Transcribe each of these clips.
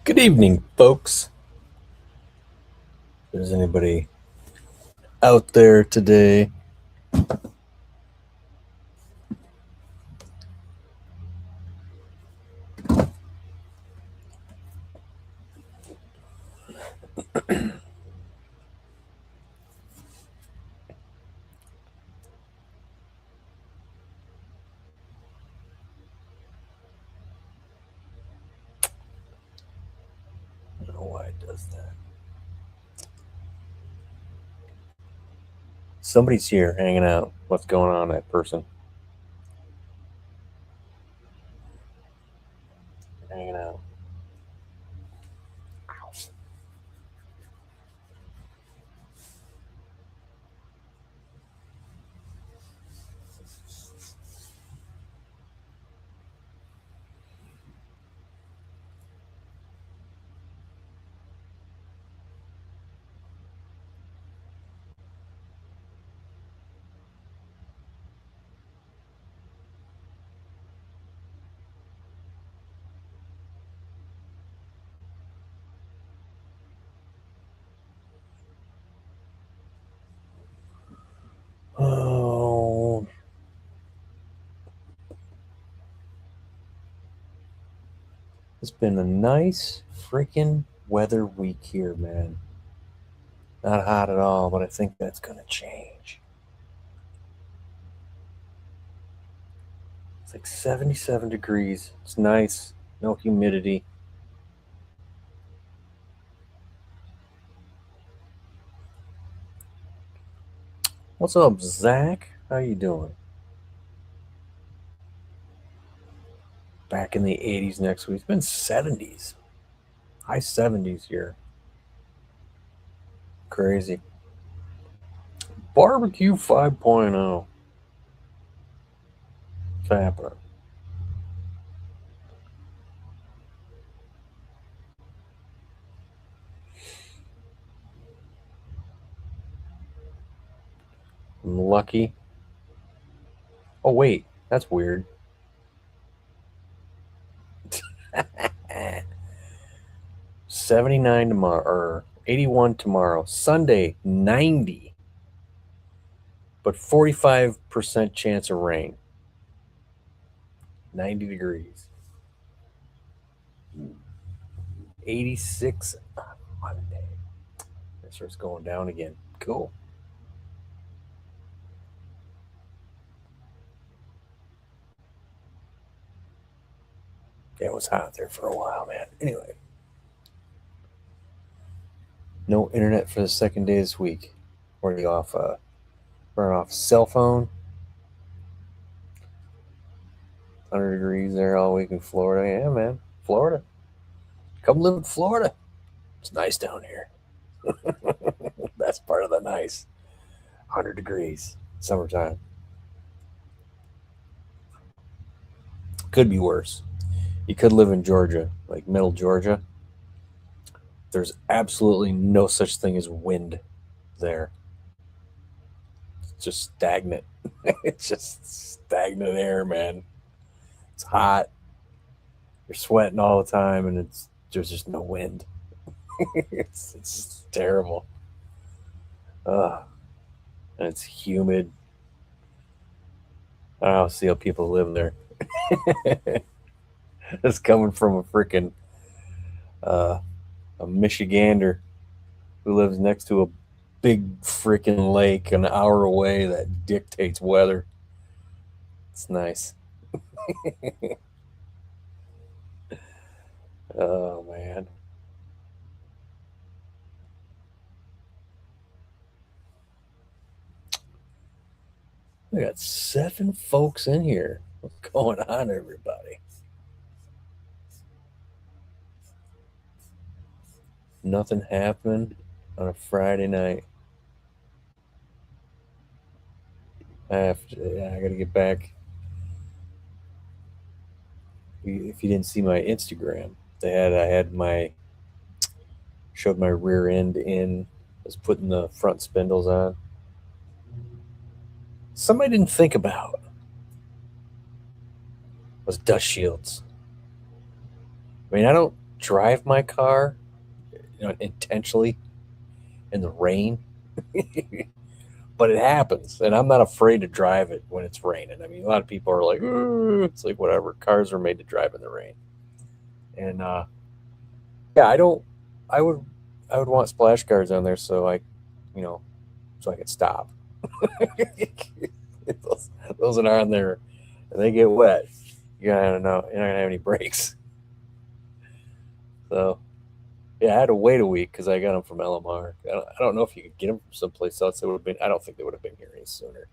Good evening, folks. If there's anybody out there today, I don't know why it does that. Somebody's here hanging out. What's going on, that person? Hanging out. Oh, it's been a nice freaking weather week here, man. Not hot at all, but I think that's going to change. It's like 77 degrees. It's nice. No humidity. What's up, Zach? How you doing? Back in the 80s next week. It's been 70s. High 70s here. Crazy. Barbecue 5.0. What's happening? I'm lucky. Oh, wait. That's weird. 79 tomorrow, or 81 tomorrow. Sunday, 90. But 45% chance of rain. 90 degrees. 86 on Monday. It starts going down again. Cool. Yeah, it was hot there for a while, man. Anyway. No internet for the second day this week. Running off cell phone. 100 degrees there all week in Florida. Yeah, man. Florida. Come live in Florida. It's nice down here. That's part of the nice. 100 degrees. Summertime. Could be worse. You could live in Georgia, like middle Georgia. There's absolutely no such thing as wind there. It's just stagnant. It's just stagnant air, man. It's hot. You're sweating all the time, and there's just no wind. It's terrible. And it's humid. I don't see how people live there. It's coming from a freaking a Michigander who lives next to a big freaking lake an hour away that dictates weather. It's nice. Oh man. We got 7 folks in here. What's going on, everybody? Nothing happened on a Friday night. I gotta get back. If you didn't see my Instagram, I had my showed my rear end in, was putting the front spindles on. Something I didn't think about was dust shields. I mean, I don't drive my car, intentionally in the rain. But it happens, and I'm not afraid to drive it when it's raining. I mean, a lot of people are like, it's like whatever. Cars are made to drive in the rain, and yeah, I don't. I would, I would want splash guards on there so you know, so I could stop. those that are on there, and they get wet. You're not gonna know. You're not gonna have any brakes. So yeah, I had to wait a week because I got them from LMR. I don't know if you could get them from someplace else. It would have been. I don't think they would have been here any sooner.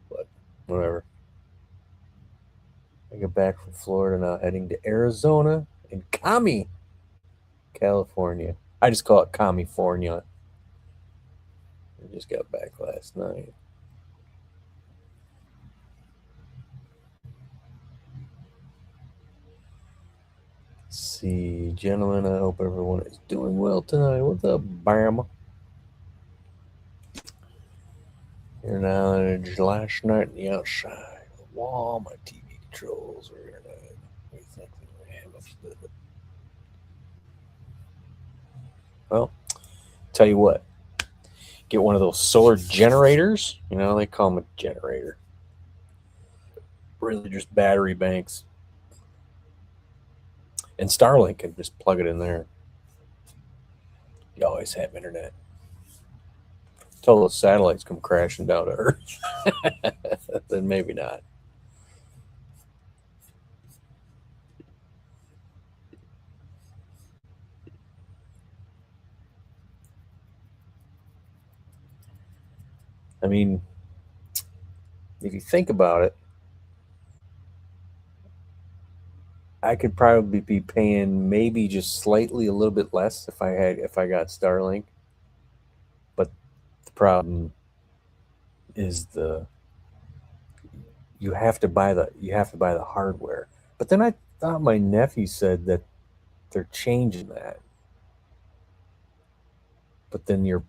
But whatever. I get back from Florida now, heading to Arizona and Kami, California. I just call it California. I just got back last night. Let's see, gentlemen, I hope everyone is doing well tonight. What's up, Bama? Here now, last night on the outside. The wall, my TV controls are here tonight. What do you think they have up to? Well, tell you what, get one of those solar generators. They call them a generator. Really just battery banks. And Starlink can just plug it in there. You always have internet. Until those satellites come crashing down to Earth. Then maybe not. I mean, if you think about it, I could probably be paying maybe just slightly a little bit less if I got Starlink. But the problem is you have to buy the hardware. But then I thought my nephew said that they're changing that. But then your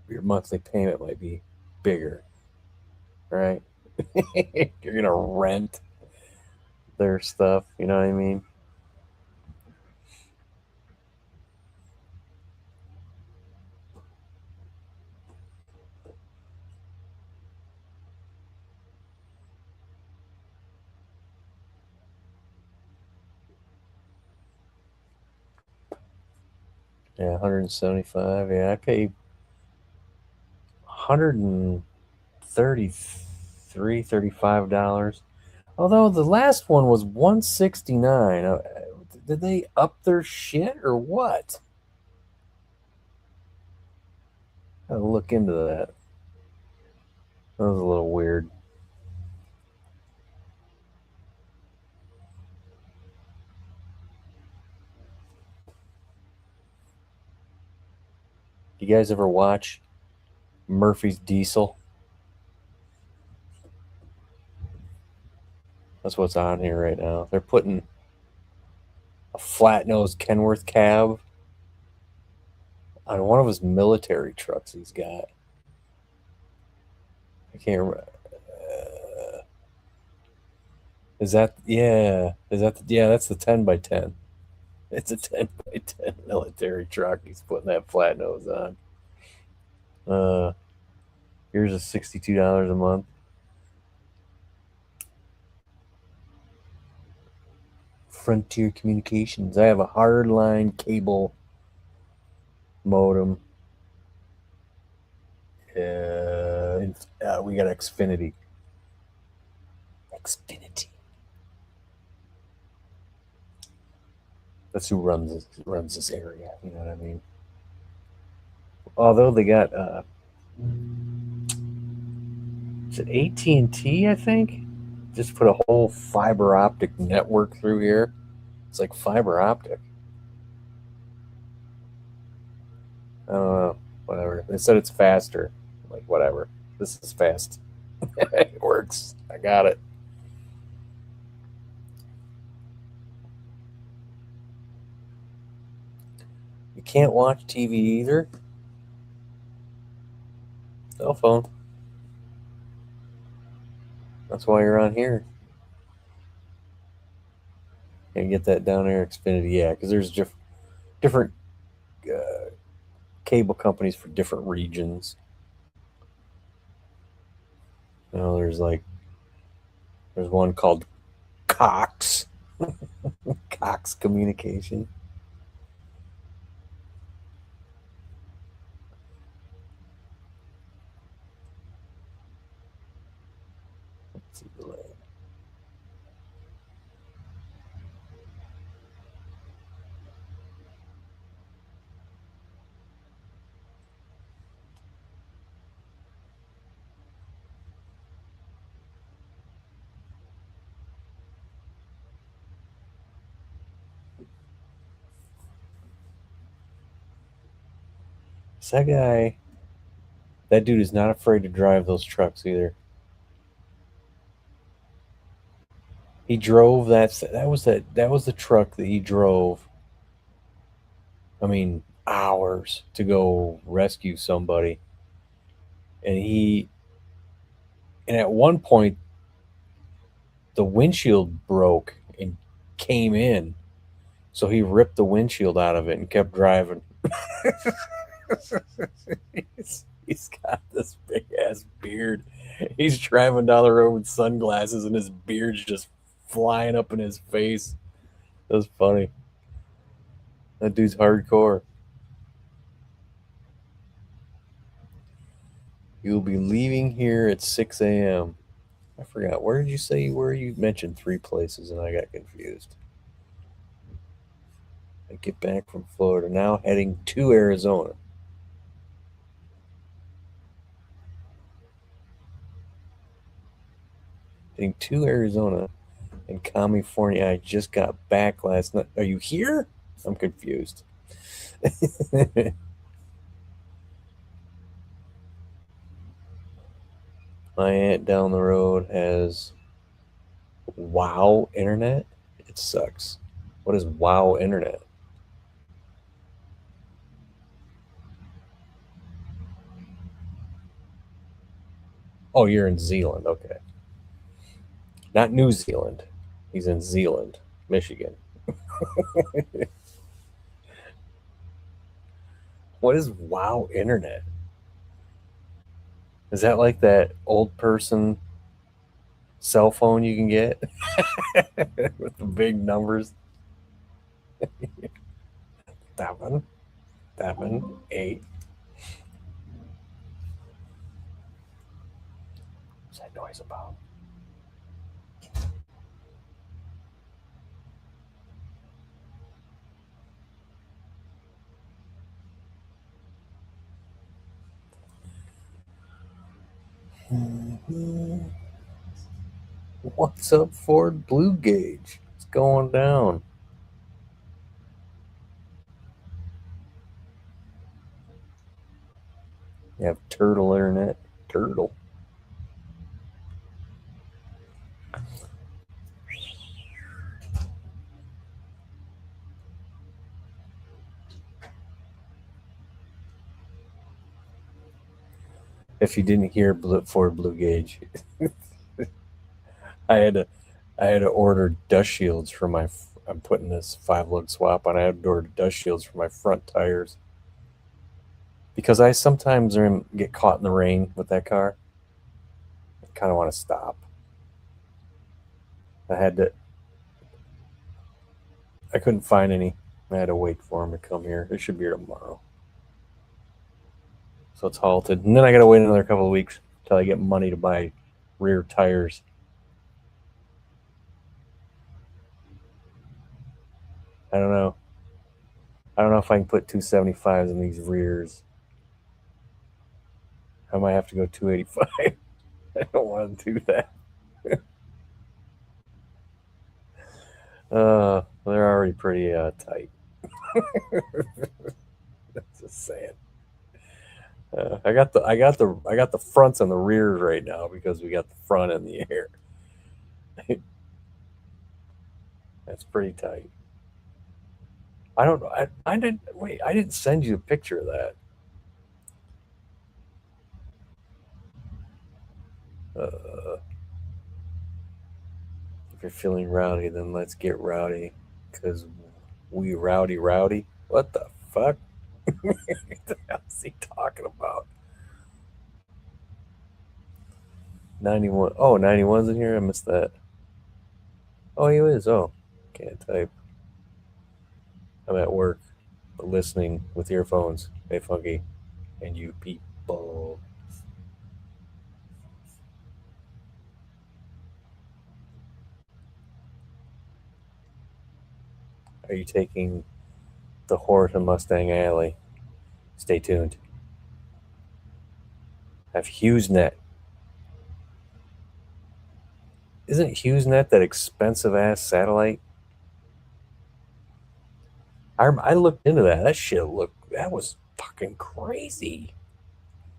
monthly payment might be bigger, right? You're gonna rent their stuff, you know what I mean? Yeah, 175. Yeah, I pay 133, $35. Although the last one was 169. Did they up their shit or what? Gotta look into that. That was a little weird. You guys ever watch Murphy's Diesel? That's what's on here right now. They're putting a flat nosed Kenworth cab on one of his military trucks he's got. I can't remember. Is that, yeah? Yeah? That's the 10x10. It's a 10x10 military truck. He's putting that flat nose on. Here's a $62 a month. Frontier Communications. I have a hardline cable modem. We got Xfinity. Xfinity. That's who runs this area. You know what I mean? Although they got is it AT&T? I think just put a whole fiber optic network through here. It's like fiber optic. I don't know. Whatever. They said it's faster. I'm like, whatever. This is fast. It works. I got it. You can't watch TV either. Cell phone. That's why you're on here. Can get that down there, Xfinity? Yeah, because there's different uh, cable companies for different regions. You know, there's one called Cox, Cox Communication. Let's see the land. That guy, that dude is not afraid to drive those trucks either. He drove that was the truck that he drove. I mean, hours to go rescue somebody, and at one point the windshield broke and came in, so he ripped the windshield out of it and kept driving. He's got this big ass beard. He's driving down the road with sunglasses and his beard's just flying up in his face. That's funny. That dude's hardcore. You'll be leaving here at 6 a.m. I forgot. Where did you say you were? You mentioned three places and I got confused. I get back from Florida, now heading to Arizona. Heading to Arizona and California. I just got back last night. Are you here? I'm confused. My aunt down the road has Wow Internet. It sucks. What is Wow Internet? Oh, you're in Zealand. Okay. Not New Zealand. He's in Zealand, Michigan. What is Wow Internet? Is that like that old person cell phone you can get with the big numbers? 7, 8. What's that noise about? What's up, Ford Blue Gauge? What's going down? You have Turtle Internet. Turtle. If you didn't hear Ford Blue Gauge, I had to I had to order dust shields for my. I'm putting this 5 lug swap on. I had to order dust shields for my front tires because I sometimes get caught in the rain with that car. I kind of want to stop. I had to. I couldn't find any. I had to wait for them to come here. It should be here tomorrow. So it's halted, and then I got to wait another couple of weeks until I get money to buy rear tires. I don't know. I don't know if I can put 275s in these rears. I might have to go 285. I don't want to do that. They're already pretty tight. Just saying. I got the fronts and the rears right now because we got the front in the air. That's pretty tight. I don't know. I didn't wait. I didn't send you a picture of that. If you're feeling rowdy, then let's get rowdy. Because we rowdy. What the fuck? What the hell is he talking about? 91. Oh, 91's in here? I missed that. Oh, he is. Oh, can't type. I'm at work, but listening with earphones. Hey, Funky, and you people. Are you taking the whore to Mustang Alley? Stay tuned. I have HughesNet. Isn't HughesNet that expensive ass satellite? I looked into that. That was fucking crazy.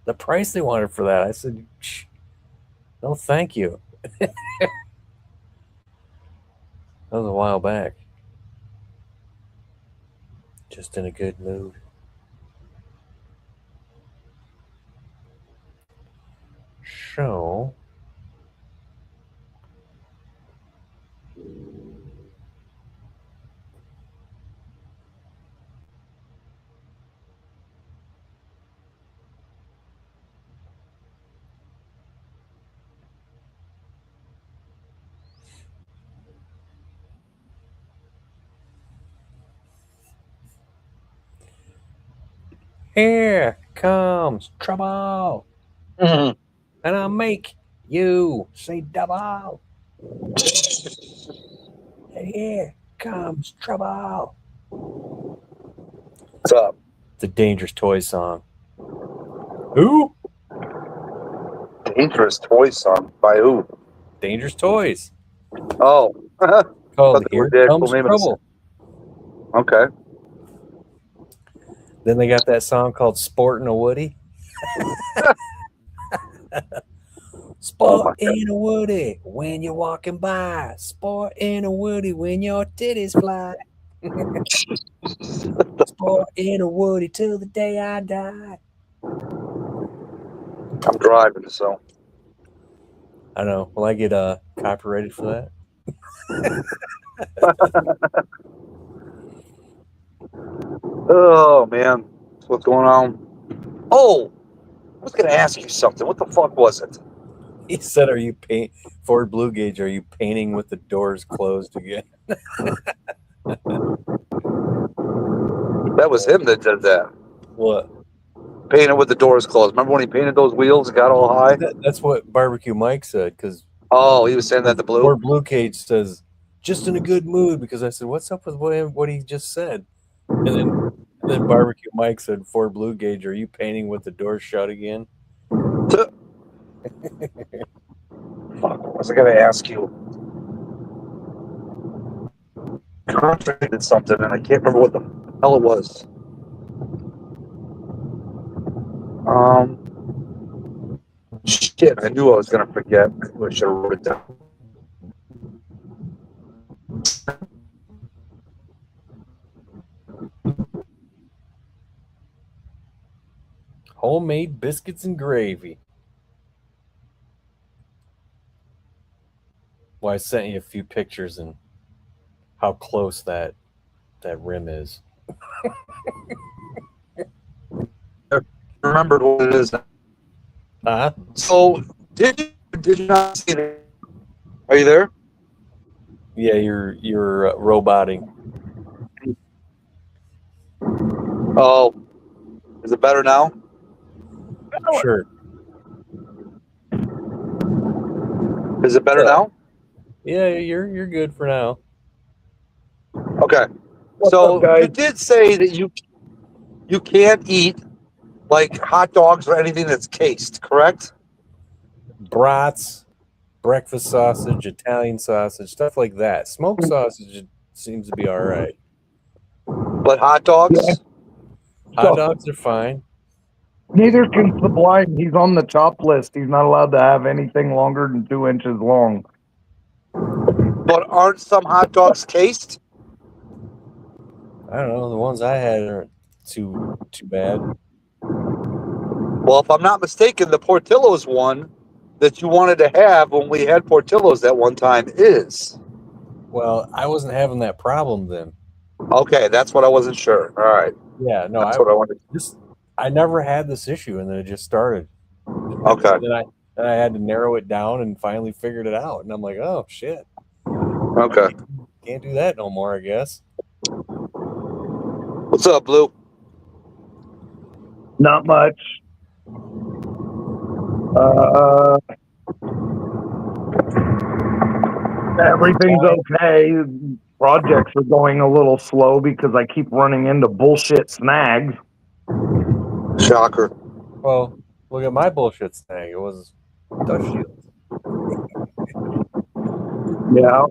The price they wanted for that. I said, no, thank you. That was a while back. Just in a good mood. So, here comes trouble. Mhm. And I'll make you say double. Here comes trouble. What's up? The Dangerous Toys song. Who? Dangerous Toy song by who? Dangerous Toys. Oh, Called they were Here the actual Comes name of the Trouble. okay. Then they got that song called Sportin' a Woody. Sport in a woody when you're walking by. Sport in a woody when your titties fly. Sport in a woody till the day I die. I'm driving, so I know. Will I get copyrighted for that? oh man, what's going on? Oh, I was gonna ask you something. What the fuck was it? He said, "Are you Ford Blue Gauge? Are you painting with the doors closed again?" That was him that did that. What? Painted with the doors closed. Remember when he painted those wheels and got all high? That's what Barbecue Mike said. Because Oh, he was saying that the blue. Ford Blue Cage says, "Just in a good mood." Because I said, "What's up with what he just said?" And then Barbecue Mike said, "Ford Blue Gauge, are you painting with the doors shut again?" Fuck, what was I gonna ask you? Contracted something, and I can't remember what the hell it was. Shit, I knew I was gonna forget. I should have wrote it down. Homemade biscuits and gravy. Well, I sent you a few pictures and how close that rim is. Remembered what it is. Huh? So did you not see it? Are you there? Yeah, you're roboting. Oh, is it better now? Sure. Is it better now? Yeah, you're good for now. Okay. So you did say that you can't eat like hot dogs or anything that's cased, correct? Brats, breakfast sausage, Italian sausage, stuff like that. Smoked sausage seems to be all right. But hot dogs? Yeah. Hot dogs are fine. Neither can Sublime. He's on the chop list. He's not allowed to have anything longer than 2 inches long. But aren't some hot dogs cased? I don't know. The ones I had aren't too bad. Well, if I'm not mistaken, the Portillo's one that you wanted to have when we had Portillo's that one time is. Well, I wasn't having that problem then. Okay, that's what I wasn't sure. All right, Yeah, no, that's what I wanted. I never had this issue, and then it just started. Okay, Then I had to narrow it down and finally figured it out. And I'm like, oh shit, okay. can't do that no more, I guess. What's up, Blue? Not much. Everything's okay. Projects are going a little slow because I keep running into bullshit snags. Shocker. Well, look at my bullshit snag. It was Dust Shield. Yeah.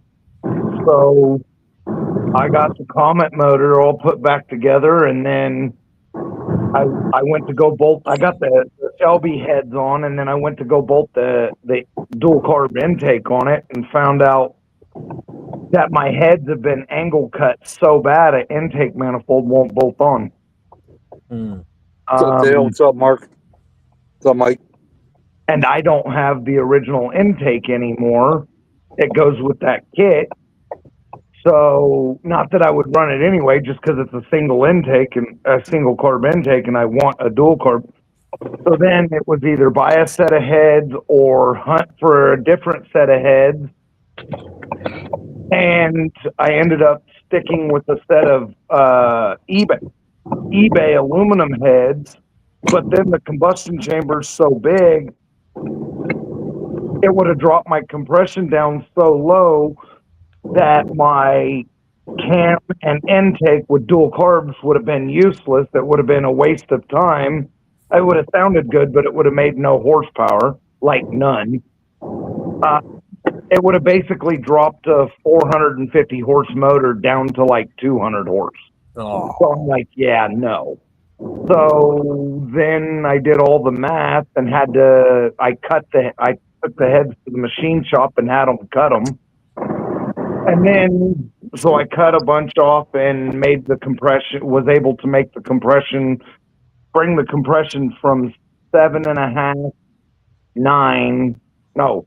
So I got the Comet motor all put back together, and then I went to go bolt. I got the Shelby heads on, and then I went to go bolt the dual carb intake on it, and found out that my heads have been angle cut so bad an intake manifold won't bolt on. What's up, Dale? What's up, Mark? What's up, Mike? And I don't have the original intake anymore. It goes with that kit. So, not that I would run it anyway, just because it's a single intake and a single carb intake, and I want a dual carb. So then it was either buy a set of heads or hunt for a different set of heads. And I ended up sticking with a set of eBay aluminum heads. But then the combustion chamber is so big, it would have dropped my compression down so low that my cam and intake with dual carbs would have been useless. It would have been a waste of time. It would have sounded good, but it would have made no horsepower, like none. It would have basically dropped a 450 horse motor down to like 200 horse. Oh. So I'm like, yeah, no. So then I did all the math and I took the heads to the machine shop and had them cut them. And then, so I cut a bunch off and made the compression, was able to make the compression, bring the compression from 7.5, 9, no,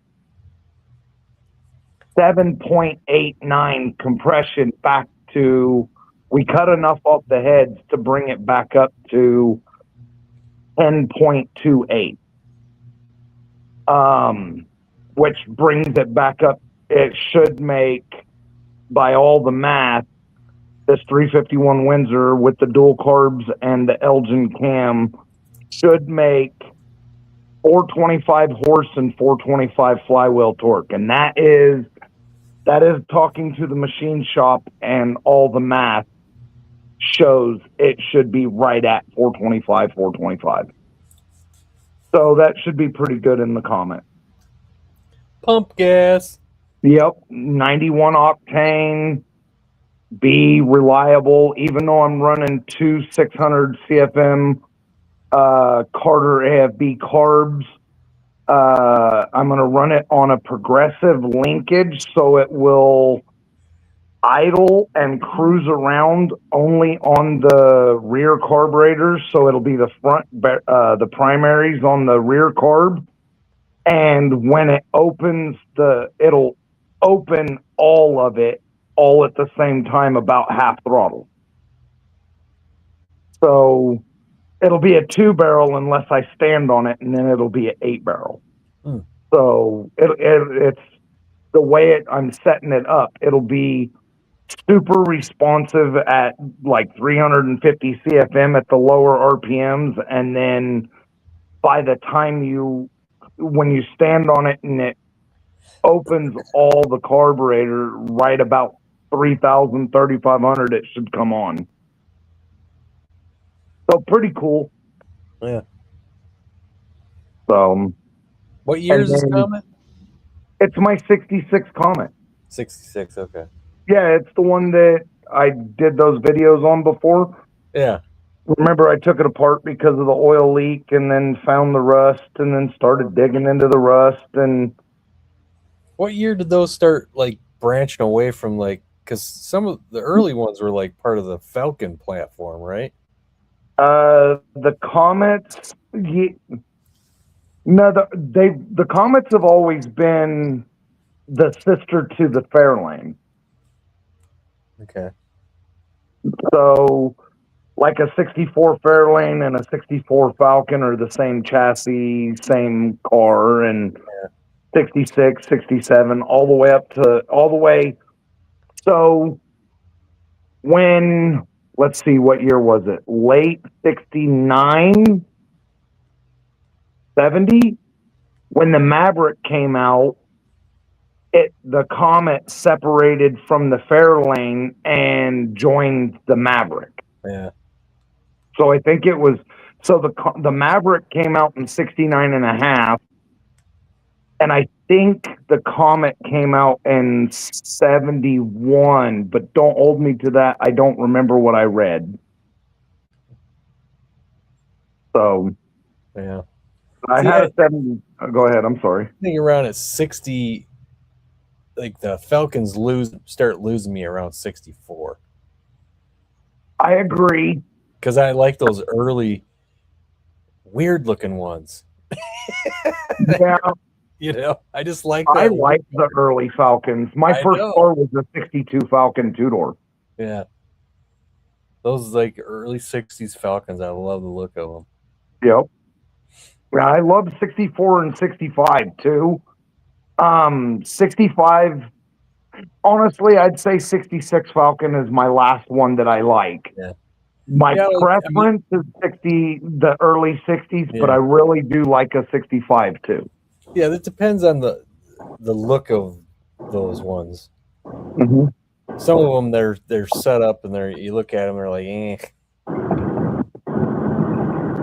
7.89 compression back to, we cut enough off the heads to bring it back up to 10.28. Which brings it back up. It should make, by all the math, this 351 Windsor with the dual carbs and the Elgin cam should make 425 horse and 425 flywheel torque. And that is talking to the machine shop, and all the math shows it should be right at 425. So that should be pretty good in the Comet. Pump gas. Yep, 91 octane, be reliable. Even though I'm running two 600 CFM Carter AFB carbs, I'm going to run it on a progressive linkage, so it will idle and cruise around only on the rear carburetors. So it'll be the front, the primaries on the rear carb. And when it opens it'll open all of it all at the same time, about half throttle. So it'll be a 2-barrel unless I stand on it, and then it'll be an 8-barrel. So it's the way I'm setting it up. It'll be super responsive at like 350 CFM at the lower RPMs, and then by the time when you stand on it and it opens all the carburetor right about 3,000, 3,500, it should come on. So pretty cool. Yeah. So, what year is this Comet? It's my 66 Comet. 66, okay. Yeah, it's the one that I did those videos on before. Yeah. Remember, I took it apart because of the oil leak, and then found the rust, and then started digging into the rust. And what year did those start like branching away from, like, because some of the early ones were like part of the Falcon platform, right? The Comets, the Comets have always been the sister to the Fairlane. Okay. So, like a 64 Fairlane and a 64 Falcon are the same chassis, same car, and 66, 67, all the way up to all the way. So, when, let's see, what year was it? Late 69, 70? When the Maverick came out, the Comet separated from the Fairlane and joined the Maverick. Yeah. So I think it was, so the Maverick came out in 69 and a half, and I think the Comet came out in 71, but don't hold me to that. I don't remember what I read. So Yeah. I had a 70. Go ahead. I'm sorry. I think around at 60, like the Falcons start losing me around 64. I agree. Because I like those early, weird looking ones. Yeah. You know, I just like I that. like the early Falcons. My first car was a 62 Falcon two-door. Yeah. Those like early 60s Falcons, I love the look of them. Yep. Yeah, I love 64 and 65 too. 65, honestly, I'd say 66 Falcon is my last one that I like. Yeah. My preference is the early 60s, but I really do like a 65 too. Yeah, that depends on the look of those ones. Mm-hmm. Some of them they're set up and you look at them, they're like, eh.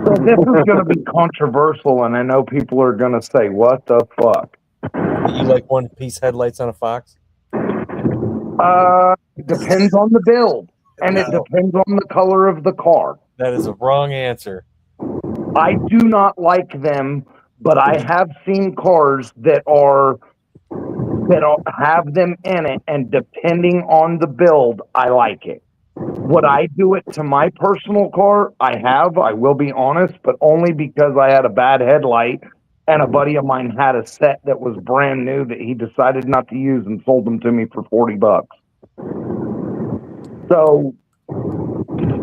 So this is going to be controversial, and I know people are going to say, "What the fuck?" You like one-piece headlights on a Fox? It depends on the build, and it depends on the color of the car. That is a wrong answer. I do not like them, but I have seen cars that have them in it, and depending on the build, I like it. Would I do it to my personal car? I will be honest, but only because I had a bad headlight and a buddy of mine had a set that was brand new that he decided not to use and sold them to me for $40. So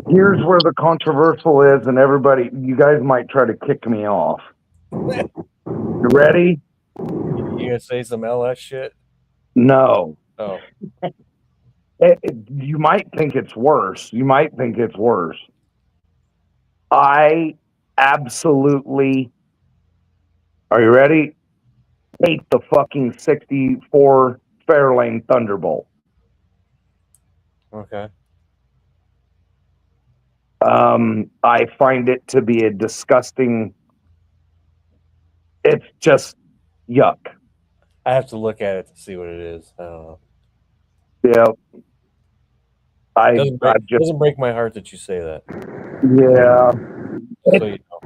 here's where the controversial is, and everybody, you guys might try to kick me off. You ready? You gonna say some LS shit? No. Oh. You might think it's worse. I absolutely, are you ready? Hate the fucking 64 Fairlane Thunderbolt. Okay. I find it to be a disgusting, it's just yuck. I have to look at it to see what it is. I don't know. Yeah. It doesn't break my heart that you say that. Yeah. So you know.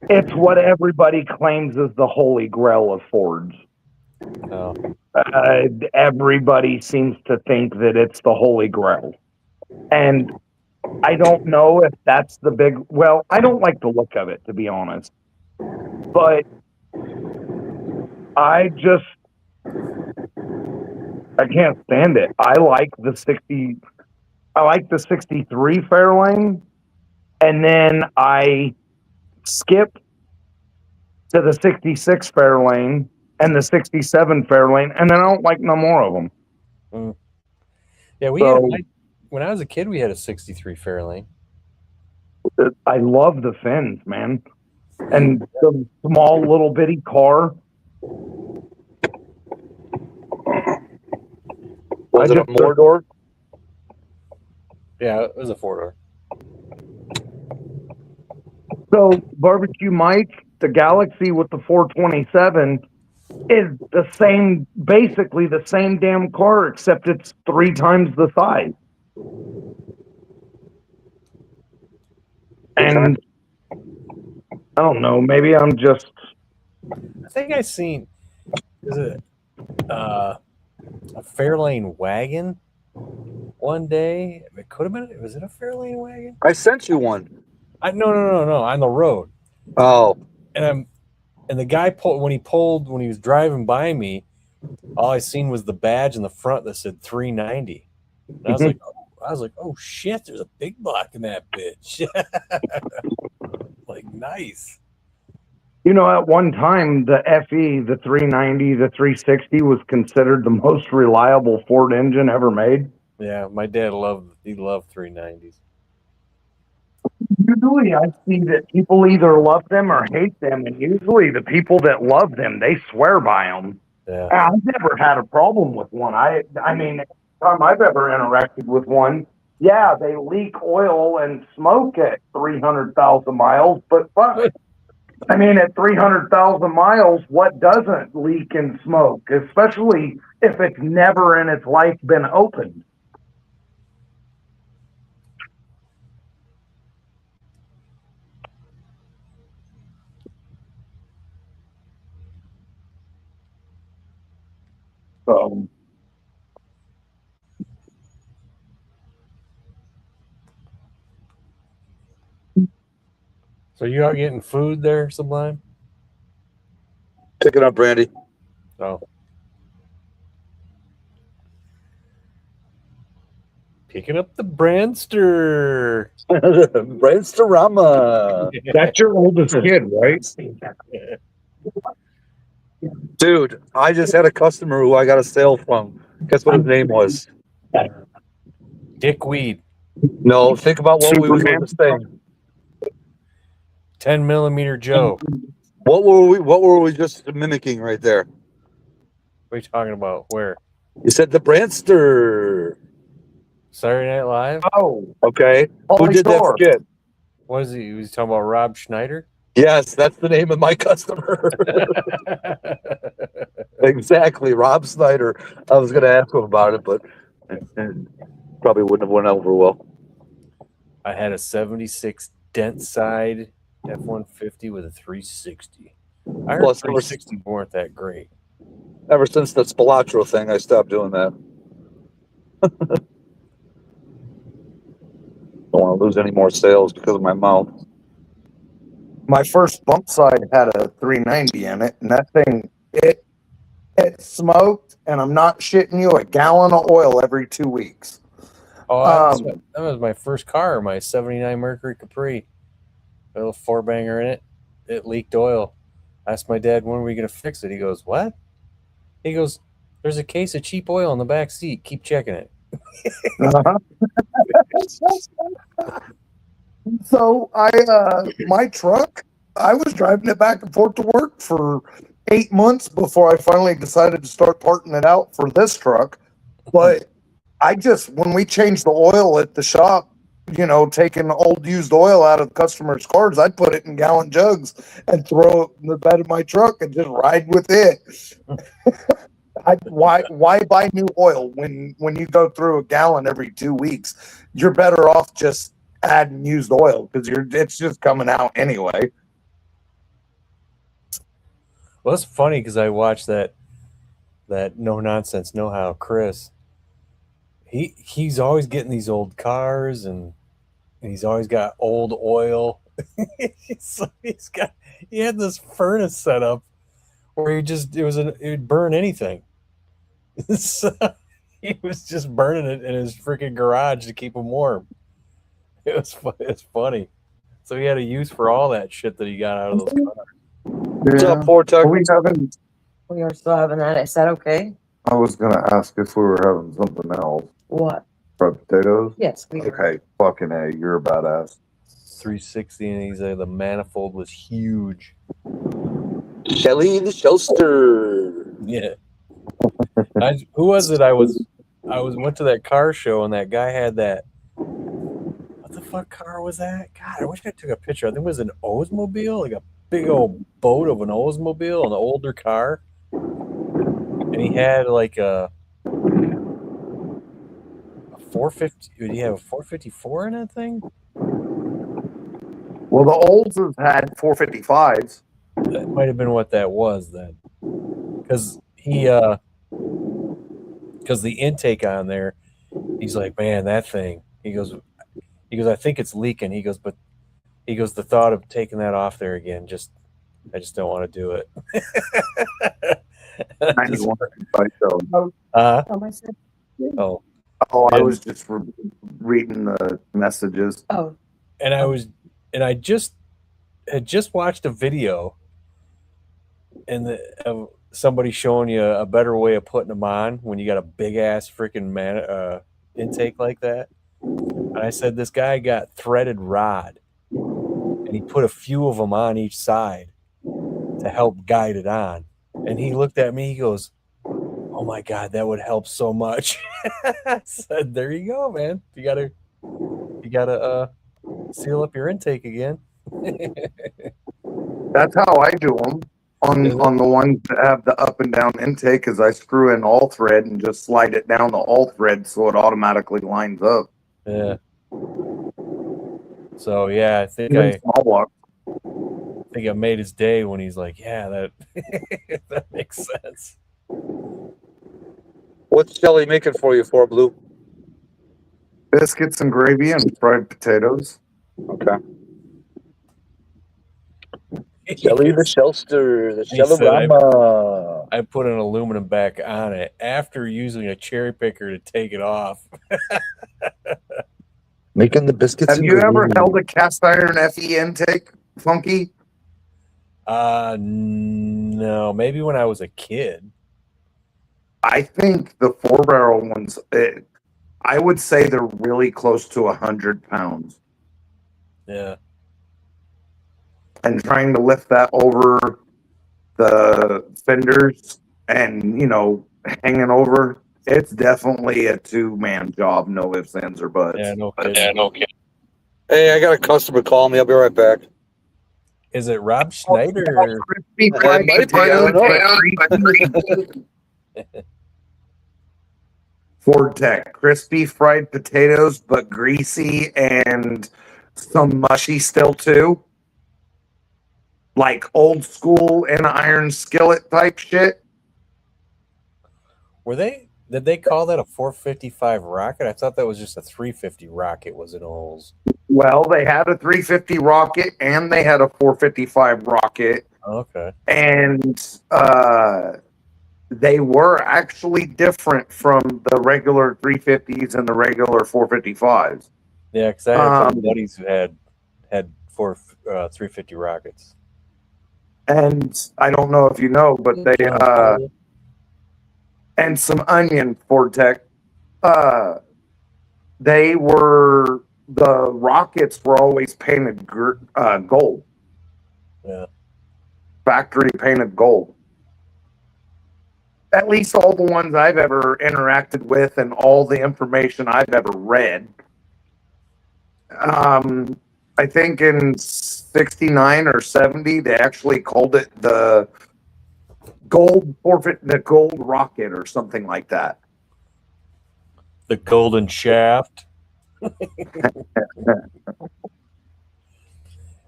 It's what everybody claims is the holy grail of Fords. Oh. Everybody seems to think that it's the holy grail. And I don't know if that's the big, well, I don't like the look of it, to be honest. But I can't stand it. I like the 63 Fairlane, and then I skip to the 66 Fairlane and the 67 Fairlane, and then I don't like no more of them. Yeah, when I was a kid, we had a 63 Fairlane. I love the fins, man. And the small little bitty car. Was it a four-door? Yeah, it was a four-door. So, Barbecue Mike, the Galaxy with the 427 is basically the same damn car, except it's 3 times the size. And I don't know, maybe I'm just... I think I seen, is it a Fairlane wagon one day? It could have been, was it a Fairlane wagon? I sent you one. No, on the road. Oh. And the guy when he was driving by me, all I seen was the badge in the front that said 390. And I was like, I was like, oh shit, there's a big block in that bitch. Like, nice. You know, at one time, the FE, the 390, the 360 was considered the most reliable Ford engine ever made. Yeah, my dad loved 390s. Usually I see that people either love them or hate them, and usually the people that love them, they swear by them. Yeah. I've never had a problem with one. I mean, every time I've ever interacted with one, yeah, they leak oil and smoke at 300,000 miles, but fuck. I mean, at 300,000 miles, what doesn't leak and smoke, especially if it's never in its life been opened? So, So you out getting food there, Sublime? Picking up Brandy. Oh. Picking up the Brandster. Brandstorama. that's your oldest kid, right? Dude, I just had a customer who I got a sale from. Guess what his name was? Dick Weed. No, think about what we were just saying. 10 millimeter Joe. What were we just mimicking right there? What are you talking about? Where? You said the Brandster. Saturday Night Live? Oh, Okay. Who did that skit? What is he? Was he talking about Rob Schneider? Yes, that's the name of my customer. Exactly, Rob Snyder. I was going to ask him about it, but probably wouldn't have went over well. I had a 76 dent side F-150 with a 360. I heard Plus, 360 weren't that great. Ever since that Spilatro thing, I stopped doing that. Don't want to lose any more sales because of my mouth. my first bump side had a 390 in it, and that thing, it smoked, and I'm not shitting you, a gallon of oil every 2 weeks. Oh, that was my first car, my 79 Mercury Capri. A little 4-banger in it. It leaked oil. I asked my dad, when are we going to fix it? He goes, what? He goes, there's a case of cheap oil in the back seat. Keep checking it. Uh-huh. So my truck, I was driving it back and forth to work for 8 months before I finally decided to start parting it out for this truck. But when we changed the oil at the shop, taking old used oil out of the customers' cars, I'd put it in gallon jugs and throw it in the bed of my truck and just ride with it. Why buy new oil when you go through a gallon every 2 weeks? You're better off just adding used oil because it's just coming out anyway. Well, it's funny because I watched that No Nonsense No How Chris. He's always getting these old cars and he's always got old oil. He had this furnace set up where it would burn anything. So he was just burning it in his freaking garage to keep him warm. It's funny. So he had a use for all that shit that he got out of those cars. What's up, Poor Tucker? We are still having that. Is that okay? I was gonna ask if we were having something else. What? Fried potatoes? Yes, we are. Okay, fucking A, you're a badass. 360, and he's like, the manifold was huge. Shelly the Shelster. Yeah. Who was it? I went to that car show, and that guy had that. What the fuck car was that? God, I wish I took a picture. I think it was an Oldsmobile, like a big old boat of an Oldsmobile, an older car. And he had like a 450. Did he have a 454 in that thing? Well, the olds have had 455s. That might have been what that was then, because the intake on there, he's like, man, that thing. He goes, I think it's leaking. He goes, the thought of taking that off there again, I just don't want to do it. Oh, Oh, I And- was just reading the messages. Oh, and I had just watched a video of somebody showing you a better way of putting them on when you got a big ass freaking intake like that. And I said, this guy got threaded rod and he put a few of them on each side to help guide it on. And he looked at me, he goes, "Oh my God, that would help so much." I said, there you go, man. You gotta seal up your intake again. That's how I do them on the ones that have the up and down intake. Is I screw in all thread and just slide it down the all thread so it automatically lines up. Yeah. So yeah, I think Even small block. I made his day when he's like, yeah, that that makes sense. What's Shelly making for you for Blue? Biscuits and gravy and fried potatoes. Okay. Shelly the Shelster, the He said, Shellerama. I put an aluminum back on it after using a cherry picker to take it off. Making the biscuits. Have you ever held a cast iron FE intake, Funky? No, maybe when I was a kid. I think the 4-barrel ones, I would say they're really close to 100 pounds. Yeah. And trying to lift that over the fenders and, hanging over, it's definitely a 2-man job. No ifs, ands, or buts. Yeah, no kidding. Hey, I got a customer calling me. I'll be right back. Is it Rob Schneider? Crispy fried might be, I don't potatoes. Ford Tech. Crispy fried potatoes, but greasy and some mushy still too. Like old school in an iron skillet type shit. Did they call that a 455 rocket? I thought that was just a 350 rocket was in Olds. Well, they had a 350 rocket and they had a 455 rocket. Okay. And they were actually different from the regular 350s and the regular 455s. Yeah, because I had some buddies who had 350 rockets. And I don't know if you know, but they and some onion Ford Tech. The rockets were always painted gold. Yeah. Factory painted gold. At least all the ones I've ever interacted with and all the information I've ever read. I think in 69 or 70, they actually called it the gold rocket or something like that. The golden shaft.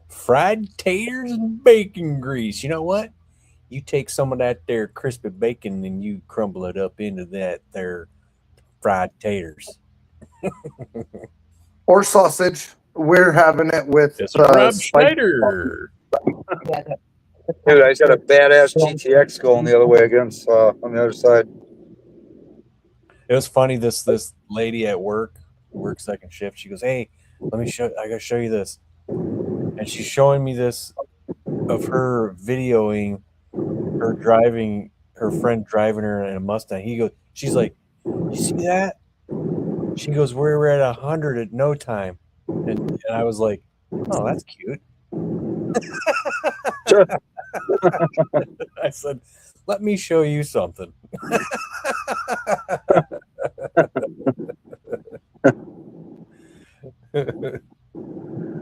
Fried taters and bacon grease. You know what? You take some of that there crispy bacon and you crumble it up into that there fried taters. Or sausage. We're having it with Rob Schneider. Dude, I just got a badass GTX going the other way against on the other side. It was funny. This lady at work second shift. She goes, "Hey, I gotta show you this," and she's showing me this of her videoing her friend driving her in a Mustang. She's like, "You see that?" She goes, "We're at 100 at no time," and I was like, "Oh, that's cute." I said, "Let me show you something."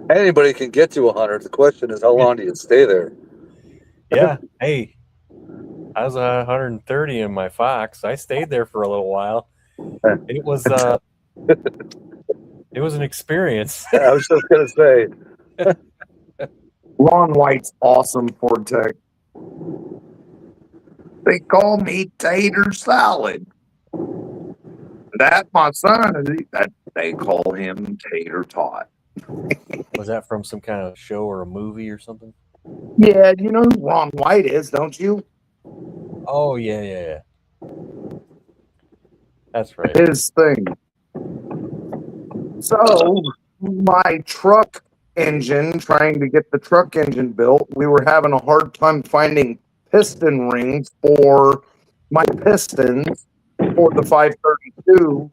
Anybody can get to 100. The question is, how long do you stay there? Yeah. Hey, I was 130 in my Fox. I stayed there for a little while. It was an experience. I was just gonna say. Ron White's awesome Ford Tech. They call me Tater Salad. That my son, they call him Tater Tot. Was that from some kind of show or a movie or something? Yeah, you know who Ron White is, don't you? Oh, yeah. That's right. His thing. So my truck engine, trying to get the truck engine built, we were having a hard time finding piston rings for my pistons for the 532.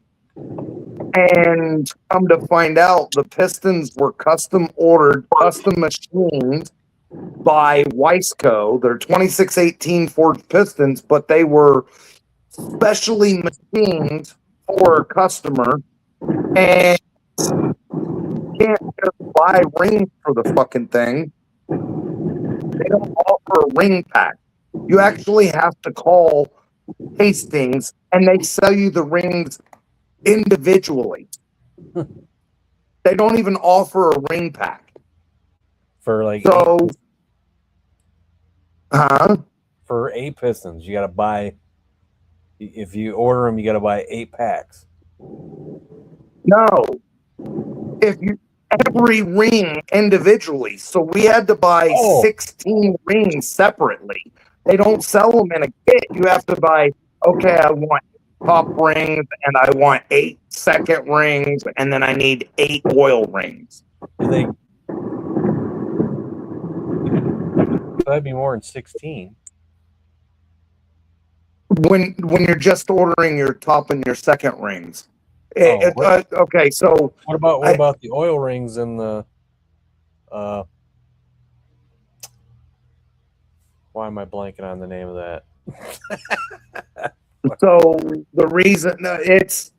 And come to find out, the pistons were custom ordered, custom machined by Wiseco. They're 2618 forged pistons, but they were specially machined for a customer. And you can't just buy rings for the fucking thing. They don't offer a ring pack. You actually have to call Hastings and they sell you the rings individually. They don't even offer a ring pack. For like for 8 pistons, you got to buy. If you order them, you got to buy 8 packs. No, if you every ring individually. So we had to buy 16 rings separately. They don't sell them in a kit. You have to buy. Okay, I want top rings, and I want 8 second rings, and then I need 8 oil rings. That'd be more than 16. When you're just ordering your top and your second rings. Okay, so what about the oil rings and the why am I blanking on the name of that? So the reason it's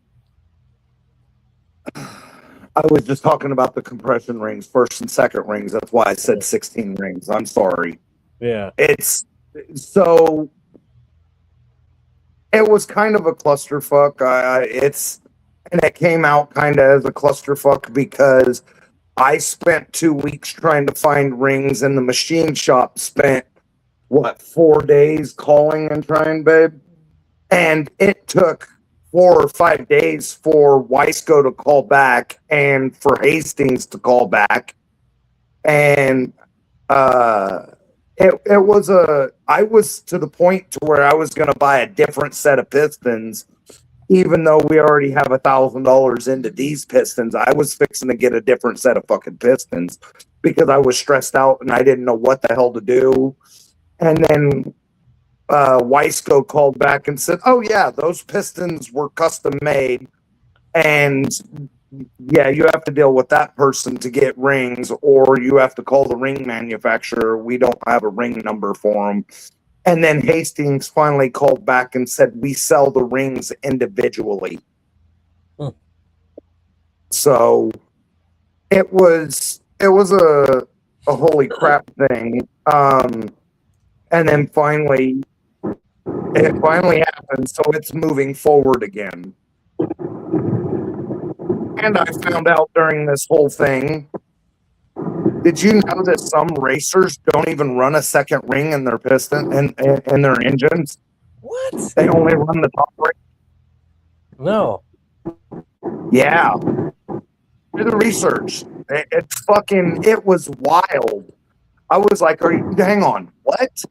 I was just talking about the compression rings, first and second rings. That's why I said 16 rings. I'm sorry. Yeah. It's so it was kind of a clusterfuck. And it came out kind of as a clusterfuck because I spent 2 weeks trying to find rings, and the machine shop spent 4 days calling and trying, babe. And it took 4 or 5 days for Wiseco to call back and for Hastings to call back. And I was to the point to where I was going to buy a different set of pistons, even though we already have $1,000 into these pistons. I was fixing to get a different set of fucking pistons because I was stressed out and I didn't know what the hell to do. And then Wiseco called back and said, "Oh yeah, those pistons were custom made, and yeah, you have to deal with that person to get rings, or you have to call the ring manufacturer. We don't have a ring number for them." And then Hastings finally called back and said, "We sell the rings individually." So it was a holy crap thing. And then finally, it finally happened, so it's moving forward again. And I found out during this whole thing, did you know that some racers don't even run a second ring in their piston in their engines? What? They only run the top ring. No. Yeah. Do the research. It was wild. I was like, hang on, what?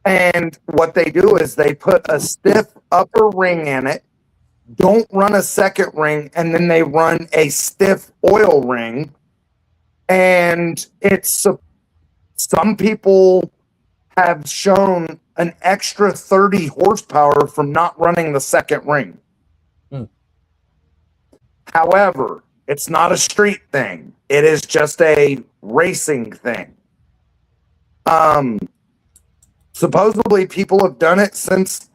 And what they do is they put a stiff upper ring in it, don't run a second ring, and then they run a stiff oil ring. And some people have shown an extra 30 horsepower from not running the second ring. However, it's not a street thing. It is just a racing thing. Supposedly people have done it since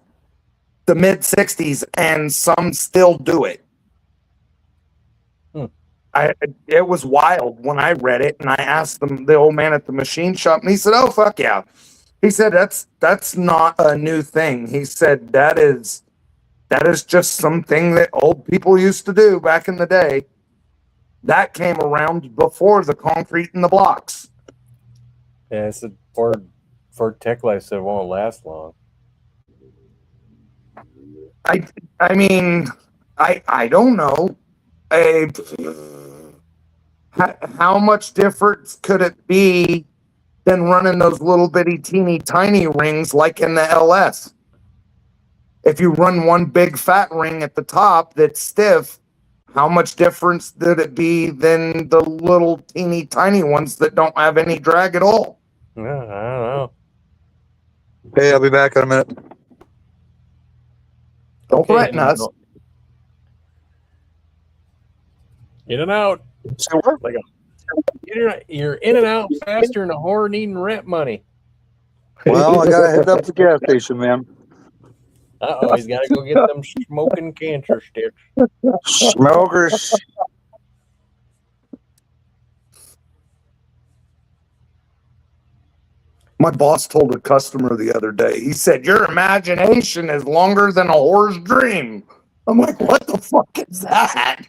the mid 60s and some still do it. It was wild when I read it, and I asked the old man at the machine shop, and he said, "Oh, fuck yeah." He said, that's not a new thing. He said, that is just something that old people used to do back in the day. That came around before the concrete and the blocks. Yeah, I said Ford Tech Life said it won't last long. I mean, I don't know. How much difference could it be than running those little bitty teeny tiny rings like in the LS? If you run one big fat ring at the top that's stiff, how much difference did it be than the little teeny tiny ones that don't have any drag at all? I don't know. Hey, I'll be back in a minute. Don't threaten us. In and out. Like you're in and out faster than a whore needing rent money. Well, I gotta head up to the gas station, man. Uh-oh, he's got to go get them smoking cancer sticks. Smokers. My boss told a customer the other day, he said, your imagination is longer than a whore's dream. I'm like, what the fuck is that?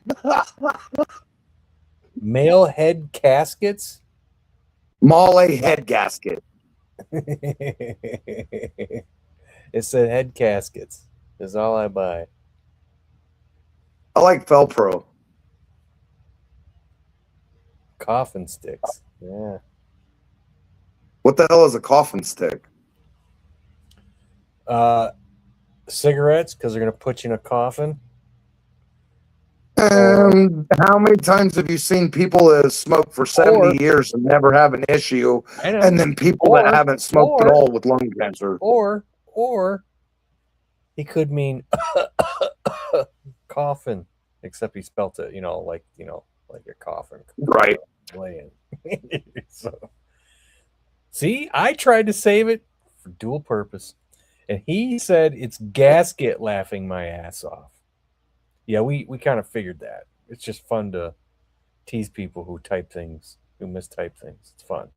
Male head caskets? Molly head gasket. It said head caskets is all I buy. I like Velcro. Coffin sticks. Yeah. What the hell is a coffin stick? Cigarettes, because they're going to put you in a coffin. How many times have you seen people that have smoked for 70 years and never have an issue, and then people that haven't smoked at all with lung cancer? Or he could mean coffin, except he spelt it, like a coffin. Right. So, see, I tried to save it for dual purpose, and he said it's gasket, laughing my ass off. Yeah, we kind of figured that. It's just fun to tease people who type things, who mistype things. It's fun.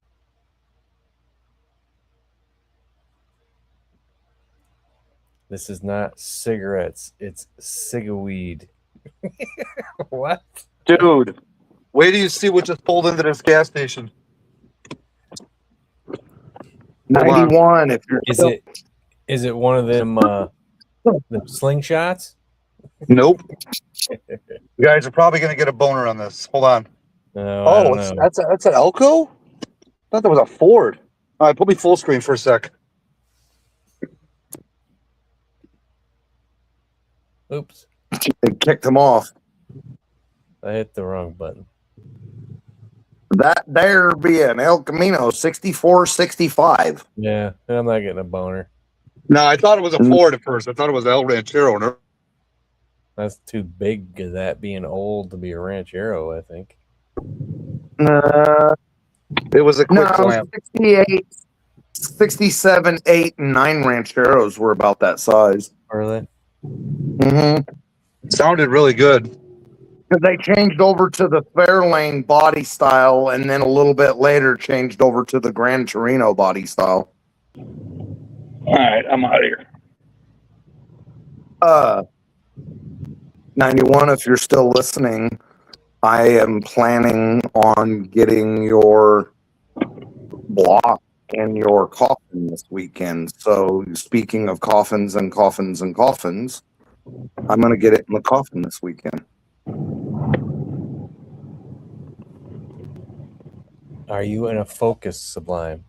This is not cigarettes. It's cigaweed. What? Dude, wait till you see what just pulled into this gas station. 91. If you're is it one of them slingshots? Nope. You guys are probably gonna get a boner on this. Hold on. That's an Elko? I thought that was a Ford. All right, put me full screen for a sec. Oops. They kicked him off. I hit the wrong button. That there be an El Camino 6465. Yeah, I'm not getting a boner. No, I thought it was a Ford at first. I thought it was El Ranchero. That's too big of that being old to be a Ranchero, I think. It was a quick clamp. 68, 67, 8, and 9 Rancheros were about that size. Are they? Mm-hmm. Sounded really good. Because they changed over to the Fairlane body style, and then a little bit later changed over to the Gran Torino body style. All right, I'm out of here. 91, if you're still listening, I am planning on getting your block in your coffin this weekend. So speaking of coffins and coffins and coffins, I'm going to get it in the coffin this weekend. Are you in a focus, Sublime?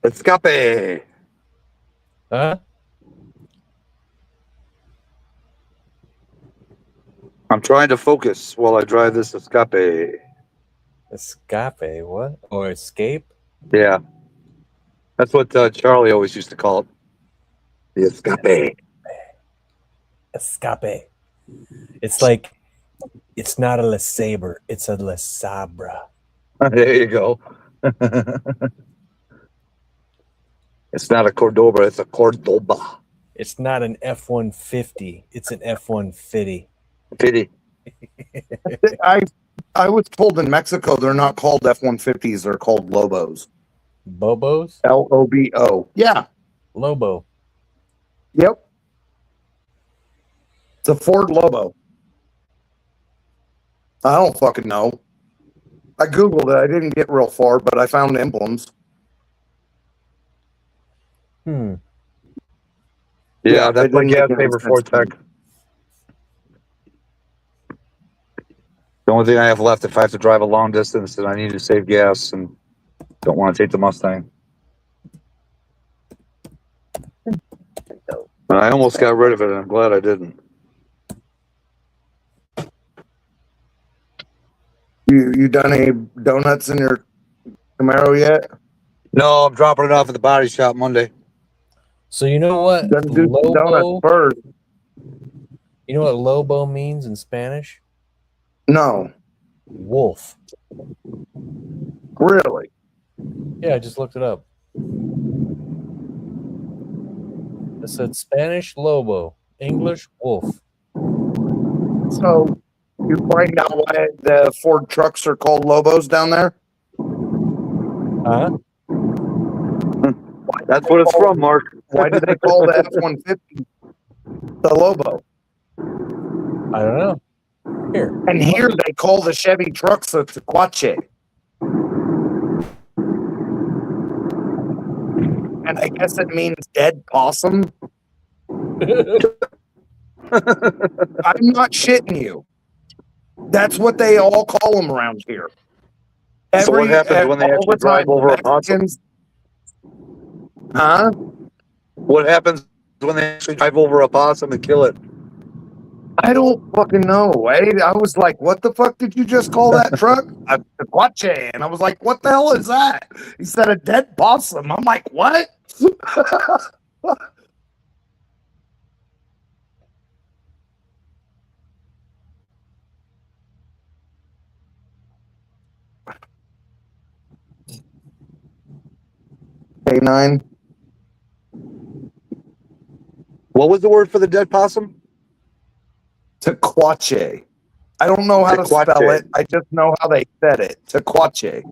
Escape. Huh? I'm trying to focus while I drive this Escape. Escape, what? Or escape? Yeah. That's what Charlie always used to call it. The Escape. Escape. It's like, it's not a Le Sabre, it's a Le Sabra. There you go. It's not a Cordoba, it's a Cordoba. It's not an F-150, it's an F-150. Pity. I was told in Mexico they're not called F-150s, they're called Lobos. Bobos? L-O-B-O. Yeah. Lobo. Yep. It's a Ford Lobo. I don't fucking know. I Googled it. I didn't get real far, but I found emblems. Yeah, that's my gas saver Ford Tech. The only thing I have left if I have to drive a long distance and I need to save gas and don't want to take the Mustang. But I almost got rid of it and I'm glad I didn't. You done any donuts in your Camaro yet? No, I'm dropping it off at the body shop Monday. So you know what Gonna do some donuts Lobo? first. You know what Lobo means in Spanish? No, Wolf. really. Yeah, I just looked it up. It said Spanish Lobo, English wolf. So you find out why the Ford trucks are called Lobos down there? Huh? That's what it's from, Mark. Why do they call the F-150 the Lobo? I don't know. Here. And here they call the Chevy trucks the Tequache. And I guess it means dead possum. I'm not shitting you. That's what they all call them around here. So what happens when they all actually the time, drive over a possum? Mexicans. Huh? What happens when they actually drive over a possum and kill it? I don't fucking know. I was like, what the fuck did you just call that truck? A Tequache. And I was like, what the hell is that? He said a dead possum. I'm like, what? K9. What was the word for the dead possum? Tequache. I don't know how to spell Tequache. it. I just know how they said it. Tequache.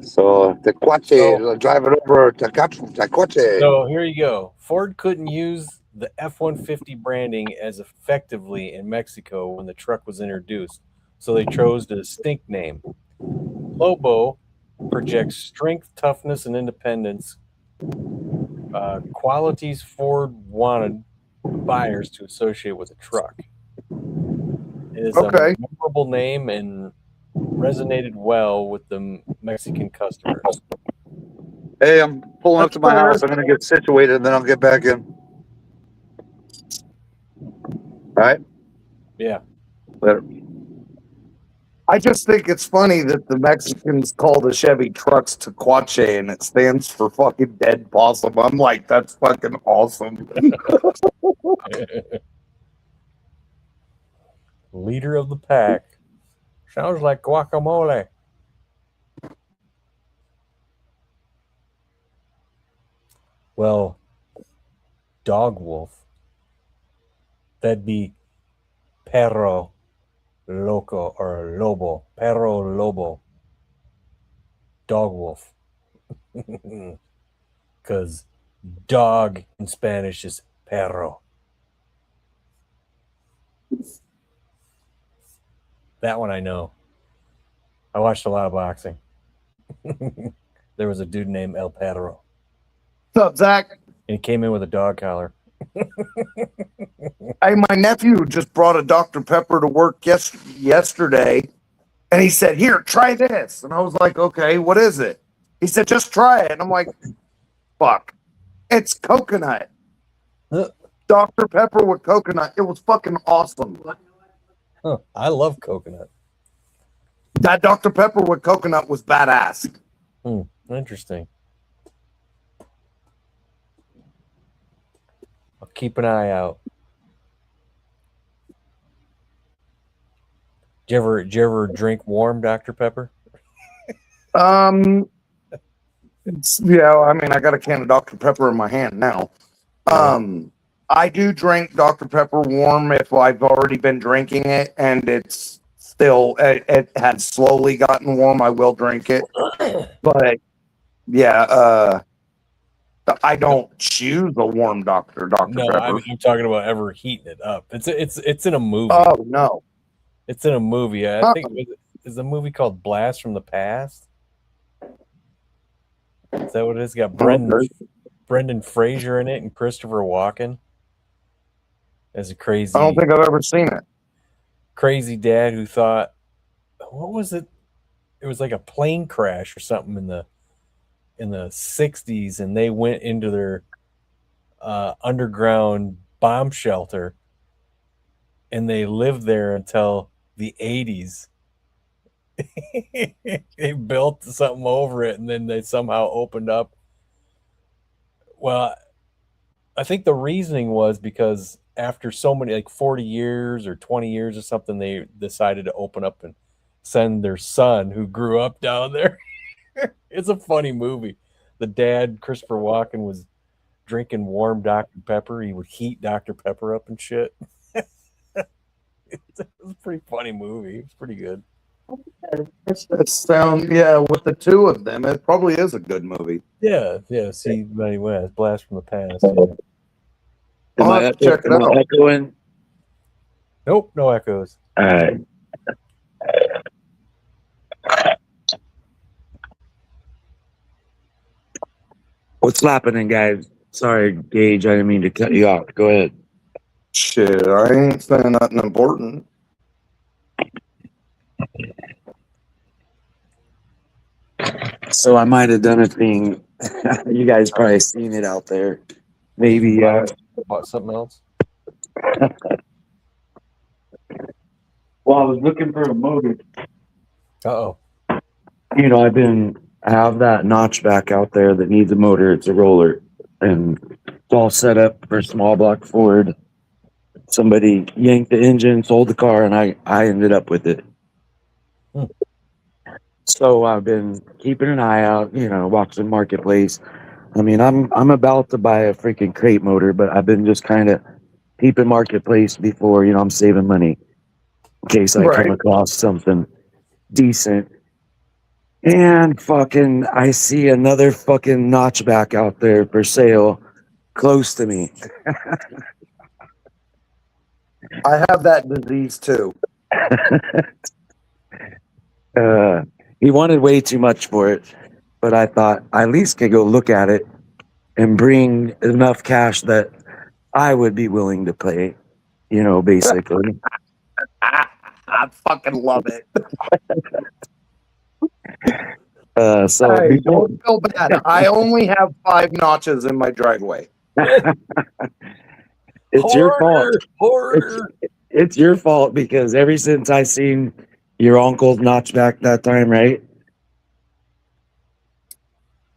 So Tequache, driving over Tequache. So here you go. Ford couldn't use the F-150 branding as effectively in Mexico when the truck was introduced, so they chose the distinct name. Lobo projects strength, toughness, and independence, qualities Ford wanted buyers to associate with a truck. It is a memorable name and resonated well with the Mexican customers. Hey, I'm pulling up to my house. I'm going to get situated, and then I'll get back in. All right? Yeah. Later. I just think it's funny that the Mexicans call the Chevy trucks Tequache and it stands for fucking dead possum. I'm like, that's fucking awesome. Leader of the pack. Sounds like guacamole. Well, dog wolf. That'd be perro loco or lobo. Perro lobo. Dog wolf. Because dog in Spanish is perro. That one I know. I watched a lot of boxing. There was a dude named El Perro. What's up, Zach? And he came in with a dog collar. Hey, my nephew just brought a Dr. Pepper to work yesterday, and he said, here, try this. And I was like, okay, what is it? He said, just try it. And I'm like, fuck. It's coconut. Dr. Pepper with coconut. It was fucking awesome. Huh, I love coconut. That Dr. Pepper with coconut was badass. Interesting. I'll keep an eye out. Did you ever drink warm Dr. Pepper? Yeah, I mean, I got a can of Dr. Pepper in my hand now. I do drink Dr. Pepper warm if I've already been drinking it and it's still, it has slowly gotten warm. I will drink it. But yeah, I don't choose a warm Dr. No, Pepper. I'm talking about ever heating it up. It's in a movie. Oh, no. It's in a movie. I think it's a movie called Blast from the Past. Is that what it is? It's got Brendan Fraser in it and Christopher Walken as a crazy. I don't think I've ever seen it. Crazy dad who thought, what was it? It was like a plane crash or something in the 60s, and they went into their underground bomb shelter, and they lived there until the 80s, They built something over it, and then they somehow opened up. Well, I think the reasoning was because after so many, like 40 years or 20 years or something, they decided to open up and send their son who grew up down there. It's a funny movie. The dad, Christopher Walken, was drinking warm Dr. Pepper. He would heat Dr. Pepper up and shit. It's a pretty funny movie. It's pretty good. That sounds, yeah, with the two of them, it probably is a good movie. Yeah. See, anyway, Blast from the Past. Yeah. I'll have to check it out. Echoing? Nope, no echoes. All right. What's happening, guys? Sorry, Gage, I didn't mean to cut you off. Go ahead. Shit, I ain't saying nothing important. So I might have done a thing. You guys probably seen it out there. Maybe What, something else? well, I was looking for a motor. Uh-oh. You know, I have that notchback out there that needs a motor. It's a roller, and it's all set up for small block Ford. Somebody yanked the engine, sold the car, and I ended up with it. So I've been keeping an eye out, you know, watching Marketplace. I mean, I'm about to buy a freaking crate motor, but I've been just kind of keeping Marketplace before, you know, I'm saving money in case I come across something decent. And fucking, I see another fucking notchback out there for sale close to me. I have that disease too. He wanted way too much for it, but I thought I at least could go look at it and bring enough cash that I would be willing to pay, you know, basically. I fucking love it. So hey, don't feel bad. I only have 5 notches in my driveway. It's your fault. It's your fault because ever since I seen your uncle's notchback that time, right?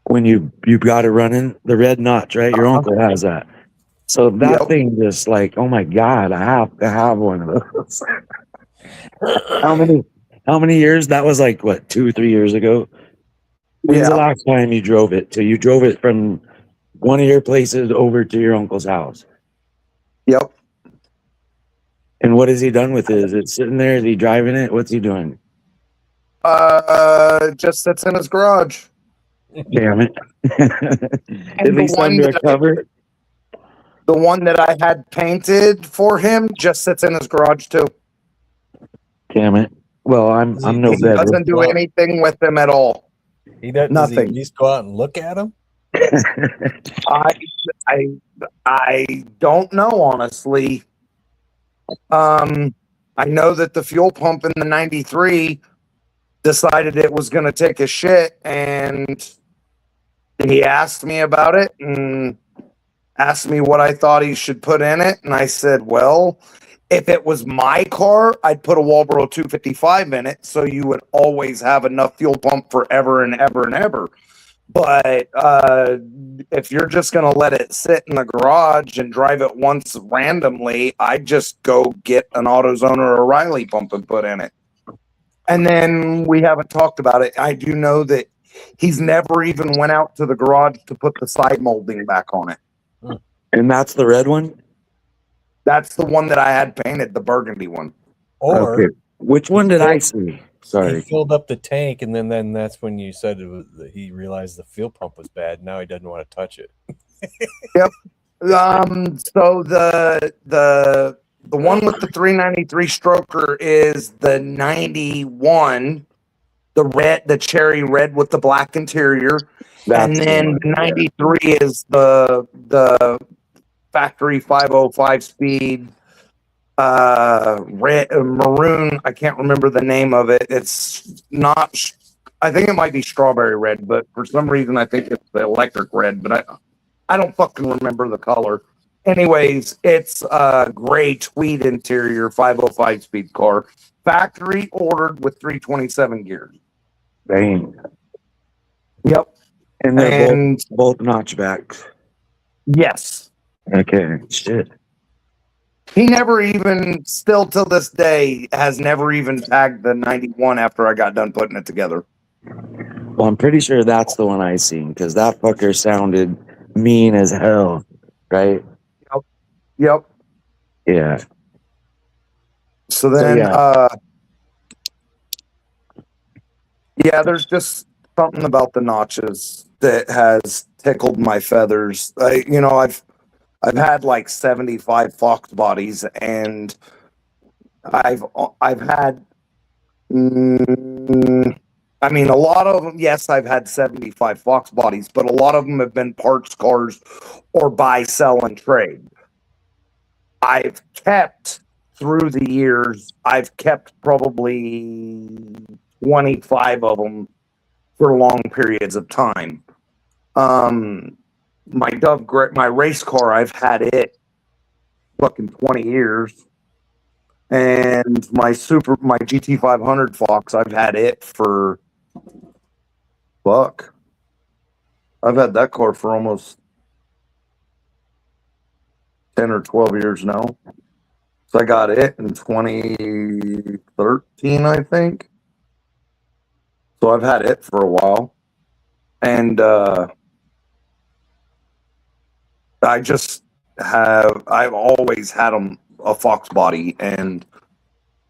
When you got it running, the red notch, right? Your uncle has that. So that thing just like, oh my God, I have to have one of those. How many years? That was like what, 2 or 3 years ago? When's the last time you drove it? So you drove it from one of your places over to your uncle's house. Yep. And what has he done with it? Is it sitting there? Is he driving it? What's he doing? Just sits in his garage. Damn it. At least under a cover. The one that I had painted for him just sits in his garage too. Damn it. Well, I'm no better. He doesn't do anything with them at all. He doesn't. Nothing. Does he at least go out and look at them? I don't know, honestly. I know that the fuel pump in the 93 decided it was going to take a shit, and he asked me about it and asked me what I thought he should put in it, and I said, well, if it was my car, I'd put a Walbro 255 in it, so you would always have enough fuel pump forever and ever and ever. But if you're just going to let it sit in the garage and drive it once randomly, I'd just go get an AutoZone or a Riley pump and put in it. And then we haven't talked about it. I do know that he's never even went out to the garage to put the side molding back on it. And that's the red one? That's the one that I had painted, the burgundy one. Or okay. Which one did I see? Sorry. He filled up the tank, and then that's when you said he realized the fuel pump was bad. Now he doesn't want to touch it. Yep. So the one with the 393 stroker is the 91, the cherry red with the black interior. And then the 93 is the factory 505 speed red maroon. I can't remember the name of it. It's not, I think it might be strawberry red, but for some reason I think it's the electric red, but I don't fucking remember the color. Anyways, it's a gray tweed interior 505 speed car. Factory ordered with 327 gears. Dang. Yep. And they're both notchbacks. Yes. Okay. Shit. He never even, still till this day, has never even tagged the 91 after I got done putting it together. Well, I'm pretty sure that's the one I seen because that fucker sounded mean as hell, right? Yep. Yeah. So then, yeah, there's just something about the notches that has tickled my feathers. I've had like 75 Fox bodies, and I've had, I mean, a lot of them. Yes, I've had 75 Fox bodies, but a lot of them have been parts cars or buy, sell, and trade. I've kept through the years. I've kept probably 25 of them for long periods of time. My my race car, I've had it fucking 20 years. And my GT 500 Fox, I've had it for fuck. I've had that car for almost 10 or 12 years now. So I got it in 2013, I think. So I've had it for a while. And I've always had a Fox body. And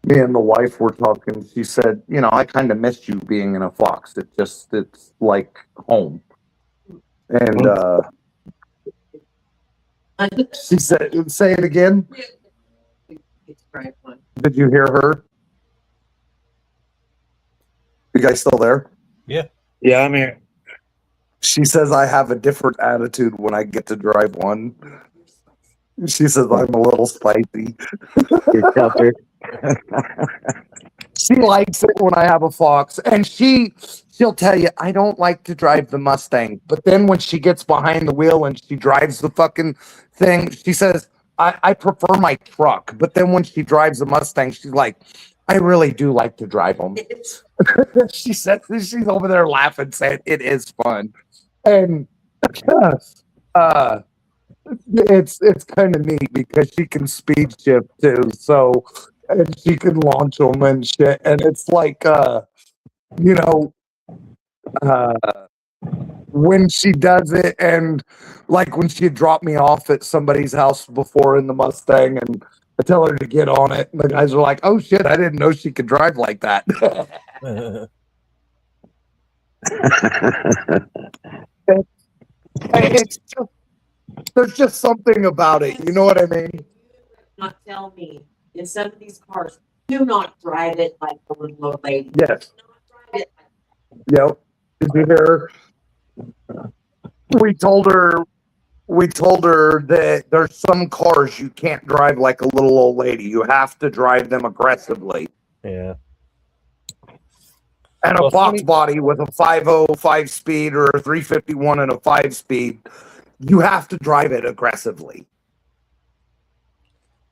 me and the wife were talking. She said, I kind of missed you being in a Fox. It's like home. And she said, say it again. Did you hear her? You guys still there? Yeah. Yeah, I'm here. She says I have a different attitude when I get to drive one. She says I'm a little spicy. You're tougher. She likes it when I have a Fox, and she'll tell you I don't like to drive the Mustang, but then when she gets behind the wheel and she drives the fucking thing, she says I prefer my truck. But then when she drives a Mustang, she's like, I really do like to drive them. She said she's over there laughing, saying it is fun, and it's kind of neat because she can speed shift too, so. And she can launch them and shit. And it's like, when she does it, and like when she dropped me off at somebody's house before in the Mustang, and I tell her to get on it, and the guys are like, oh shit, I didn't know she could drive like that. It's just, there's just something about it. You know what I mean? Not tell me. In some of these cars, do not drive it like a little old lady. Yes. Do not drive it Yep. Did you hear? We told her that there's some cars you can't drive like a little old lady. You have to drive them aggressively. Yeah. And a Fox body with a 505 speed or a 351 and a 5-speed, you have to drive it aggressively.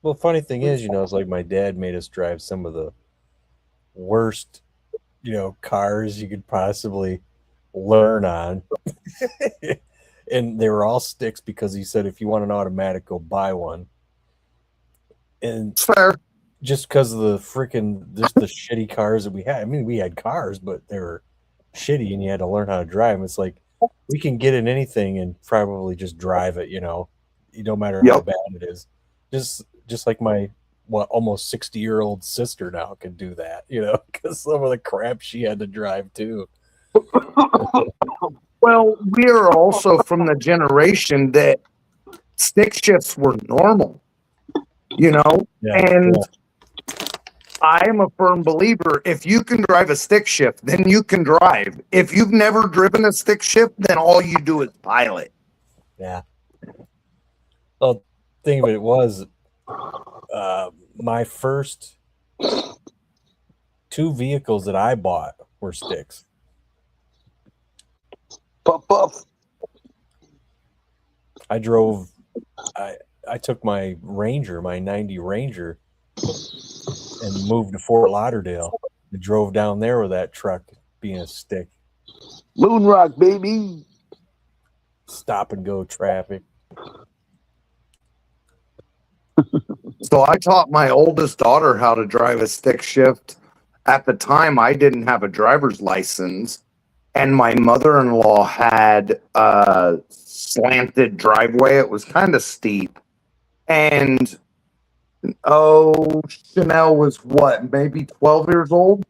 Well, funny thing is, it's like my dad made us drive some of the worst, cars you could possibly learn on. And they were all sticks because he said, if you want an automatic, go buy one. And fair. Just because of the shitty cars that we had. I mean, we had cars, but they were shitty and you had to learn how to drive them. It's like, we can get in anything and probably just drive it, no matter how bad it is. Just like my almost 60-year-old sister now can do that, because some of the crap she had to drive too. Well, we are also from the generation that stick shifts were normal, and I'm a firm believer. If you can drive a stick shift, then you can drive. If you've never driven a stick shift, then all you do is pilot. Yeah. Well, thing of it was, my first 2 vehicles that I bought were sticks. Puff, puff. I drove I took my Ranger, my 90 Ranger, and moved to Fort Lauderdale. I drove down there with that truck being a stick. Moon Rock, baby. Stop and go traffic. So I taught my oldest daughter how to drive a stick shift. At the time, I didn't have a driver's license, and my mother-in-law had a slanted driveway. It was kind of steep. And, Chanel was what, maybe 12 years old?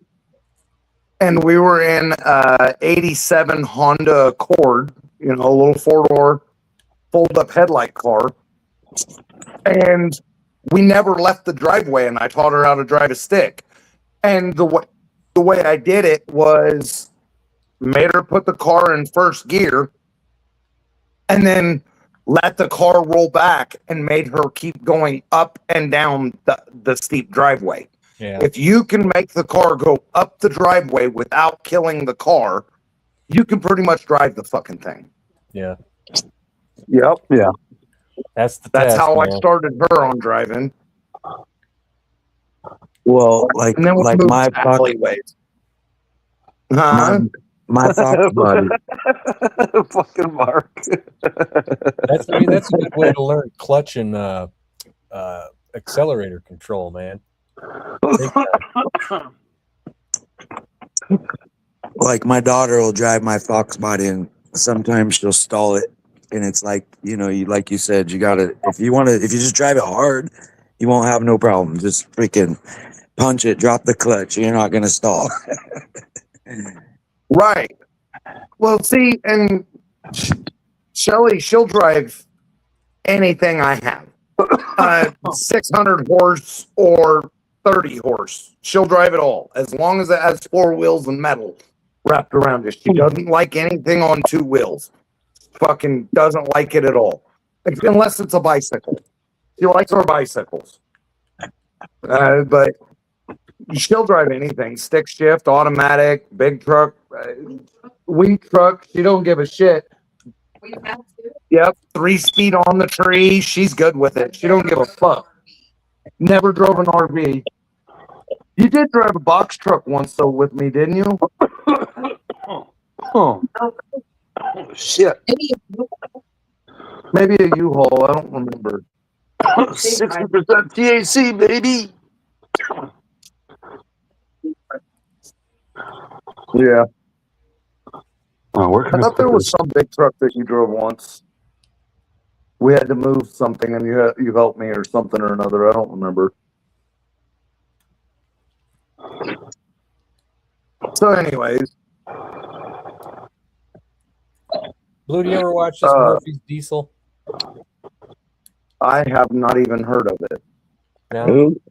And we were in a 87 Honda Accord, a little four-door fold-up headlight car. And we never left the driveway, and I taught her how to drive a stick. And the way I did it was made her put the car in first gear and then let the car roll back and made her keep going up and down the steep driveway. Yeah. If you can make the car go up the driveway without killing the car, you can pretty much drive the fucking thing. Yeah. Yep. Yeah. That's That's how I man. started her on driving. Well, like And then we like moved my to alleyways. my Fox buddy. Fucking Mark. That's a good way to learn clutch and accelerator control, man. Like my daughter will drive my Fox body, and sometimes she'll stall it, and it's like like you said, you gotta if you just drive it hard, you won't have no problem. Just freaking punch it, drop the clutch. You're not gonna stall. Right. Well, see, and Shelly, she'll drive anything I have. 600 horse or 30 horse. She'll drive it all as long as it has four wheels and metal wrapped around it. She doesn't like anything on two wheels. Fucking doesn't like it at all. Unless it's a bicycle. She likes her bicycles. But she'll drive anything. Stick shift, automatic, big truck, wing truck. She don't give a shit. We have to. Yep, 3-speed on the tree. She's good with it. She don't give a fuck. Never drove an RV. You did drive a box truck once, though, with me, didn't you? Oh, shit. Maybe a U-Haul. I don't remember. 60% TAC, baby. Yeah. Oh, where can I thought there was some big truck that you drove once. We had to move something, and you helped me or something or another. I don't remember. So, anyways, Blue, do you ever watch this Murphy's Diesel? I have not even heard of it. No, Who?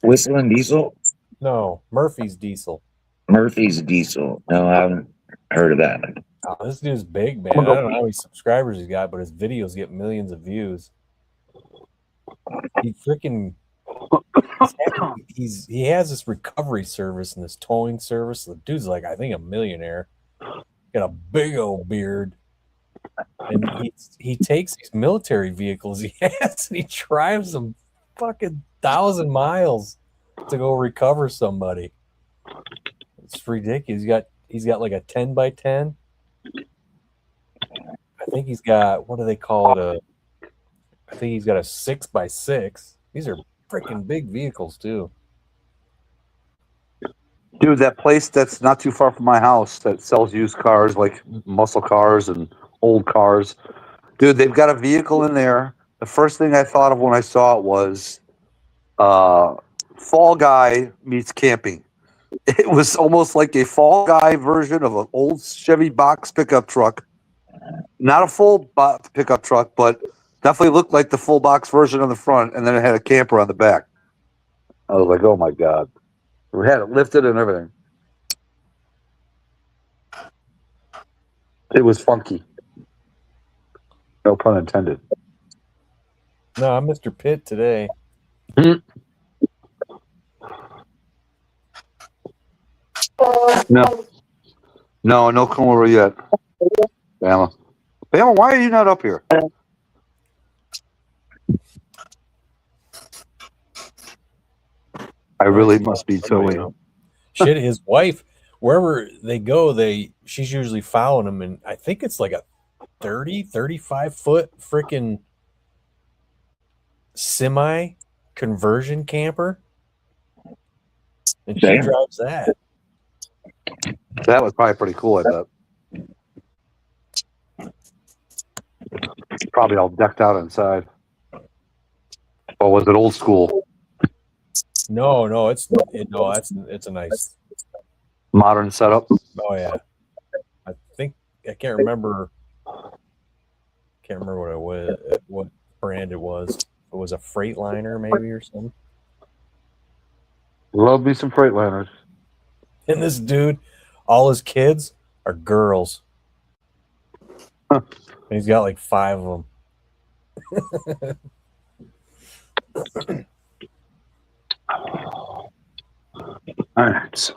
Whistling Diesel? no, Murphy's Diesel. Murphy's Diesel. No, I haven't heard of that. Oh, this dude's big, man. I don't know how many subscribers he's got, but his videos get millions of views. He freaking he has this recovery service and this towing service. The dude's like, I think, a millionaire. Got a big old beard. And he takes these military vehicles he has and he drives them fucking 1,000 miles to go recover somebody. It's ridiculous. He's got like a 10x10. I think he's got, what do they call it? I think he's got a 6x6. These are freaking big vehicles too. Dude, that place that's not too far from my house that sells used cars, like muscle cars and old cars. Dude, they've got a vehicle in there. The first thing I thought of when I saw it was Fall Guy meets camping. It was almost like a Fall Guy version of an old Chevy box pickup truck. Not a full pickup truck, but definitely looked like the full box version on the front, and then it had a camper on the back. I was like, oh my God. We had it lifted and everything. It was funky. No pun intended. No, I'm Mr. Pitt today. No Kumara yet. Bama, why are you not up here? I really must be towing. Shit, his wife, wherever they go, she's usually following him, and I think it's like a 35 foot freaking semi conversion camper. And she Damn. drives that. That was probably pretty cool, I bet. Probably all decked out inside. Or was it old school? No, it's a nice. Modern setup? Oh yeah, I think I can't remember. Can't remember what it was, what brand it was. It was a Freightliner maybe or something. Love me some Freightliners. And this dude, all his kids are girls. Huh. And he's got like 5 of them. All right.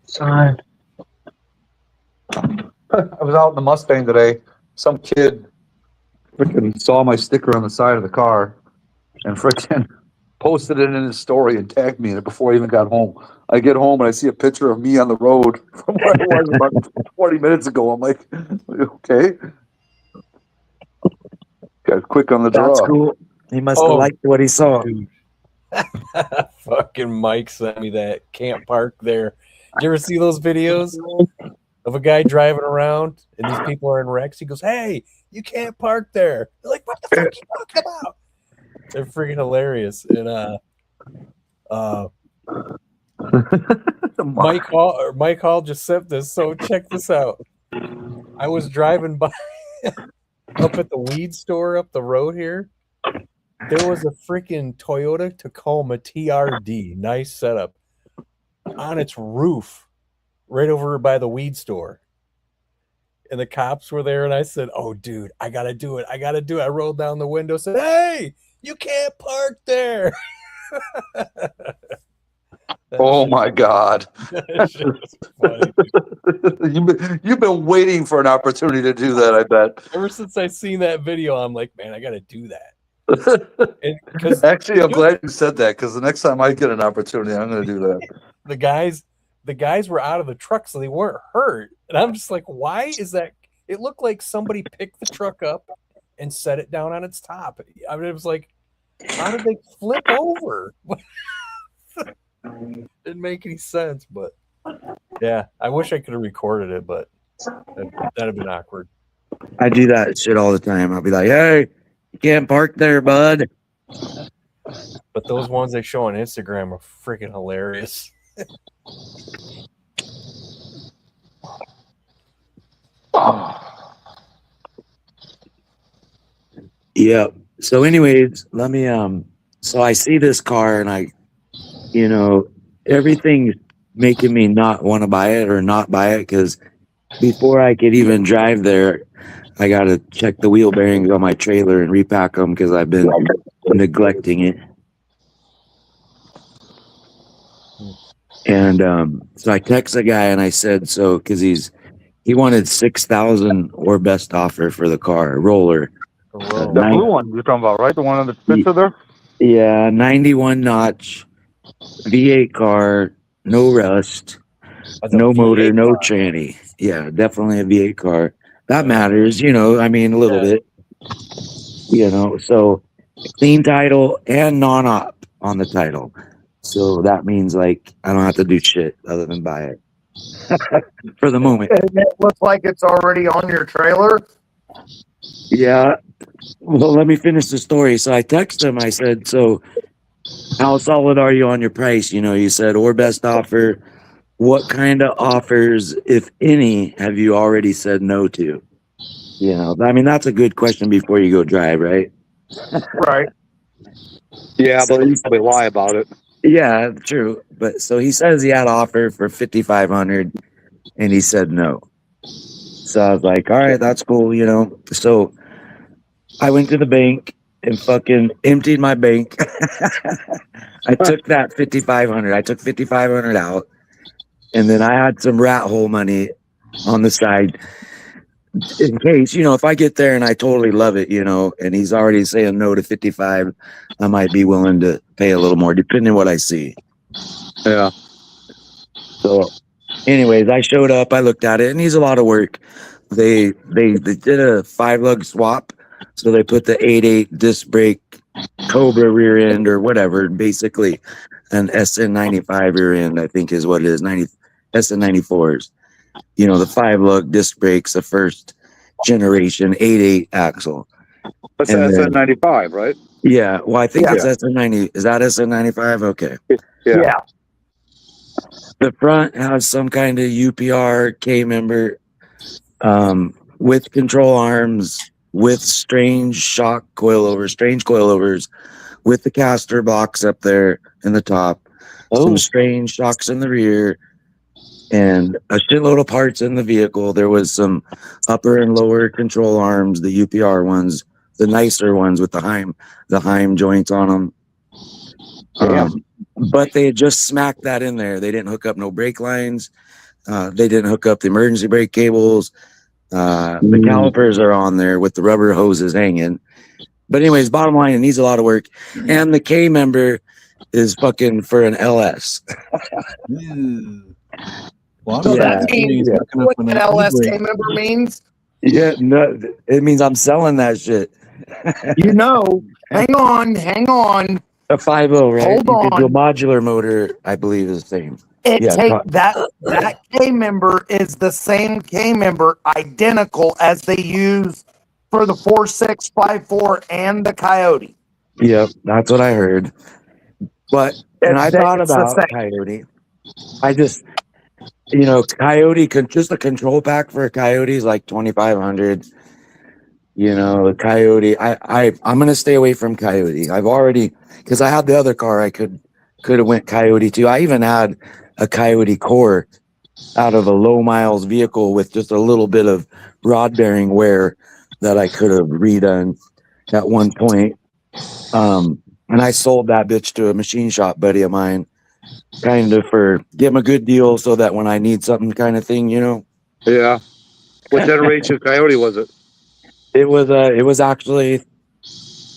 Side. I was out in the Mustang today. Some kid freaking saw my sticker on the side of the car and freaking posted it in his story and tagged me in it before I even got home. I get home and I see a picture of me on the road from where I was about 40 minutes ago. I'm like, okay. Got quick on the draw. That's cool. He must have liked what he saw. Fucking Mike sent me that can't park there. Did you ever see those videos of a guy driving around and these people are in wrecks? He goes, "Hey, you can't park there." They're like, "What the fuck are you talking about?" They're freaking hilarious. And Mike Hall just sent this. So check this out. I was driving by up at the weed store up the road here. There was a freaking Toyota Tacoma TRD, nice setup, on its roof right over by the weed store. And the cops were there, and I said, "Oh, dude, I got to do it. I got to do it." I rolled down the window, said, "Hey, you can't park there." Oh, my God. That shit was funny. You've been waiting for an opportunity to do that, I bet. Ever since I seen that video, I'm like, man, I got to do that. And Actually, I'm glad you said that because the next time I get an opportunity, I'm going to do that. the guys were out of the truck, so they weren't hurt. And I'm just like, why is that? It looked like somebody picked the truck up and set it down on its top. I mean, it was like, how did they flip over? Didn't make any sense, but yeah, I wish I could have recorded it, but that'd have been awkward. I do that shit all the time. I'll be like, "Hey, you can't park there, bud." But those ones they show on Instagram are freaking hilarious. Yeah. So anyways, let me so I see this car and I everything's making me not want to buy it or not buy it because before I could even drive there, I got to check the wheel bearings on my trailer and repack them because I've been neglecting it. And so I text the guy and I said, so because he wanted 6,000 or best offer for the car, roller. The The blue one you're talking about, right? The one on the picture there? Yeah, 91 notch, V8 car, no rust, no motor, no tranny. Yeah, definitely a V8 car. That matters, I mean, a little bit, so clean title and non-op on the title. So that means like I don't have to do shit other than buy it for the moment. And it looks like it's already on your trailer. Yeah. Well, let me finish the story. So I texted him. I said, so how solid are you on your price? You said, or best offer. What kind of offers, if any, have you already said no to? I mean, that's a good question before you go drive, right? Right. Yeah, So but you probably lie about it. Yeah, true. But so he says he had offer for 5,500 and he said no. So I was like, all right, that's cool, So I went to the bank and fucking emptied my bank. I took that 5,500. I took 5,500 out. And then I had some rat hole money on the side in case, if I get there and I totally love it, and he's already saying no to 55, I might be willing to pay a little more, depending what I see. Yeah. So, anyways, I showed up, I looked at it, and he's a lot of work. They did a 5-lug swap, so they put the 8.8 disc brake Cobra rear end or whatever, basically an SN95 rear end, I think is what it is, SN94s. The 5-lug disc brakes, the first generation 8.8 axle. That's And then- SN95, right? Yeah, well, I think Yeah. it's SN90. Is that SN95? Okay. Yeah. The front has some kind of UPR K member with control arms, with strange coilovers, with the caster box up there in the top, some strange shocks in the rear, and a shitload of parts in the vehicle. There was some upper and lower control arms, the UPR ones, the nicer ones with the Heim joints on them. But they had just smacked that in there. They didn't hook up no brake lines. They didn't hook up the emergency brake cables. The calipers are on there with the rubber hoses hanging. But anyways, bottom line, it needs a lot of work. And the K member is fucking for an LS. Well, So Yeah. that means what an LSK member means? Yeah, no, it means I'm selling that shit. Hang on. A 5.0, right? Hold You could do a on. modular motor, I believe, is the same. That K member is the same K member, identical as they use for the 4654 and the Coyote. Yep, that's what I heard. But and I thought It's the about same. Coyote. I just Coyote just a control pack for a Coyote is like 2,500. The Coyote. I'm gonna stay away from Coyote. I've already because I had the other car I could have went Coyote too. I even had a Coyote core out of a low miles vehicle with just a little bit of rod bearing wear that I could have redone at one point. And I sold that bitch to a machine shop buddy of mine, kind of for give him a good deal so that when I need something kind of thing, Yeah. What generation Coyote was it? It was actually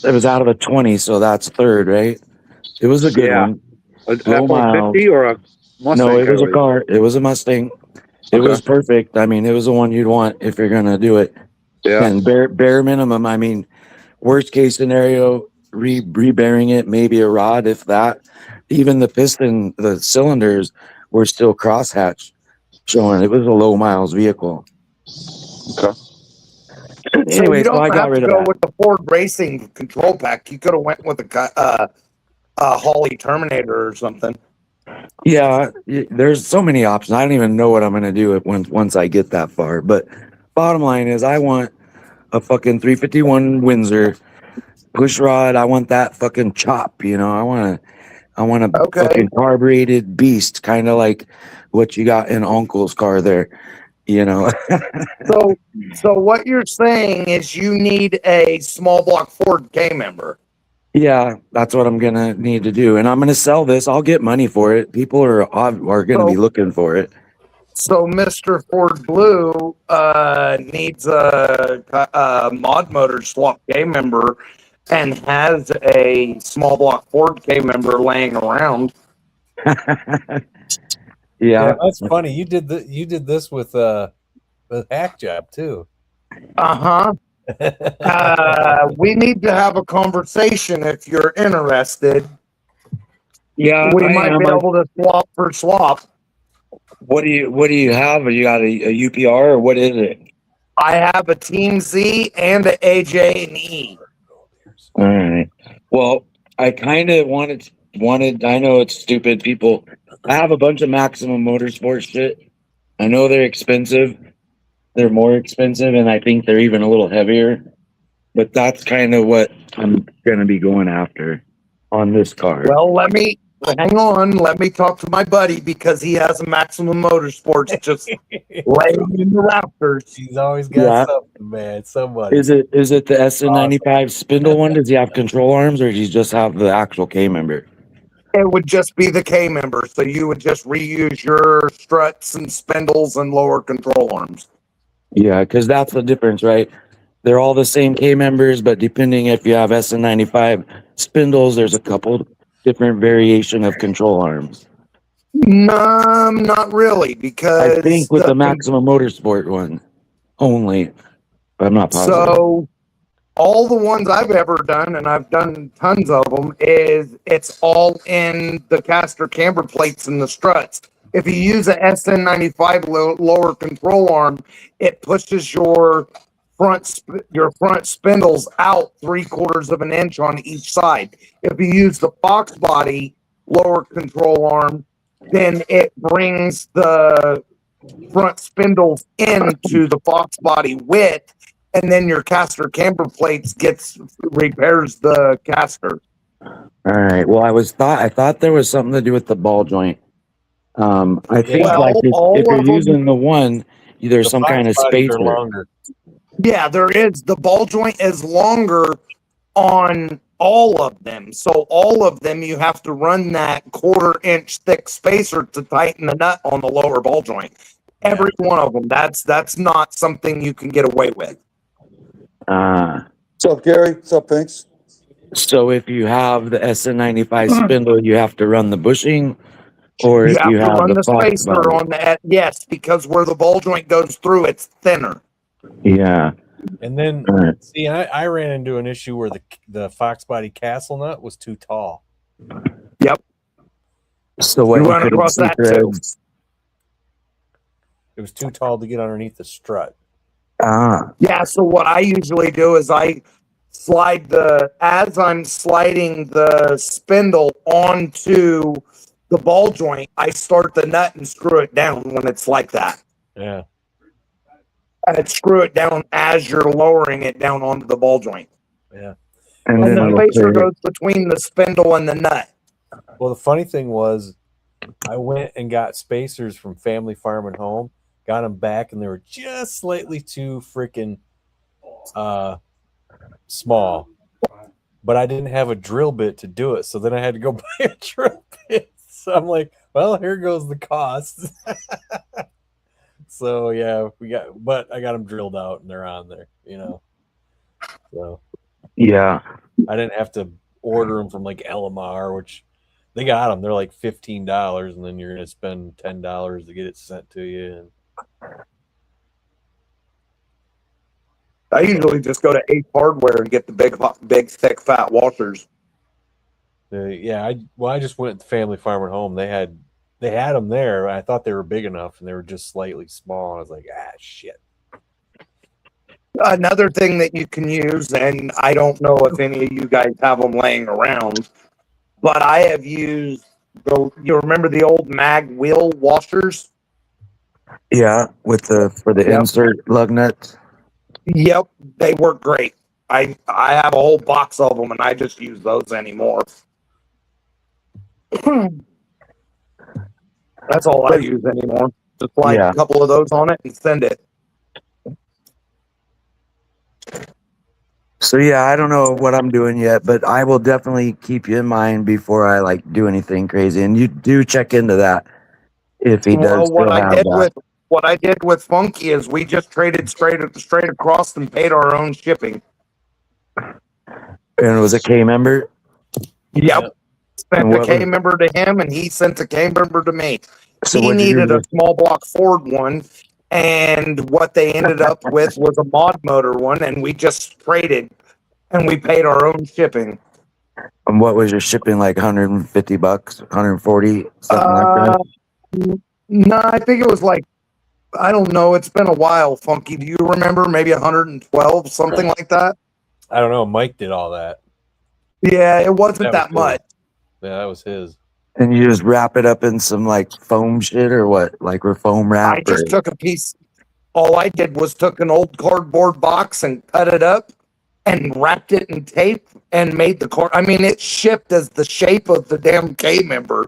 it was out of a 20, so that's third, right? It was a good Yeah. one. An Low F-150 or a Mustang? No, it was a Coyote? car. It was a Mustang. It Okay. was perfect. I mean, it was the one you'd want if you're gonna do it. Yeah. And bare minimum, I mean, worst case scenario, rebearing it, maybe a rod, if that. Even the cylinders were still crosshatch showing. It was a low miles vehicle. Okay. Anyway, you so don't I got have rid to of go that. with the Ford Racing control pack. You could have went with a Holly Terminator or something. Yeah, there's so many options. I don't even know what I'm gonna do once I get that far. But bottom line is, I want a fucking 351 Windsor push rod. I want that fucking chop. I want a Okay. fucking carbureted beast, kind of like what you got in Uncle's car there. So what you're saying is you need a small block Ford K member. Yeah, that's what I'm gonna need to do, and I'm gonna sell this. I'll get money for it. People are gonna be looking for it. So Mr. Ford Blue needs a mod motor swap K member and has a small block Ford K member laying around. Yeah, that's funny. You did this with Hack Job too. Uh-huh. We need to have a conversation if you're interested. yeah. We might be able to swap for swap. What do you have? You got a UPR or what is it? I have a Team Z and a AJ and E. All right. Well, I kind of wanted. I know it's stupid, people. I have a bunch of Maximum Motorsport shit. I know they're expensive. They're more expensive, and I think they're even a little heavier. But that's kind of what I'm gonna be going after on this car. Well, hang on. Let me talk to my buddy because he has a Maximum Motorsports just laying in the rafters. He's always got something, man. Somebody. Is it the SN95 spindle one? Does he have control arms, or does he just have the actual K member? It would just be the K member, so you would just reuse your struts and spindles and lower control arms. Yeah, because that's the difference, right? They're all the same K members, but depending if you have SN95 spindles, there's a couple different variation of control arms. No, not really, I because think with the Maximum Motorsport one only, but I'm not positive. so all the ones I've ever done, and I've done tons of them, is it's all in the caster camber plates and the struts. If you use a SN95 lower control arm, it pushes your front spindles out 3/4 of an inch on each side. If you use the Fox body lower control arm, then it brings the front spindles into the Fox body width, and then your caster camber plates repairs the caster. All right. Well, I thought there was something to do with the ball joint. I think Well, like all if you're of them- using the one, there's The some Fox kind of bodies are spacer. longer. Yeah, there is. The ball joint is longer on all of them. So all of them, you have to run that 1/4 inch thick spacer to tighten the nut on the lower ball joint. Every one of them. That's not something you can get away with. What's up, Gary? What's up, Pinks? So if you have the SN95 spindle, you have to run the bushing, or You if have you to have run the the Fox spacer body. on that. Yes, because where the ball joint goes through, it's thinner. Yeah. And then, All right. see, I ran into an issue where the Fox body castle nut was too tall. So what You you run couldn't across see that too. threads. It was too tall to get underneath the strut. Yeah, so what I usually do is I as I'm sliding the spindle onto the ball joint, I start the nut and screw it down when it's like that. Yeah. And screw it down as you're lowering it down onto the ball joint. Yeah. And And then the it'll spacer clear. goes between the spindle and the nut. Well, the funny thing was, I went and got spacers from Family Farm and Home, got them back, and they were just slightly too freaking small. But I didn't have a drill bit to do it, so then I had to go buy a drill bit. So I'm like, well, here goes the cost. So yeah, but I got them drilled out and they're on there, So Yeah. I didn't have to order them from like LMR, which they got them. They're like $15, and then you're gonna spend $10 to get it sent to you. I usually just go to Ace Hardware and get the big, thick, fat washers. I just went to Family Farm and Home. They had them there. I thought they were big enough, and they were just slightly small. I was like, shit. Another thing that you can use, and I don't know if any of you guys have them laying around, but I have used you remember the old mag wheel washers? Yeah. For the Yep. insert lug nuts. Yep, they work great. I have a whole box of them, and I just use those anymore. That's all I use anymore. Just slide Yeah. a couple of those on it and send it. So yeah, I don't know what I'm doing yet, but I will definitely keep you in mind before I do anything crazy. And you do check into that if he does Well, still have that. what I did with Funky is we just traded straight across and paid our own shipping. And it was a K member. Yep. And Sent the what K was- member to him, and he sent the K member to me. So He what'd you do needed a with- small block Ford one, and what they ended up with was a mod motor one, and we just traded, and we paid our own shipping. and what was your shipping like? $150, 140, something like that. No, I think it was like, I don't know. It's been a while, Funky. Do you remember? Maybe 112, something like that. I don't know. Mike did all that. Yeah, it wasn't That that was cool. much. Yeah, that was his. And you just wrap it up in some foam shit or what? Like we're foam wrap. I just took a piece. All I did was took an old cardboard box and cut it up and wrapped it in tape and made the card. I mean, it shipped as the shape of the damn K member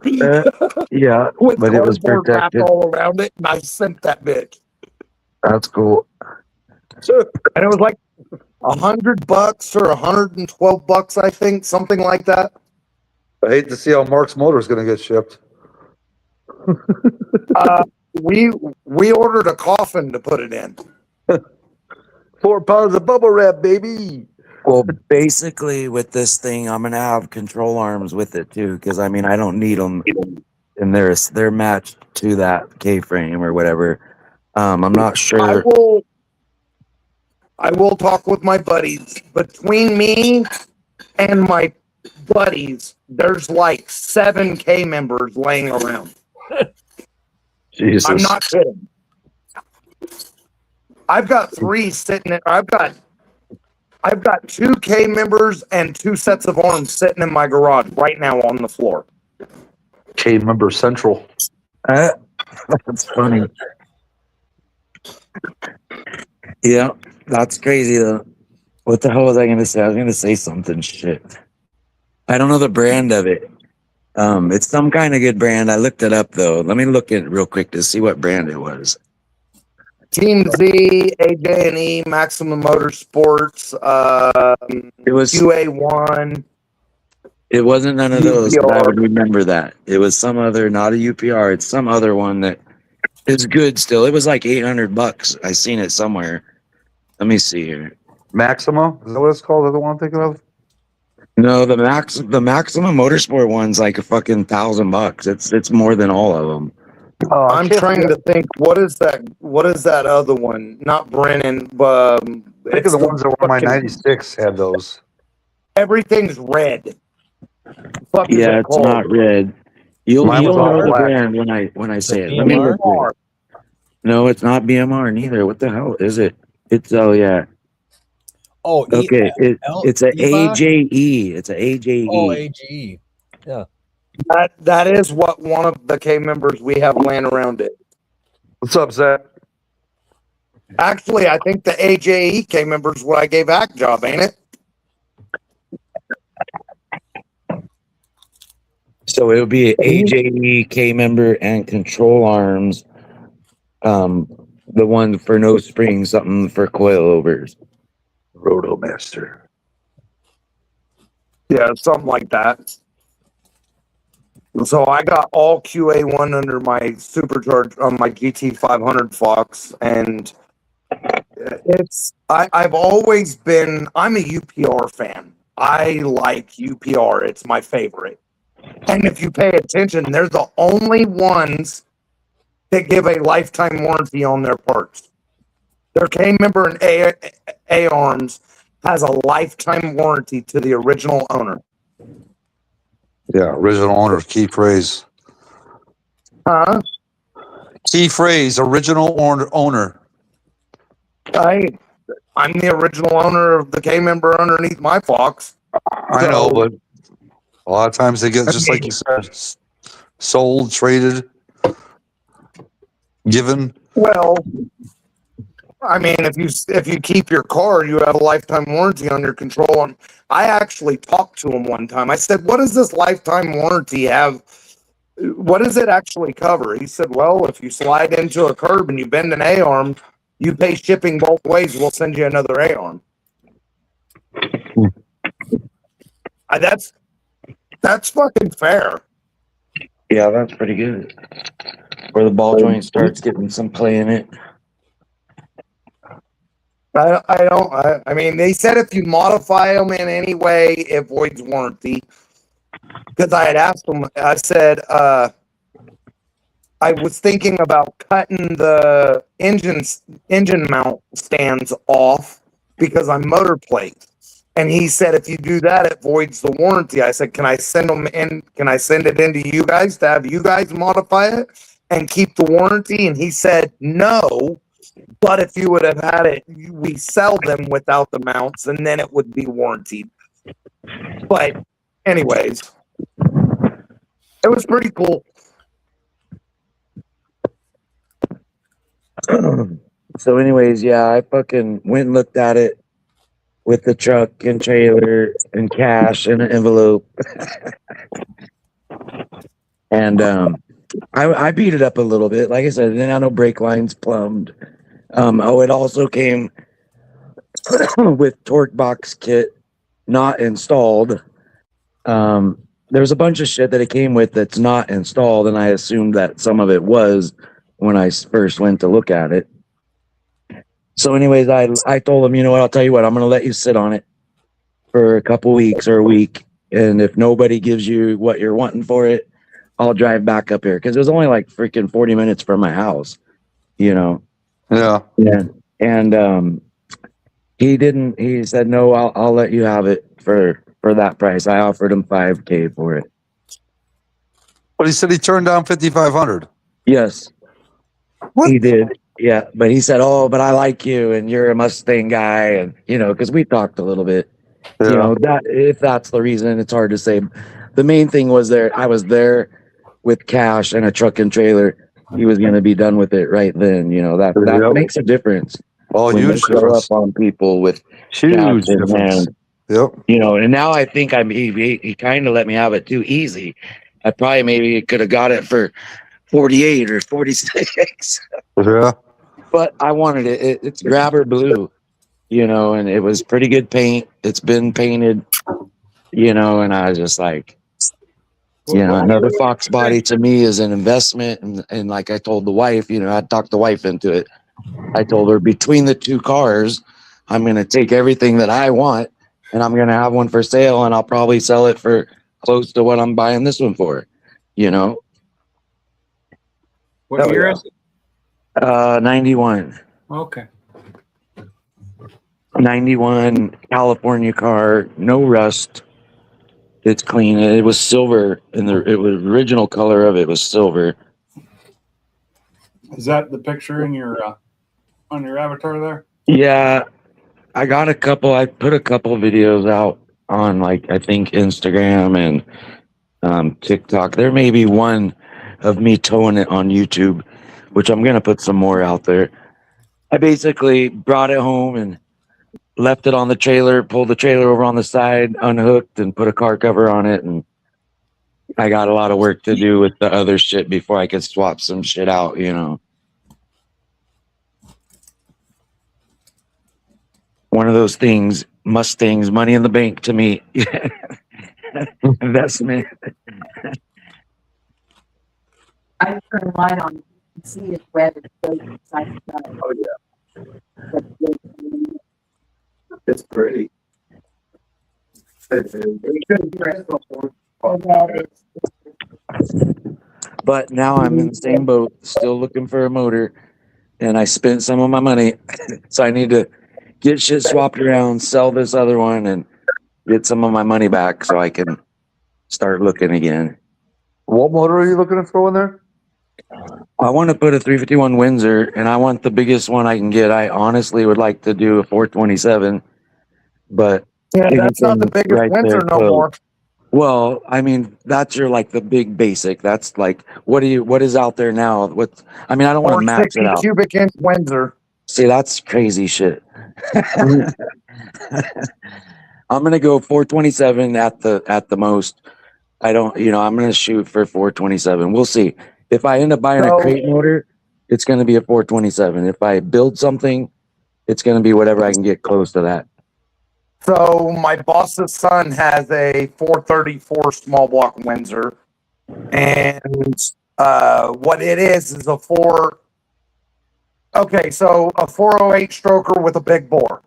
Yeah, with but it was cardboard wrapped protected. all around it, and I sent that bitch. That's cool. And it was like $100 or $112, I think, something like that. I hate to see how Mark's motor is going to get shipped. We ordered a coffin to put it in. 4 pounds of bubble wrap, baby. Well, basically, with this thing, I'm gonna have control arms with it too, because I mean, I don't need them, and they're matched to that K frame or whatever. I'm not sure. I will talk with my buddies. Between me and my buddies, there's like 7 K members laying around. Jesus. I'm not kidding. I've got 3 sitting. I've got 2 K members and 2 sets of arms sitting in my garage right now on the floor. K member central. That's funny. Yeah, that's crazy though. What the hell was I gonna say? I was gonna say something. Shit. I don't know the brand of it. It's some kind of good brand. I looked it up though. Let me look it real quick to see what brand it was. Team Z, AJ&E, Maximum Motorsports, It was. QA1. It wasn't none of those. But I UPR. would remember that. It was some other, not a UPR. It's some other one that is good still. It was like $800. I seen it somewhere. Let me see here. Maxima? Is that what it's called? Is that the one I'm thinking of? No, the Maximum Motorsport one's like a fucking $1,000. It's more than all of them. I'm trying to think. What is that? What is that other one? Not Brennan. I think It's of the ones that were my fucking- 96 had those. Everything's red. Fuck is Yeah, it it's called? not red. You'll Mine was all know the black. brand when I say it. it Let me look. BMR. It. No, it's not BMR neither. What the hell is it? It's yeah. Oh, Okay, it's a EVA? AJE. It's a AJE. Oh, AGE. That is what one of the K members we have laying around it. What's up, Zach? Actually, I think the AJE K members what I gave Act Job, ain't it? So it'll be an AJE K member and control arms. The one for no springs, something for coilovers. Roto Master. Yeah, something like that. So I got all QA1 under my supercharged on my GT500 Fox, and I've always been. I'm a UPR fan. I like UPR. It's my favorite. And if you pay attention, they're the only ones that give a lifetime warranty on their parts. Their K member and A arms has a lifetime warranty to the original owner. Yeah, original owner, key phrase. Huh? Key phrase, original owner. I'm the original owner of the K member underneath my Fox. I know, but a lot of times they get, just like you said, sold, traded, given. Well, I mean, if you keep your car, you have a lifetime warranty on your control. And I actually talked to him one time. I said, "What does this lifetime warranty have? What does it actually cover?" He said, "Well, if you slide into a curb and you bend an A-arm, you pay shipping both ways. We'll send you another A-arm." That's fucking fair. Yeah, that's pretty good. Where the ball joint starts getting some play in it. I mean, they said if you modify them in any way, it voids warranty. Because I had asked them, I said, I was thinking about cutting the engine mount stands off because I'm motor plate. And he said, if you do that, it voids the warranty. I said, can I send them in? Can I send it into you guys to have you guys modify it and keep the warranty? And he said, no. But if you would have had it, we sell them without the mounts, and then it would be warranted. But anyways, it was pretty cool. So anyways, yeah, I fucking went and looked at it with the truck and trailer and cash in an envelope. And I beat it up a little bit. Like I said, then I know brake lines plumbed. It also came with torque box kit not installed. There's a bunch of shit that it came with that's not installed, and I assumed that some of it was when I first went to look at it. So, anyways, I told him, you know what? I'll tell you what. I'm gonna let you sit on it for a couple weeks or a week, and if nobody gives you what you're wanting for it, I'll drive back up here because it was only like freaking 40 minutes from my house, you know. Yeah. And he didn't. He said, no, I'll let you have it for that price. I offered him $5,000 for it. But he said he turned down 5,500. Yes, What? he did. Yeah, but he said, oh, but I like you and you're a Mustang guy, and you know, because we talked a little bit. Yeah. You know, that if that's the reason, it's hard to say. The main thing was I was there with cash and a truck and trailer. He was going to be done with it right then. You know, that Yep. makes a difference. Oh, when huge you show difference. up on people with Huge cash in difference. hand. Yep. You know, and now I think he kind of let me have it too easy. I probably maybe could have got it for 48 or 46, Yeah. but I wanted it. It's grabber blue, you know, and it was pretty good paint. It's been painted, you know, and I was just like, you know, another Fox body to me is an investment. And like I told the wife, you know, I talked the wife into it. I told her between the two cars, I'm going to take everything that I want and I'm going to have one for sale and I'll probably sell it for close to what I'm buying this one for, you know? What year is it? 91. Okay. 91 California car, no rust. It's clean. It was silver, and the original color of it was silver. Is that the picture in your on your avatar there? Yeah, I got a couple. I put a couple videos out on, like, I think Instagram and TikTok. There may be one of me towing it on YouTube, which I'm gonna put some more out there. I basically brought it home and left it on the trailer, pulled the trailer over on the side, unhooked, and put a car cover on it. And I got a lot of work to do with the other shit before I could swap some shit out, you know. One of those things, Mustangs, money in the bank to me. Investment. I turn a light on, you can see it's red, it's so excited about it. Oh, yeah. It's pretty. But now I'm in the same boat, still looking for a motor, and I spent some of my money, so I need to get shit swapped around, sell this other one, and get some of my money back so I can start looking again. What motor are you looking to throw in there? I want to put a 351 Windsor, and I want the biggest one I can get. I honestly would like to do a 427, but Yeah, that's not the anything biggest right Windsor there no close. more. Well, I mean, that's your, like, the big basic. That's like, what is out there now? I mean, I don't want to max 460 it out. cubic inch Windsor. See, that's crazy shit. I'm gonna go 427 at the most. I don't, you know, I'm gonna shoot for 427. We'll see. If I end up buying a crate motor, it's gonna be a 427. If I build something, it's gonna be whatever I can get close to that. So my boss's son has a 434 small block Windsor, and what it is a so a 408 stroker with a big bore.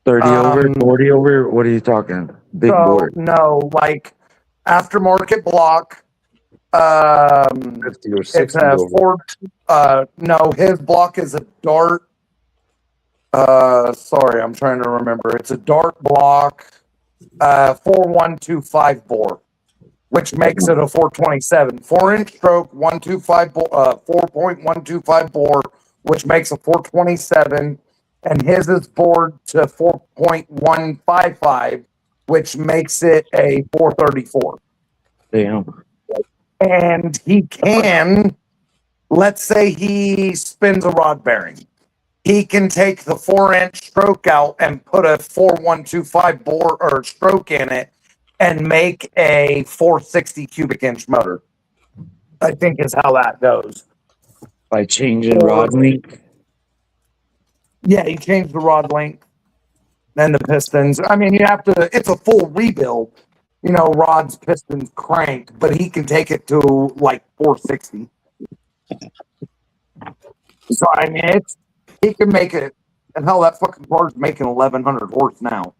30 over, 40 over. What are you talking? Big board. No, like aftermarket block. 50 or 60 It's a over. Ford. No, his block is a Dart. Sorry, I'm trying to remember. It's a Dart block, 4125 bore, which makes it a 427. 4-inch stroke, 125 4.125 bore, which makes a 427, and his is bored to 4.155, which makes it a 434. Damn. And he can, let's say he spins a rod bearing. He can take the 4-inch stroke out and put a 4125 bore or stroke in it and make a 460 cubic inch motor. I think is how that goes. By changing rod length. Yeah, he changed the rod length and the pistons. I mean, you have to, it's a full rebuild, you know, rods, pistons, crank, but he can take it to like 460. So, I mean, he can make it. And hell, that fucking car's making 1,100 horse now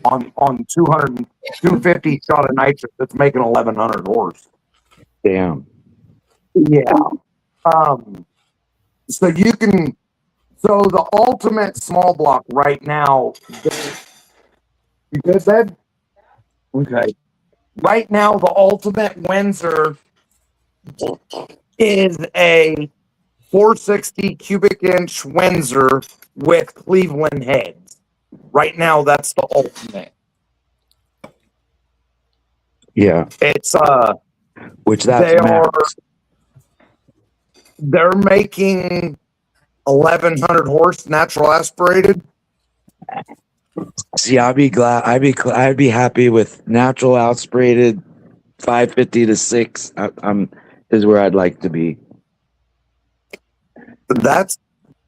on 200, 250 shot of nitrous. It's making 1,100 horse. Damn. Yeah. So you can. So the ultimate small block right now. You good, babe? Okay. Right now, the ultimate Windsor is a 460 cubic inch Windsor with Cleveland heads. Right now, that's the ultimate. Yeah. It's Which that's they max. they're making 1,100 horse natural aspirated. See, I'd be glad. I'd be happy with natural aspirated 550 to 6. I'm is where I'd like to be. That's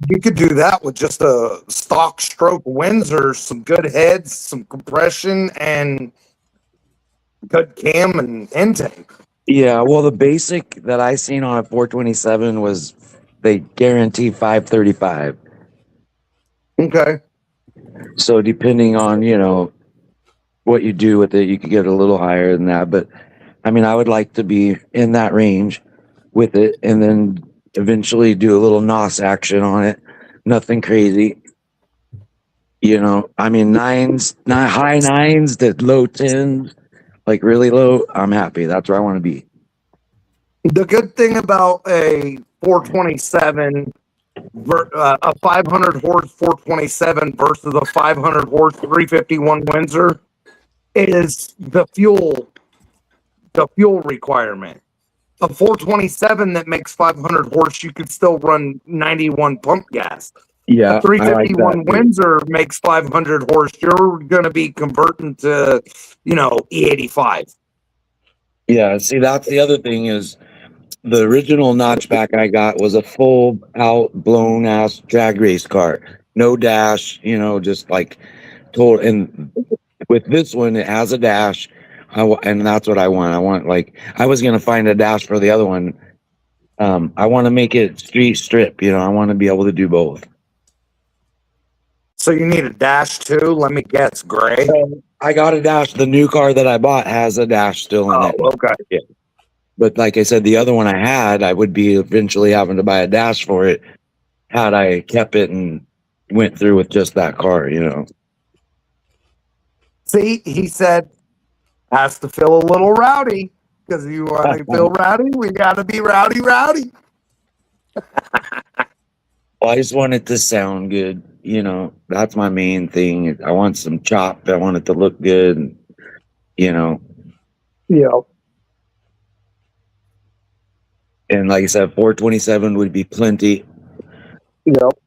you could do that with just a stock stroke Windsor, some good heads, some compression, and good cam and intake. Yeah, well, the basic that I seen on a 427 was they guarantee 535. Okay. So depending on, what you do with it, you could get a little higher than that. But I mean, I would like to be in that range with it and then eventually do a little NOS action on it. Nothing crazy. I mean, high nines to low tens, like really low. I'm happy. That's where I want to be. The good thing about a 427, a 500 horse 427 versus a 500 horse 351 Windsor is the fuel requirement. A 427 that makes 500 horse, you could still run 91 pump gas. Yeah, A 351 Windsor makes 500 horse. You're going to be converting to, E85. Yeah, see, that's the other thing is the original notchback I got was a full out blown ass drag race car. No dash, just like total. And with this one, it has a dash. And that's what I want. I want, I was going to find a dash for the other one. I want to make it street strip, I want to be able to do both. So you need a dash too? Let me guess, gray. I got a dash. The new car that I bought has a dash still in it. Okay. Yeah. But like I said, the other one I had, I would be eventually having to buy a dash for it had I kept it and went through with just that car, See, he said, has to feel a little rowdy. Because you want to feel rowdy, we got to be rowdy. Well, I just want it to sound good. That's my main thing. I want some chop. I want it to look good. Yeah. And like I said, 427 would be plenty. Yep.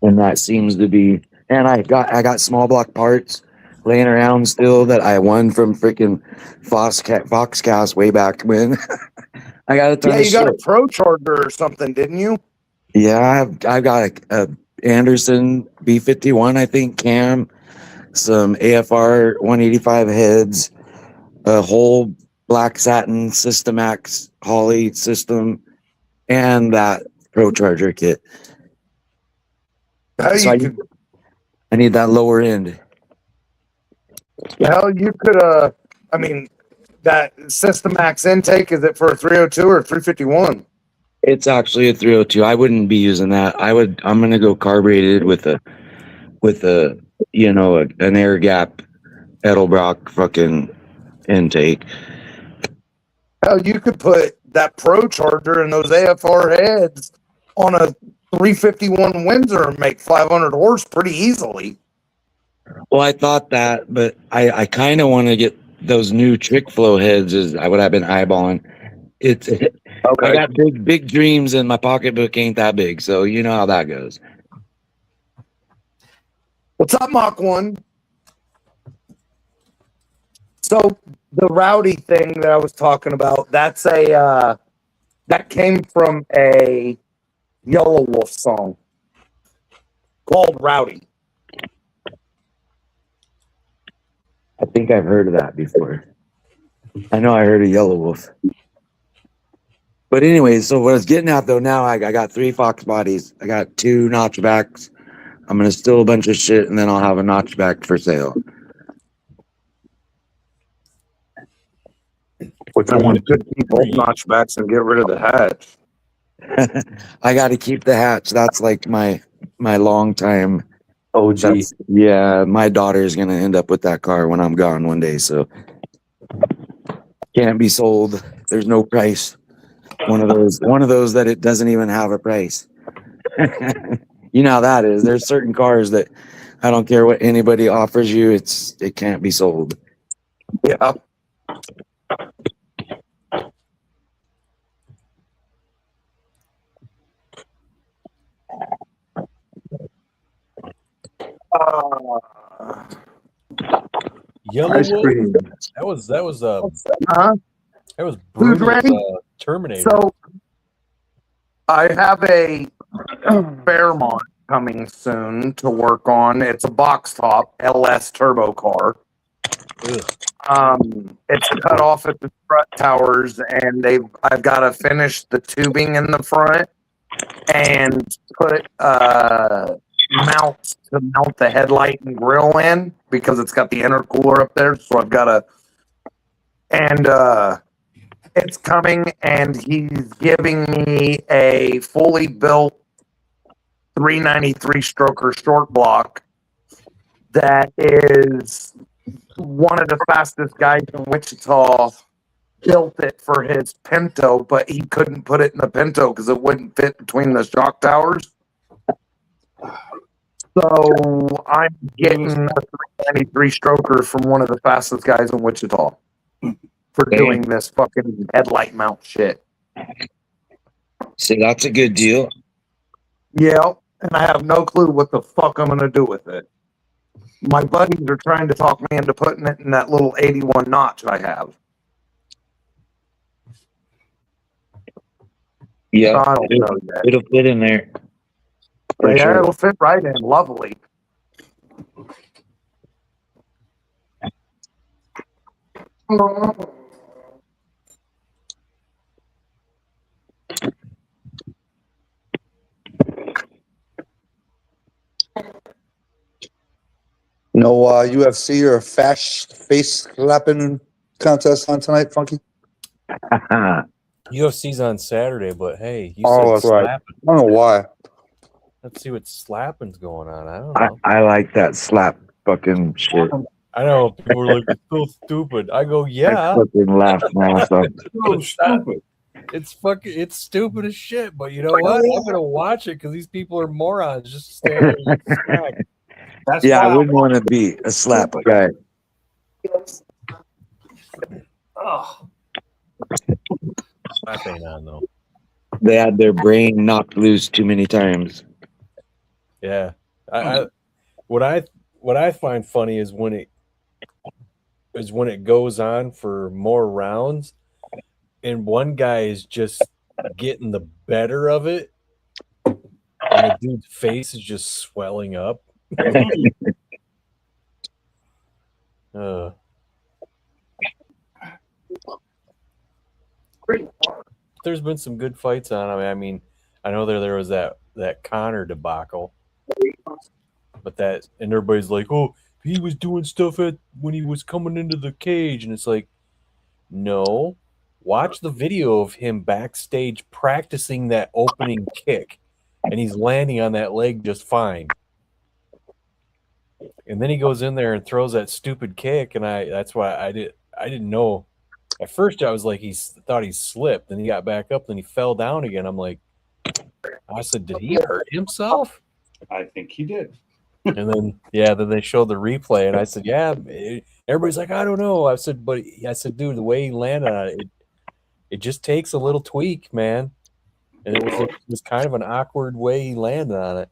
And that seems to be. And I got small block parts laying around still that I won from freaking Foxcast way back when. I got a ton of you got a shit. Pro Charger or something, didn't you? Yeah, I've got a Anderson B51, I think, cam, some AFR 185 heads, a whole black satin Systemax Holly system, and that Pro Charger kit. So I need that lower end. Hell, you could, that Systemax intake, is it for a 302 or a 351? It's actually a 302. I wouldn't be using that. I'm gonna go carbureted with an air gap Edelbrock fucking intake. Hell, you could put that Pro Charger and those AFR heads on a 351 Windsor and make 500 horse pretty easily. Well, I thought that, but I kind of want to get those new trick flow heads. Is what I've been eyeballing. Okay. I got big dreams, and my pocketbook ain't that big, so you know how that goes. What's up, Mach 1? So the rowdy thing that I was talking about, that's that came from a Yellow Wolf song called Rowdy. I think I've heard of that before. I know I heard of Yellow Wolf. But anyways, so what I was getting at though, now I got 3 Fox bodies. I got 2 notchbacks. I'm gonna steal a bunch of shit, and then I'll have a notchback for sale. Which I want to keep both notchbacks and get rid of the hatch. I got to keep the hatch. That's like my long time. OG. Yeah, my daughter's gonna end up with that car when I'm gone one day, so can't be sold. There's no price. One of those that it doesn't even have a price. You know how that is. There's certain cars that I don't care what anybody offers you, it can't be sold. Yeah. Yellow Ice Wolf. cream. That was Huh? that was Who's brutal. ready? Terminator. So I have a Fairmont coming soon to work on. It's a box top LS turbo car. Ugh. It's cut off at the strut towers, and I've got to finish the tubing in the front and put mounts to mount the headlight and grill in because it's got the intercooler up there. So I've got to, and it's coming, and he's giving me a fully built 393 stroker short block that is one of the fastest guys in Wichita. Built it for his Pinto, but he couldn't put it in the Pinto because it wouldn't fit between the shock towers. So I'm getting a 393 stroker from one of the fastest guys in Wichita for doing this fucking headlight mount shit. So that's a good deal. Yeah, and I have no clue what the fuck I'm gonna do with it. My buddies are trying to talk me into putting it in that little 81 notch I have. Yeah, I don't know yet. it'll fit in there. For Yeah, sure. it'll fit right in. Lovely. No UFC or face slapping contest on tonight, Funky? UFC's on Saturday, but hey, you Oh, said that's right. slapping. I don't know why. Let's see what slapping's going on. I don't know. I like that slap fucking shit. I know people are like, it's so stupid. I go, I yeah, fucking laugh now. So So stupid. it's stupid as shit. But you know what? I'm gonna watch it because these people are morons. Just stay there and get smacked. That's yeah, I why wouldn't want to be a slap guy. Ugh. Slap ain't on though. They had their brain knocked loose too many times. Yeah, what I find funny is when it goes on for more rounds, and one guy is just getting the better of it, and the dude's face is just swelling up. There's been some good fights on. I mean, I know there was that Connor debacle, but and everybody's like, oh, he was doing stuff when he was coming into the cage, and it's like, no, watch the video of him backstage practicing that opening kick, and he's landing on that leg just fine. And then he goes in there and throws that stupid kick, and that's why I didn't know. At first, I was like, thought he slipped. Then he got back up. Then he fell down again. I'm like, I said, did he hurt himself? I think he did. And then, then they showed the replay, and I said, yeah. Everybody's like, I don't know. I said, dude, the way he landed on it, it just takes a little tweak, man. And it was kind of an awkward way he landed on it.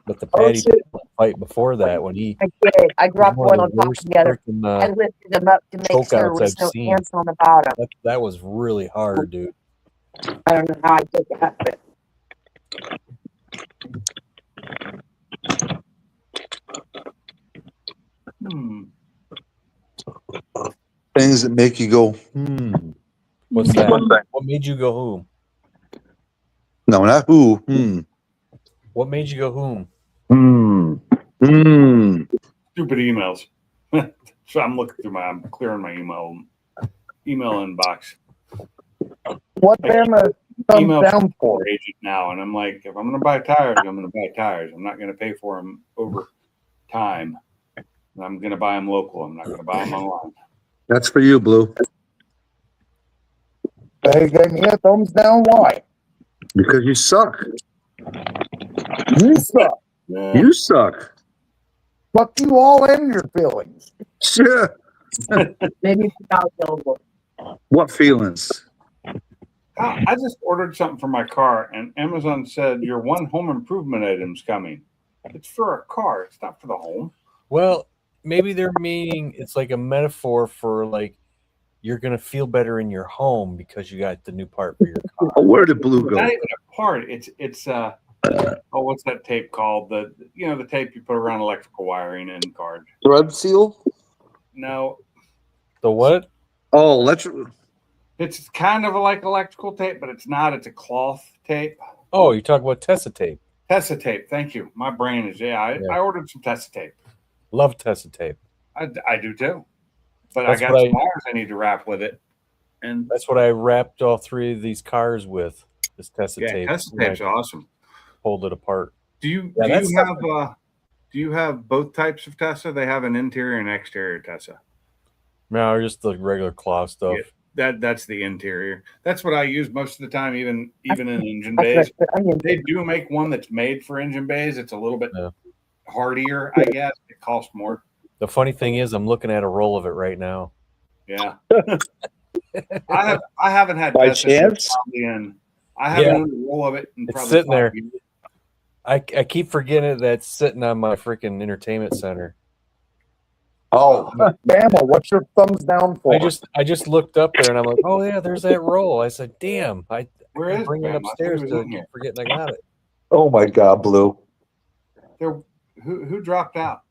But the Patty fight before that, when he I did. I dropped one on top together. I freaking, lifted them up to make sure there chokeouts was I've no seen. ants on the bottom. that was really hard, dude. I don't know how I did that, but does it make you go, What's that? What made you go whom? No, not who. What made you go whom? Stupid emails. So I'm clearing my email inbox. What them a thumbs Email down for? agent now, and I'm like, if I'm going to buy tires, I'm going to buy tires. I'm not going to pay for them over time. I'm going to buy them local. I'm not going to buy them online. That's for you, Blue. They gave me a thumbs down. Why? Because you suck. You suck. Yeah. You suck. Fuck you all and your feelings. Sure. Maybe it's not available. What feelings? I just ordered something for my car, and Amazon said your one home improvement item's coming. It's for a car. It's not for the home. Well, maybe they're meaning it's like a metaphor for like you're gonna feel better in your home because you got the new part for your car. Oh, where did Blue go? Not even a part. It's what's that tape called? The tape you put around electrical wiring in cars. Thread seal? No, The what? Oh, electric. it's kind of like electrical tape, but it's not. It's a cloth tape. Oh, you talk about Tessa tape. Tessa tape. Thank you. My brain is I ordered some Tessa tape. Love Tessa tape. I do too, but That's I got what some wires I need to wrap with it, and That's what I wrapped all three of these cars with. This Tessa tape. Tessa when I tape's awesome. pulled it apart. Do you Yeah, that's do you have both types of Tessa? They have an interior and exterior Tessa. No, just the regular cloth stuff. Yeah. That's the interior. That's what I use most of the time, even in engine That's bays. the onion. They do make one that's made for engine bays. It's a little bit Yeah. hardier, I guess. It costs more. The funny thing is, I'm looking at a roll of it right now. Yeah. I haven't had By Tessa chance? probably in. I haven't Yeah. owned a roll of it in It's probably sitting 5 there. years. I keep forgetting that's sitting on my freaking entertainment center. Oh, Bama, what's your thumbs down for? I just looked up there and I'm like, oh yeah, there's that roll. I said, damn, I Where is bring it Bam? I thought upstairs he was to in keep here. forgetting I got it. oh my God, Blue. Who dropped out?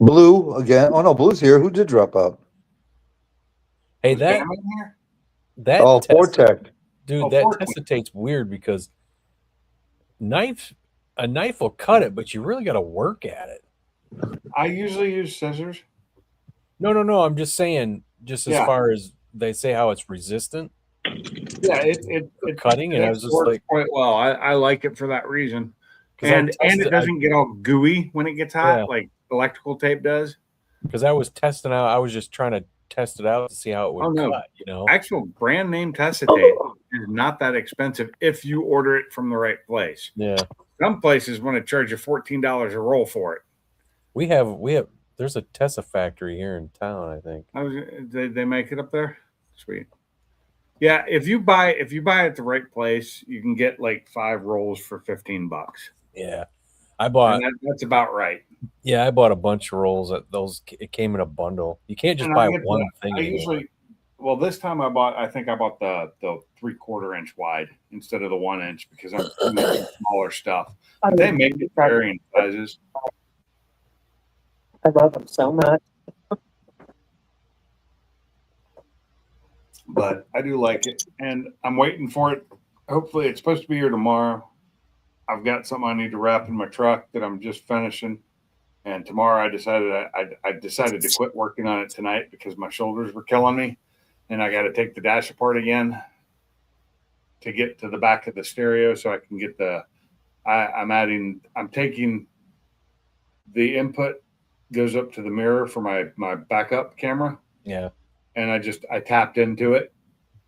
Blue again. Oh no, Blue's here. Who did drop out? Hey, Was that Bam in here? that Oh, Tessa- Vortex. dude, Oh, that Ford. Tessa tape's weird because a knife will cut it, but you really got to work at it. I usually use scissors. No. I'm just saying, just as Yeah. far as they say how it's resistant Yeah, it cutting, and I was just works like, quite well. I like it for that reason. 'cause I And tested- it doesn't get all gooey when it gets hot Yeah. like electrical tape does. because I was testing out. I was just trying to test it out to see how it would Oh, no. cut. You know, Actual brand name Tessa tape is not that expensive if you order it from the right place. yeah. Some places want to charge you $14 a roll for it. We have. There's a Tessa factory here in town. I think. They make it up there. Sweet. Yeah, if you buy at the right place, you can get like 5 rolls for $15. Yeah, I bought. And that's about right. Yeah, I bought a bunch of rolls. It came in a bundle. You can't just And buy I get one the- thing. I anymore. usually, this time I think I bought the 3/4 inch wide instead of the 1 inch because I'm doing smaller stuff. They make it varying sizes. I love them so much. But I do like it, and I'm waiting for it. Hopefully, it's supposed to be here tomorrow. I've got something I need to wrap in my truck that I'm just finishing, and tomorrow I decided to quit working on it tonight because my shoulders were killing me, and I got to take the dash apart again to get to the back of the stereo so I can get the. I'm taking the input goes up to the mirror for my backup camera. Yeah. And I tapped into it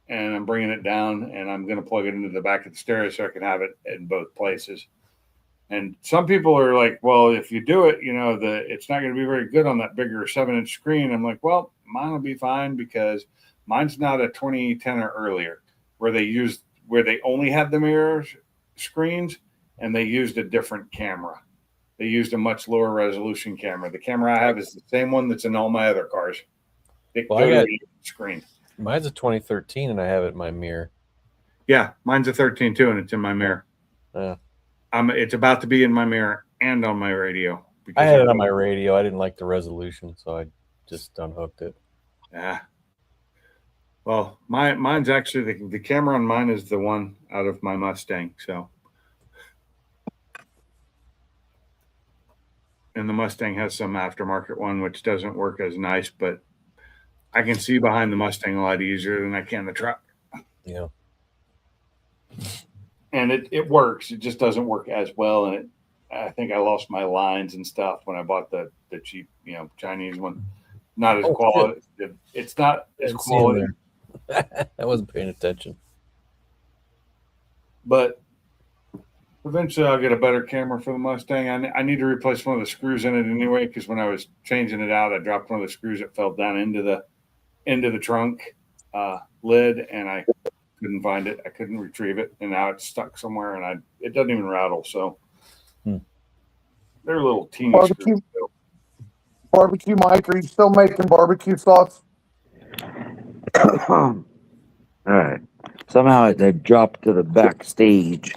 and I'm bringing it down and I'm going to plug it into the back of the stereo so I can have it in both places. And some people are like, well, if you do it, it's not going to be very good on that bigger 7-inch screen. I'm like, well, mine will be fine because mine's not a 2010 or earlier where they only had the mirror screens and they used a different camera. They used a much lower resolution camera. The camera I have is the same one that's in all my other cars. Well, I got screen. Mine's a 2013, and I have it in my mirror. Yeah, mine's a 13 too, and it's in my mirror. It's about to be in my mirror and on my radio. I had it on my radio. I didn't like the resolution, so I just unhooked it. Yeah. Well, mine's actually the camera on mine is the one out of my Mustang. So, and the Mustang has some aftermarket one which doesn't work as nice, but I can see behind the Mustang a lot easier than I can the truck. Yeah. And it works. It just doesn't work as well. And I think I lost my lines and stuff when I bought the cheap, Chinese one. Not as quality. It's not as Didn't see him quality. there. I wasn't paying attention. But eventually I'll get a better camera for the Mustang. I need to replace one of the screws in it anyway, because when I was changing it out, I dropped one of the screws that fell down into the trunk lid, and I couldn't find it. I couldn't retrieve it, and now it's stuck somewhere, and it doesn't even rattle. So they're little teeny Barbecue. screws. Barbecue, Mike, are you still making barbecue sauce? All right. Somehow it dropped to the backstage.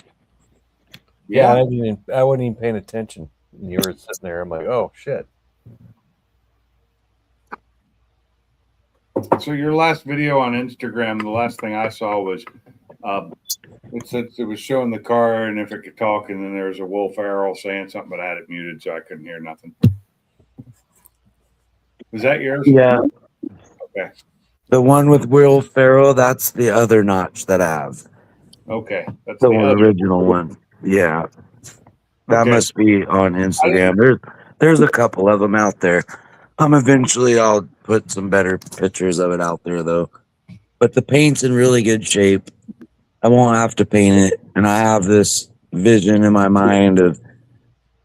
Yeah, I wasn't even paying attention. And you were sitting there. I'm like, oh shit. So your last video on Instagram, the last thing I saw was it was showing the car and if it could talk, and then there was a Will Ferrell saying something, but I had it muted, so I couldn't hear nothing. Was that yours? Yeah. Okay. The one with Will Ferrell, that's the other notch that I have. Okay. That's The the one other. original one. Yeah. That Okay. must be on Instagram. There's a couple of them out there. Eventually I'll put some better pictures of it out there though. But the paint's in really good shape. I won't have to paint it. And I have this vision in my mind of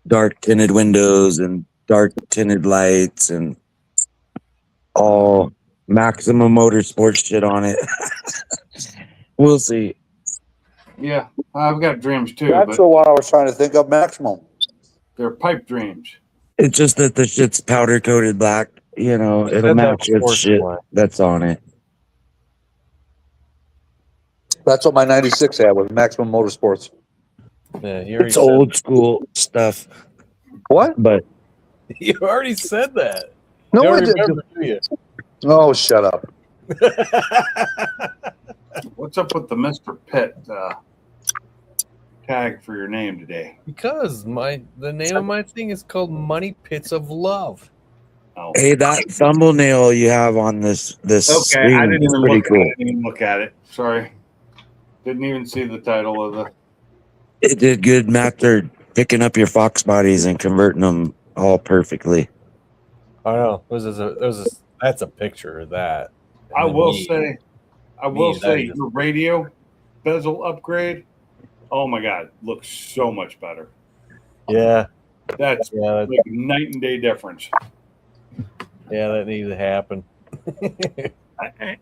dark tinted windows and dark tinted lights and all Maximum Motorsports shit on it. We'll see. Yeah, I've got dreams too, That's but the one I was trying to think of. Maximum. they're pipe dreams. It's just that the shit's powder coated black. It'll Said that match with before, shit July. that's on it. That's what my '96 had was Maximum Motorsports. Yeah, you already It's said old school stuff, What? but You already said that. No, you I don't didn't. remember, do you? Oh, shut up. What's up with the Mr. Pitt tag for your name today? Because the name of my thing is called Money Pits of Love. Oh, hey, that thumbnail you have on this okay. screen I didn't is even pretty look. cool. I didn't even look at it. Sorry, didn't even see the title of the. It did good, Matt. They're picking up your Fox bodies and converting them all perfectly. I know. That's a picture of that. I And then will me- say that is- your radio bezel upgrade. Oh my God, looks so much better. Yeah, That's yeah, like night and day difference. that needs to happen.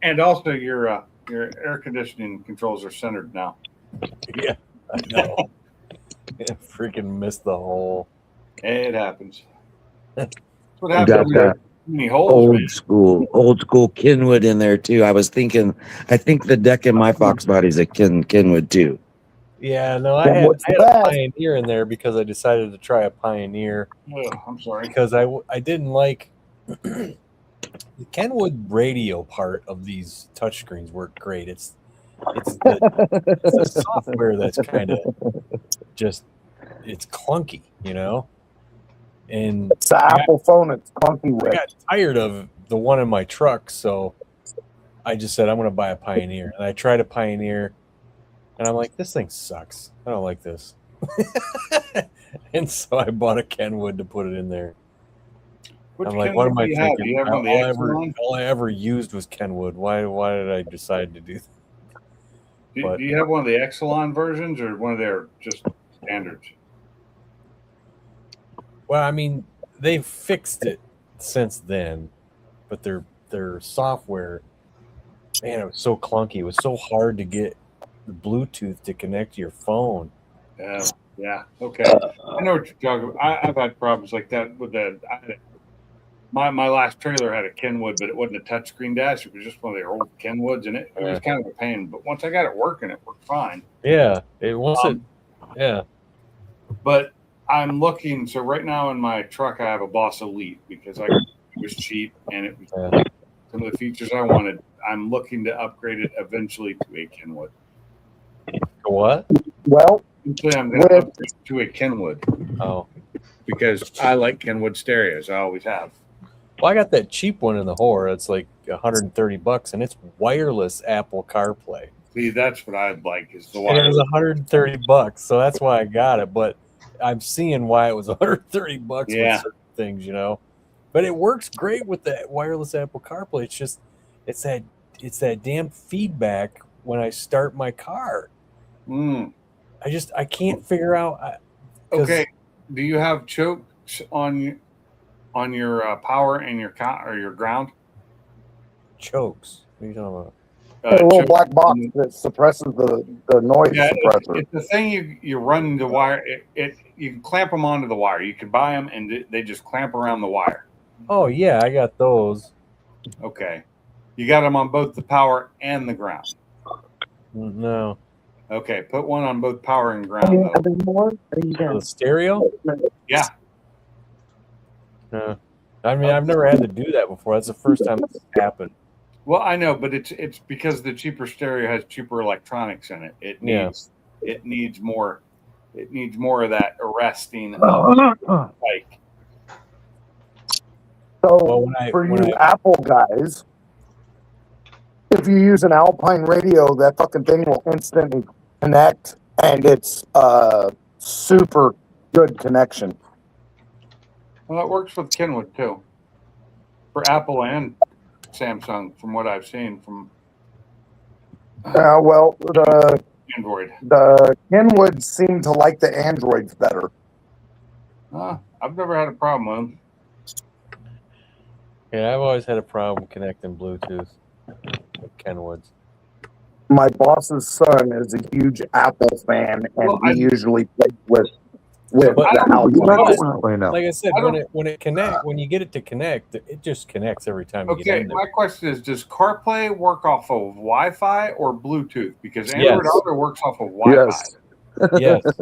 And also your air conditioning controls are centered now. Yeah, I know. I freaking missed the hole. It happens. That's what You happens got when you have that too many holes, man. old school Kenwood in there too. I think the deck in my Fox body's a Kenwood too. Yeah, no, I Then had, what's I had the a best? Pioneer in there because I decided to try a Pioneer Ugh, I'm sorry. because I didn't like the Kenwood radio part of these touchscreens worked great. It's the software that's kind of just it's clunky, and It's the Apple phone. It's clunky I with. got tired of the one in my truck, so I just said I'm going to buy a Pioneer, and I tried a Pioneer, and I'm like, this thing sucks. I don't like this, and so I bought a Kenwood to put it in there. Which I'm like, what am I Kenwood do you have? thinking? Do you have one of the Exelon? All I ever used was Kenwood. Why did I decide to do that? Do you have one of the Exelon versions or one of their just standards? Well, I mean, they've fixed it since then, but their software, man, it was so clunky. It was so hard to get the Bluetooth to connect to your phone. Yeah. Okay. I know what you're talking about. I've had problems like that with that. My last trailer had a Kenwood, but it wasn't a touchscreen dash. It was just one of their old Kenwoods, and it was kind of a pain. But once I got it working, it worked fine. Yeah, yeah. But I'm looking. So right now in my truck, I have a Boss Elite because it was cheap and it was some of the features I wanted. I'm looking to upgrade it eventually to a Kenwood. What? Well, Eventually, I'm going to With- upgrade to a Kenwood Oh, because I like Kenwood stereos. I always have. well, I got that cheap one in the whore. It's like $130, and it's wireless Apple CarPlay. See, that's what I'd like is the And it was wireless. $130, so that's why I got it. But I'm seeing why it was $130 Yeah. with certain things, you know. But it works great with the wireless Apple CarPlay. It's just it's that damn feedback when I start my car. Mm. I can't figure out. 'Cause- Okay. Do you have chokes on your power and your or your ground? Chokes. What are you talking about? a little Chokes black box on- that suppresses the noise Yeah, suppressor. it's the thing you run the wire. You can clamp them onto the wire. You can buy them and they just clamp around the wire. Oh yeah, I got those. Okay, you got them on both the power and the ground. No, Okay, put one on both power and ground though. the stereo. Yeah, No. I mean, I've never had to do that before. That's the first time this happened. well I know, but it's because the cheaper stereo has cheaper electronics in it. It Yeah. needs more of that arresting of like. So Well, for you Apple guys, if you use an Alpine radio, that fucking thing will instantly connect, and it's a super good connection. Well, it works with Kenwood too, for Apple and Samsung, from what I've seen from Well, Android. the Kenwoods seem to like the Androids better. I've never had a problem with them. Yeah, I've always had a problem connecting Bluetooth with Kenwoods. My boss's son is a huge Apple fan, and Well, he usually plays with the Alpine. Right now. Like I said, I don't- when you get it to connect, it just connects every time you get Okay, in there. my question is: does CarPlay work off of Wi-Fi or Bluetooth? Because Android Yes. Auto works off of Wi-Fi. Yes. Yes.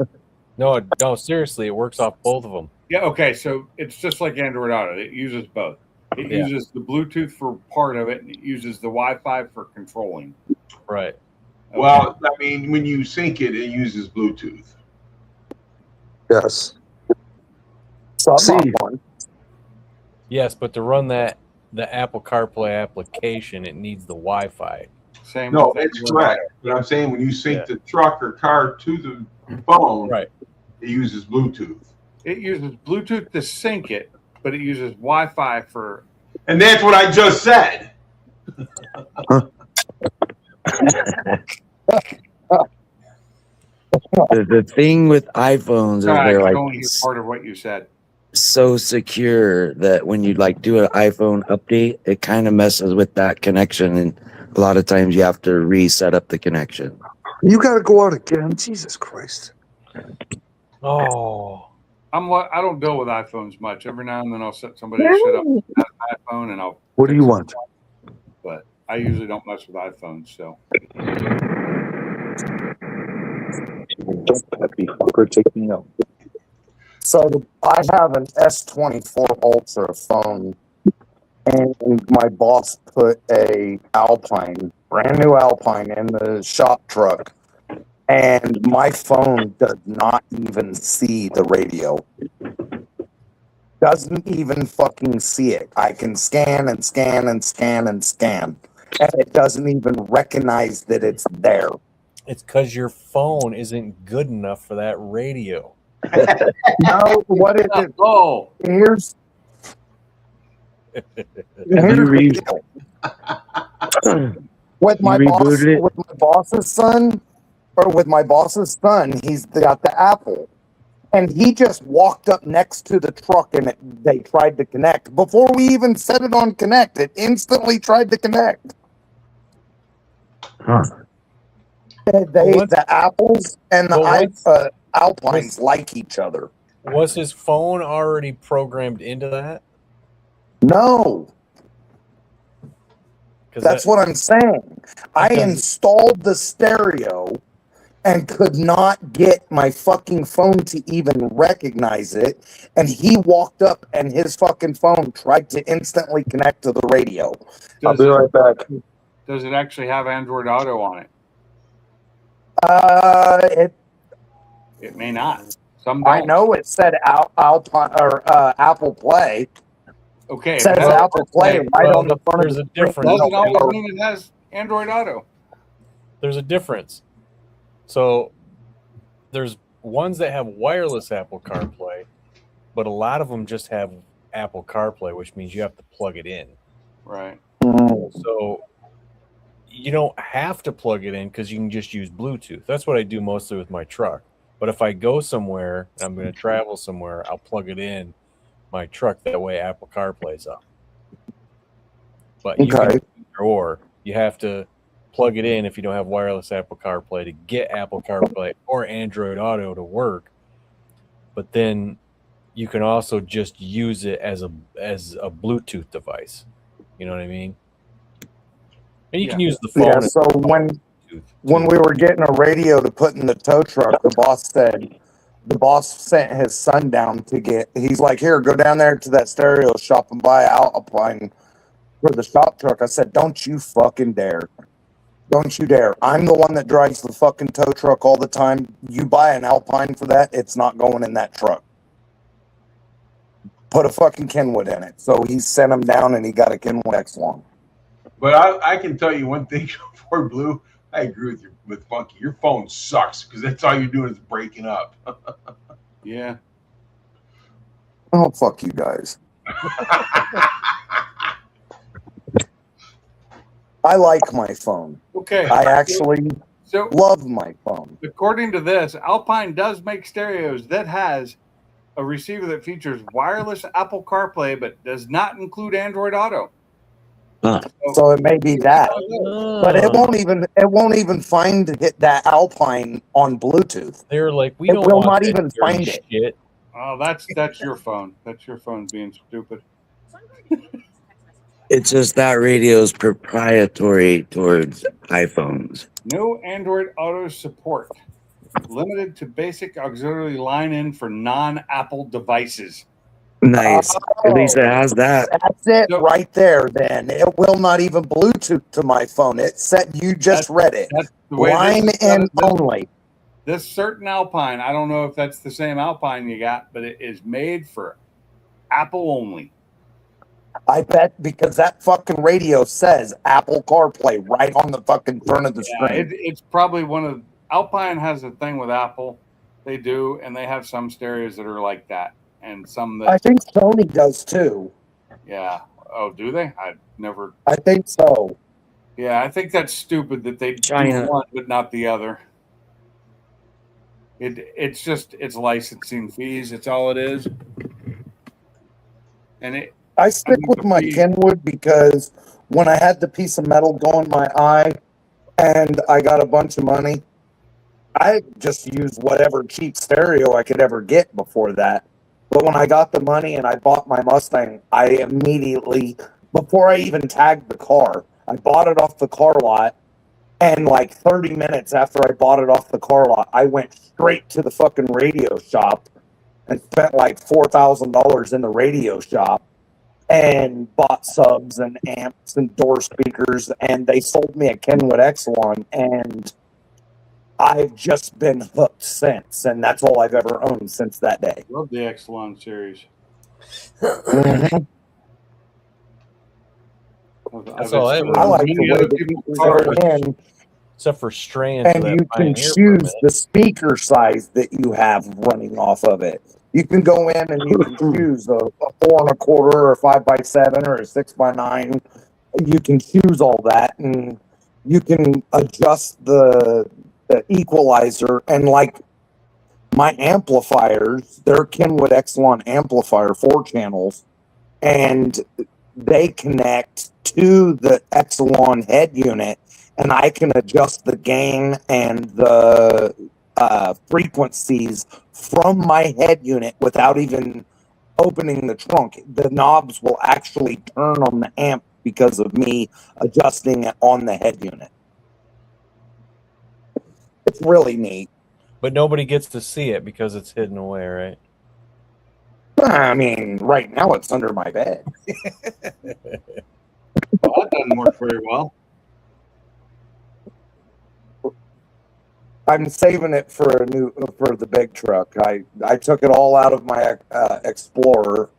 No, seriously, it works off both of them. Yeah. Okay. So it's just like Android Auto; it uses both. It Yeah. uses the Bluetooth for part of it, and it uses the Wi-Fi for controlling. Right. Okay. Well, I mean, when you sync it, it uses Bluetooth. Yes. So I'm See. on one. Yes, but to run the Apple CarPlay application, it needs the Wi-Fi. Same. No, with that's Android correct. But I'm saying when you sync Yeah. the truck or car to the phone, Right. it uses Bluetooth. Auto. It uses Bluetooth to sync it, but it uses Wi-Fi for. And that's what I just said. The thing with iPhones is I they're can like only hear part of what you said. so secure that when you like do an iPhone update, it kind of messes with that connection, and a lot of times you have to reset up the connection. You got to go out again. Jesus Christ. Oh, I don't deal with iPhones much. Every now and then I'll set somebody to shut up an iPhone and I'll. What do you want? But I usually don't mess with iPhones. So Happy fucker, take me out. So I have an S24 Ultra phone, and my boss put a Alpine, brand new Alpine, in the shop truck, and my phone does not even see the radio. Doesn't even fucking see it. I can scan and scan and scan and scan, and it doesn't even recognize that it's there. it's because your phone isn't good enough for that radio. No, what is it? oh, Here's Have you re- with my You boss, rebooted it? with my boss's son, he's got the Apple, and he just walked up next to the truck, and they tried to connect before we even set it on connect. It instantly tried to connect. Huh. The Apples and the Well, Alpines like each other. Was his phone already programmed into that? No, 'Cause that's what I'm saying. I Because- installed the stereo and could not get my fucking phone to even recognize it. And he walked up and his fucking phone tried to instantly connect to the radio. I'll Does be it, right back. does it actually have Android Auto on it? It may not. Some I don't. know it said Apple Play. Okay. It if says it has Apple Play Play, right well, on the front there's of a the screen. difference. doesn't always mean it has Android Auto. There's a difference. So there's ones that have wireless Apple CarPlay, but a lot of them just have Apple CarPlay, which means you have to plug it in. Right. So you don't have to plug it in because you can just use Bluetooth. That's what I do mostly with my truck. But if I go somewhere and I'm going to travel somewhere, I'll plug it in my truck. That way Apple CarPlay's up. But you can or you have to plug it in if you don't have wireless Apple CarPlay to get Apple CarPlay or Android Auto to work. But then you can also just use it as a Bluetooth device. You know what I mean? And you can use the phone. Yeah, so when we were getting a radio to put in the tow truck, the boss sent his son down to get, he's like, here, go down there to that stereo shop and buy Alpine for the shop truck. I said, don't you fucking dare. Don't you dare. I'm the one that drives the fucking tow truck all the time. You buy an Alpine for that, it's not going in that truck. Put a fucking Kenwood in it. So he sent him down and he got a Kenwood X1. But I can tell you one thing for Blue. I agree with Funky. Your phone sucks because that's all you're doing is breaking up. Yeah. Oh, fuck you guys. I like my phone. Okay. I actually So love my phone. according to this, Alpine does make stereos that has a receiver that features wireless Apple CarPlay but does not include Android Auto. So it may be that. But it won't even find that Alpine on Bluetooth. They're like, we It don't will want not that even dirty find it. shit. Oh, that's your phone. That's your phone being stupid. It's just that radio is proprietary towards iPhones. No Android Auto support. Limited to basic auxiliary line in for non-Apple devices. Nice. At least it has that. That's it So- right there, then. It will not even Bluetooth to my phone. It said you just read it. That's the way Line this is in this- only. This certain Alpine, I don't know if that's the same Alpine you got, but it is made for Apple only. I bet because that fucking radio says Apple CarPlay right on the fucking front of the Yeah, screen. it's probably one of Alpine has a thing with Apple. They do, and they have some stereos that are like that, and some that I think Sony does too. yeah. Oh, do they? I never. I think so. Yeah, I think that's stupid that they China. do one but not the other. It's licensing fees. It's all it is. And I stick mean, with my the- Kenwood because when I had the piece of metal go in my eye and I got a bunch of money, I just used whatever cheap stereo I could ever get before that. But when I got the money and I bought my Mustang, I immediately, before I even tagged the car, I bought it off the car lot. And like 30 minutes after I bought it off the car lot, I went straight to the fucking radio shop and spent like $4,000 in the radio shop and bought subs and amps and door speakers. And they sold me a Kenwood X1, and I've just been hooked since. And that's all I've ever owned since that day. love the Exelon series. That's all I ever- I like the Many way other the people's speakers are cars. in, Except for straying. for and that you can Pioneer for a choose minute. the speaker size that you have running off of it. You can go in and you can choose a 4 1/4 or a 5x7 or a 6x9. You can choose all that, and you can adjust the equalizer. And like my amplifiers, they're Kenwood X1 amplifier 4 channels, and they connect to the Exelon head unit, and I can adjust the gain and the frequencies from my head unit without even opening the trunk. The knobs will actually turn on the amp because of me adjusting it on the head unit. It's really neat. But nobody gets to see it because it's hidden away, right? I mean, right now it's under my bed. Well, that doesn't work very well. I'm saving it for the big truck. I took it all out of my Explorer,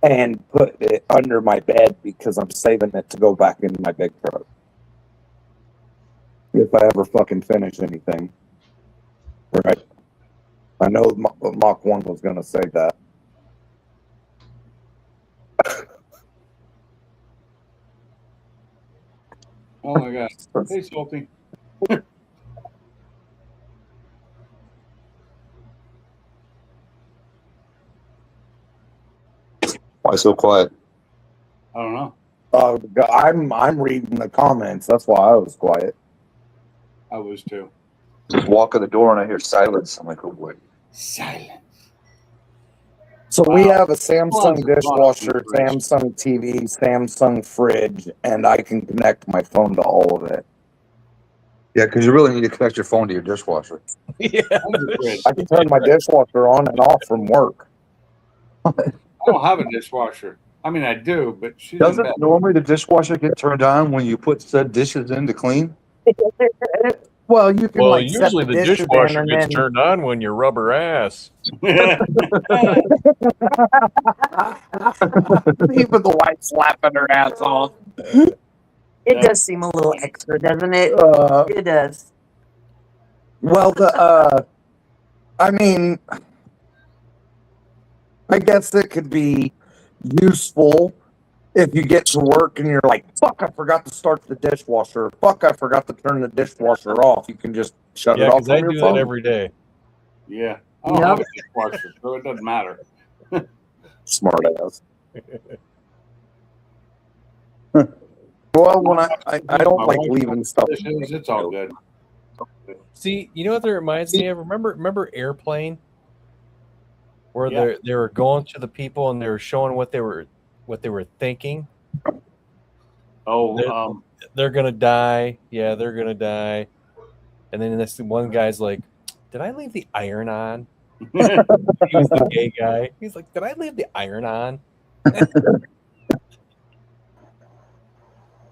and put it under my bed because I'm saving it to go back into my big truck. If I ever fucking finish anything. Right. I know Mach 1 was going to say that. Oh my god. Hey, Salty. Why so quiet? I don't know. I'm reading the comments. That's why I was quiet. I was too. Just walk in the door and I hear silence. I'm like, oh boy. Silent. So we Wow. have a Samsung Lots of dishwasher, boxes. Samsung TV, Samsung fridge, and I can connect my phone to all of it. Yeah, because you really need to connect your phone to your dishwasher. Yeah. I can turn my dishwasher on and off from work. I don't have a dishwasher. I mean, I do, but she's in Doesn't bed. normally the dishwasher get turned on when you put said dishes in to clean? Well, you can Well, like set usually the dishes in dishwasher and gets then turned on when you rubber ass. even the wife slapping her ass off. It Yeah. does seem a little extra, doesn't it? It does. Well, I mean, I guess it could be useful if you get to work and you're like, fuck, I forgot to start the dishwasher. Fuck, I forgot to turn the dishwasher off. You can just shut Yeah, it off because I from your do phone. that every day. Yeah. I don't have a dishwasher, so it doesn't matter. Smart ass. Well, when I don't My like wife leaving stuff. Dishes, it's all good. See, you know what that reminds me of? Remember Airplane, where Yeah. they were going to the people and they were showing what they were thinking. Oh, They're gonna die. Yeah, they're gonna die. And then this one guy's like, "Did I leave the iron on?" He was the gay guy. He's like, "Did I leave the iron on?"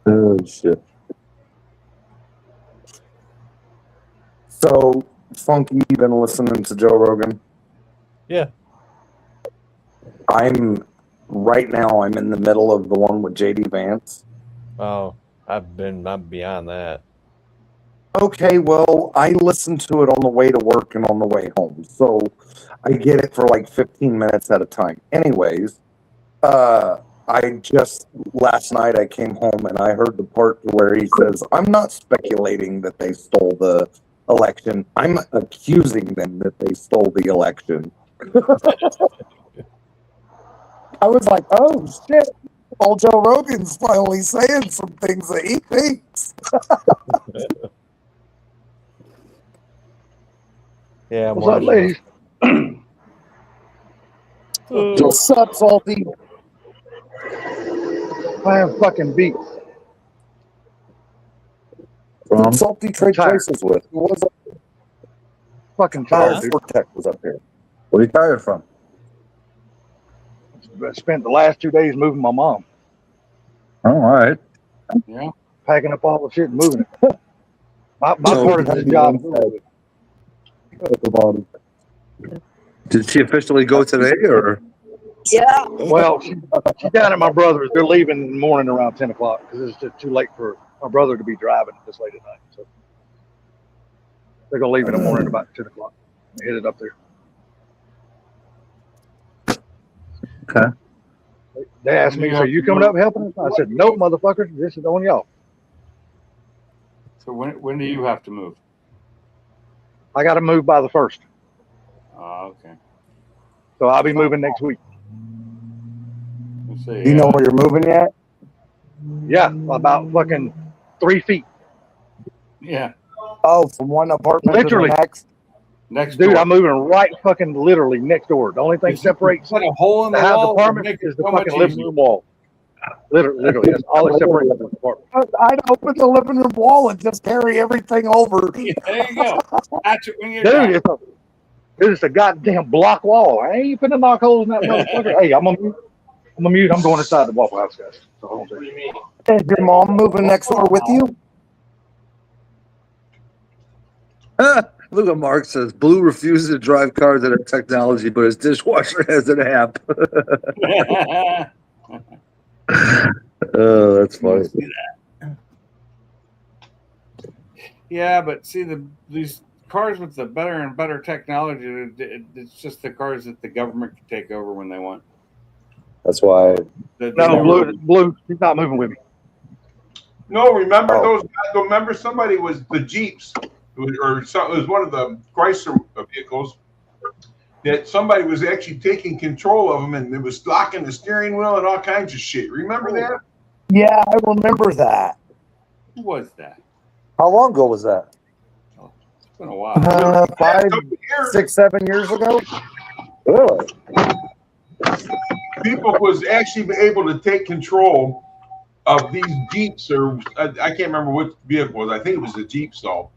Oh, shit. So, Funky, you been listening to Joe Rogan? Yeah. Right now, I'm in the middle of the one with JD Vance. Oh, I'm beyond that. Okay, well, I listen to it on the way to work and on the way home. So I get it for like 15 minutes at a time. Anyways, last night I came home and I heard the part where he says, I'm not speculating that they stole the election. I'm accusing them that they stole the election. I was like, oh shit. Old Joe Rogan's finally saying some things that he thinks. Yeah, I'm What's up, ladies? What's up, Salty? I am fucking beat. Who Salty trade tired. places with? Who was it? Fucking tired, dude. Vortex was up here. Where are you tired from? I spent the last 2 days moving my mom, Oh, all right. yeah. packing up all the shit and moving it. My So- part of this job. At the bottom. Did she officially go today, or? Yeah. Well, she's down at my brother's. They're leaving in the morning around 10 o'clock because it's just too late for my brother to be driving this late at night. So they're going to leave in the morning about 10 o'clock. Headed up there. Okay. They asked me, so you coming up helping us? I said, nope, motherfucker. This is on y'all. So when do you have to move? I got to move by the 1st. Oh, okay. So I'll be moving next week. Let's see. Do you know where you're moving yet? Yeah, about fucking 3 feet. Yeah. Oh, from one apartment Literally. to the next? Next Dude, door. I'm moving right fucking literally next door. The only thing separates Put a hole in the the house wall. apartment make it is the so much fucking living easier. room wall. Literally, that's all it separates from the apartment. I'd open the living room wall and just carry everything over. Yeah, there you go. That's it when you're Dude, done. it's a goddamn block wall. I ain't finna knock holes in that motherfucker. Hey, I'm a mute. I'm going inside the Waffle House, guys. So hold on a second. Is your mom moving next door with you? Look at Mark says Blue refuses to drive cars that have technology, but his dishwasher has an app. Oh, that's funny. Yeah, but see these cars with the better and better technology, it's just the cars that the government can take over when they want. That's why. No, Blue, he's not moving with me. No, remember those? Remember somebody was the Jeeps, or something. It was one of the Chrysler vehicles that somebody was actually taking control of them, and it was locking the steering wheel and all kinds of shit. Remember that? Yeah, I remember that. Who was that? How long ago was that? It's been a while. 5, 6, 7 years ago. Really? People was actually able to take control of these Jeeps, or I can't remember what vehicle it was. I think it was the Jeeps, though.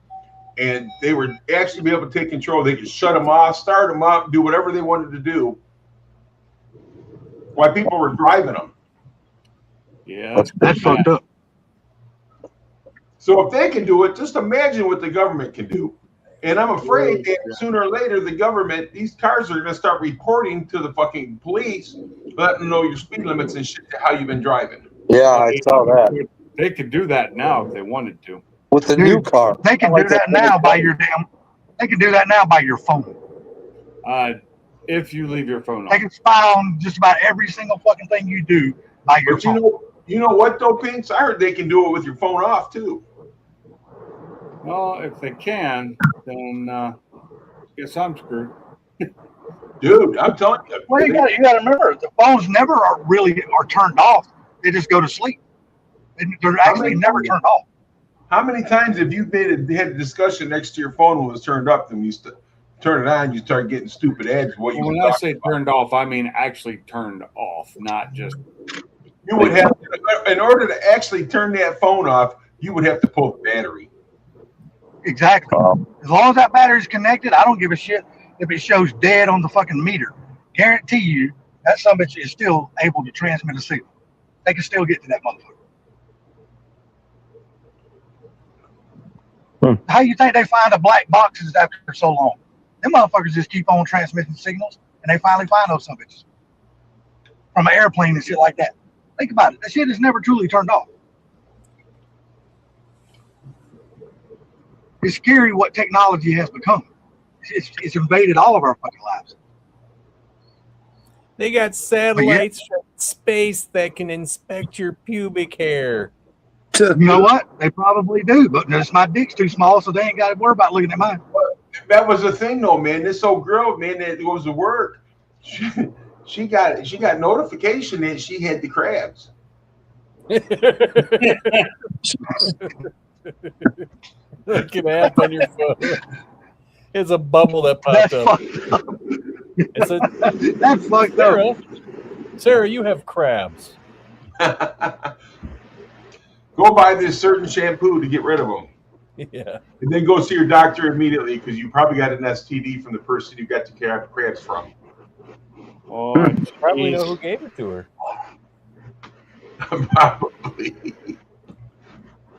And they were actually be able to take control. They could shut them off, start them up, do whatever they wanted to do while people were driving them. Yeah, That's fucked up. So if they can do it, just imagine what the government can do. And I'm afraid that sooner or later, the government, these cars are going to start reporting to the fucking police, letting them know your speed limits and shit, how you've been driving. Yeah, I saw that. They could do that now if they wanted to. With the new car. They can do that now by your damn. They can do that now by your phone. If you leave your phone They on. can spy on just about every single fucking thing you do by your But phone. you know what though, Pinks? I heard they can do it with your phone off too. Well, if they can, then guess I'm screwed. Dude, I'm telling you. Well, you got to remember, the phones never are turned off. They just go to sleep. They're actually never turned off. How many times have you had a discussion next to your phone when it was turned up, then you turn it on, you start getting stupid ads? What you When I say turned off, I mean actually turned off, not just. You would have, in order to actually turn that phone off, you would have to pull the battery. Exactly. As long as that battery's connected, I don't give a shit if it shows dead on the fucking meter. Guarantee you that some bitch is still able to transmit a signal. They can still get to that motherfucker. How you think they find the black boxes after so long? Them motherfuckers just keep on transmitting signals, and they finally find those some bitches from an airplane and shit like that. Think about it. That shit is never truly turned off. It's scary what technology has become. It's invaded all of our fucking lives. They got satellites from space that can inspect your pubic hair. You know what? They probably do, but just my dick's too small, so they ain't got to worry about looking at mine. That was the thing, though, man. This old girl, man, that goes to work. She got notification that she had the crabs. Look at that on your phone. It's a bubble that popped up. It's That's fucked up. Sarah, you have crabs. Go buy this certain shampoo to get rid of them. Yeah. And then go see your doctor immediately because you probably got an STD from the person you got the crabs from. Oh, probably know who gave it to her. Probably.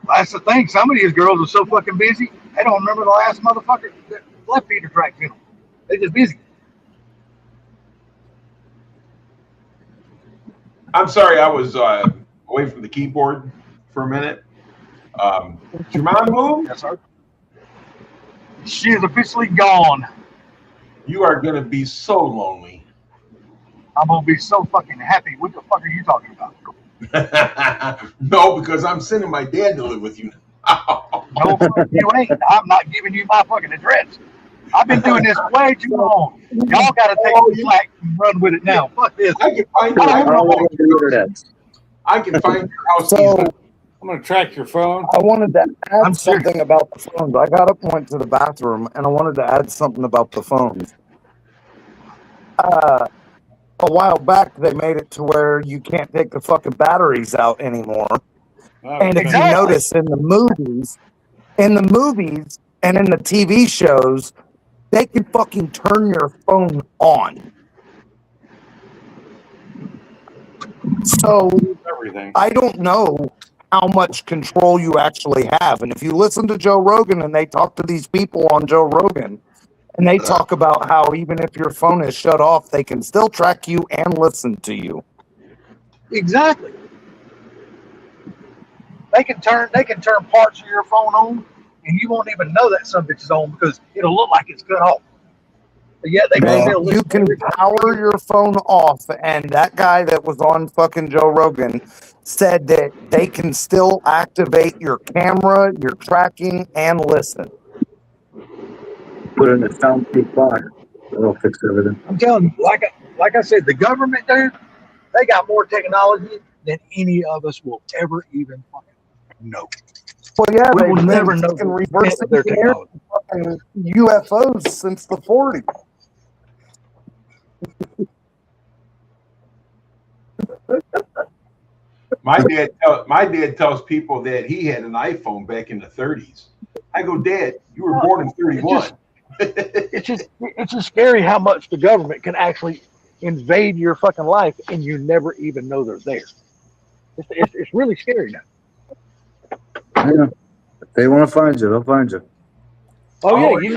That's the thing. Some of these girls are so fucking busy, they don't remember the last motherfucker that left feeder tracks in them. They're just busy. I'm sorry, I was away from the keyboard for a minute. Did your mom move? Yes, sir. She is officially gone. You are going to be so lonely. I'm going to be so fucking happy. What the fuck are you talking about? No, because I'm sending my dad to live with you. No, you ain't. I'm not giving you my fucking address. I've been doing this way too long. Y'all got to take the slack and run with it now. Fuck this. I can find your house. So I'm going to track your phone. I wanted to add something about the phones. I got up, went to the bathroom, and I wanted to add something about the phones. a while back they made it to where you can't take the fucking batteries out anymore. And if you notice in the movies and in the TV shows, they can fucking turn your phone on. So Everything. I don't know how much control you actually have. And if you listen to Joe Rogan and they talk to these people on Joe Rogan, and they talk about how even if your phone is shut off, they can still track you and listen to you. Exactly. They can turn parts of your phone on, and you won't even know that some bitch is on because it'll look like it's cut off. But yeah, they can still You can power your phone off, and that guy that was on fucking Joe Rogan said that they can still activate your camera, your tracking, and listen. Put in a soundproof box. That'll fix everything. I'm telling you, like I said, the government, dude, they got more technology than any of us will ever even fucking know. Well, yeah, We will they've never been know fucking the reverse extent of their engineering technology. fucking UFOs since the 40s. My dad tells people that he had an iPhone back in the 30s. I go, Dad, you were born in 31. It's just scary how much the government can actually invade your fucking life and you never even know they're there. It's really scary now. Yeah. If they want to find you, they'll find you. Oh yeah,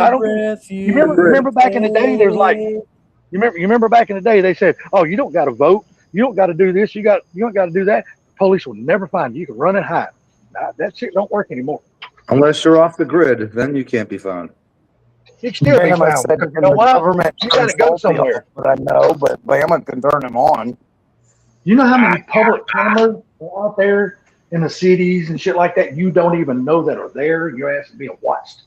you remember back in the day? There's like you remember back in the day they said, oh, you don't got to vote, you don't got to do this, you don't got to do that. Police will never find you. You can run and hide. Nah, that shit don't work anymore. Unless you're off the grid, then you can't be found. It still be Bama found. said Because the you know what? government You got to go turns salty somewhere. on it, but I know, but Bama can turn him on. You know how many public cameras are out there in the cities and shit like that? You don't even know that are there. Your ass is being watched.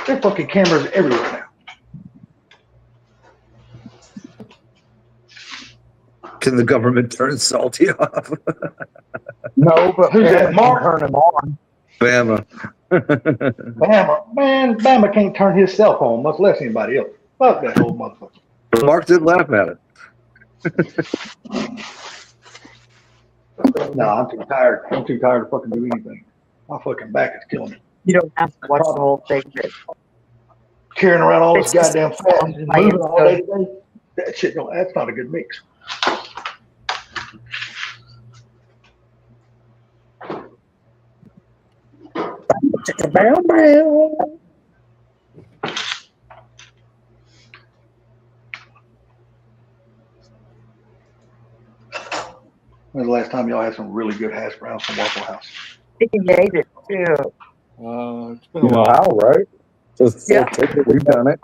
There's fucking cameras everywhere now. Can the government turn salty off? No, but Who's that, Bama Mark? can turn him on. Bama. Bama can't turn his cell phone, much less anybody else. Fuck that old motherfucker. Mark did laugh at it. No, I'm too tired. I'm too tired to fucking do anything. My fucking back is killing me. You don't have to watch the whole thing. Carrying around all this It's just goddamn fat and I moving all day am today. That shit that's not a good mix. When's the last time y'all had some really good hash browns from Waffle House? He ate it too. It's been a while. right? Just Yeah. we've done it.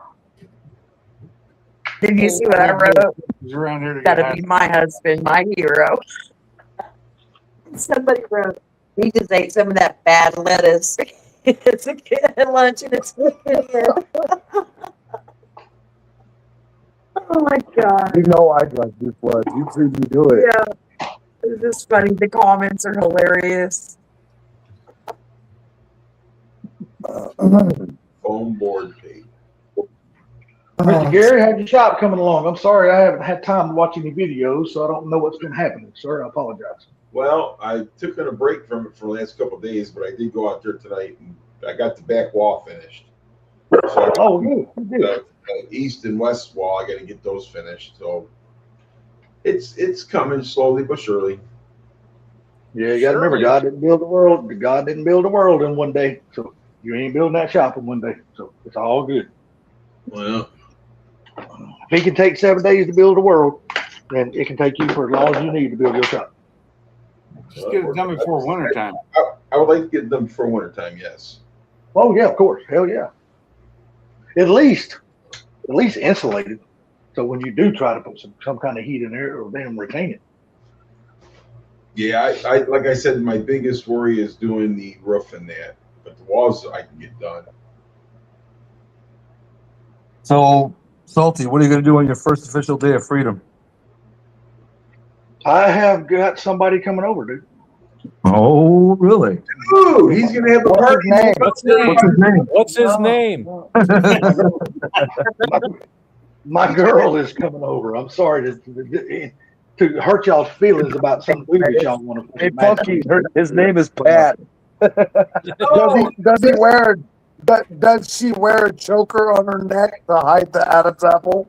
Did you see what I wrote? He's around here to Gotta get be my husband, my hero. Somebody wrote, he just ate some of that bad lettuce. It's a kid at lunch and it's oh my God. You know I'd like this blood. You see me do it. Yeah. It's just funny. The comments are hilarious. Foam board tape. Mr. Gary, how's your shop coming along? I'm sorry I haven't had time to watch any videos, so I don't know what's been happening, sir. I apologize. Well, I took a break from it for the last couple of days, but I did go out there tonight and I got the back wall finished. So Oh, good. the east and west wall, I got to get those finished. So it's coming slowly but surely. Yeah, you got to remember, God didn't build the world. God didn't build the world in one day, so you ain't building that shop in one day. So it's all good. Well, if He can take 7 days to build the world, then it can take you for as long as you need to build your shop. Just get it done before winter time. I would like to get them before wintertime, yes. Oh yeah, of course. Hell yeah. At least insulated. So when you do try to put some kind of heat in there, or then retain it. Yeah, I like I said, my biggest worry is doing the roof and that, but the walls I can get done. So, Salty, what are you going to do on your first official day of freedom? I have got somebody coming over, dude. Oh, really? Dude, he's gonna have a party. What's his name? What's his name? My girl is coming over. I'm sorry to hurt y'all's feelings about some food that y'all want to. Hey, Punky, His name is Pat. does she wear a choker on her neck to hide the Adam's apple?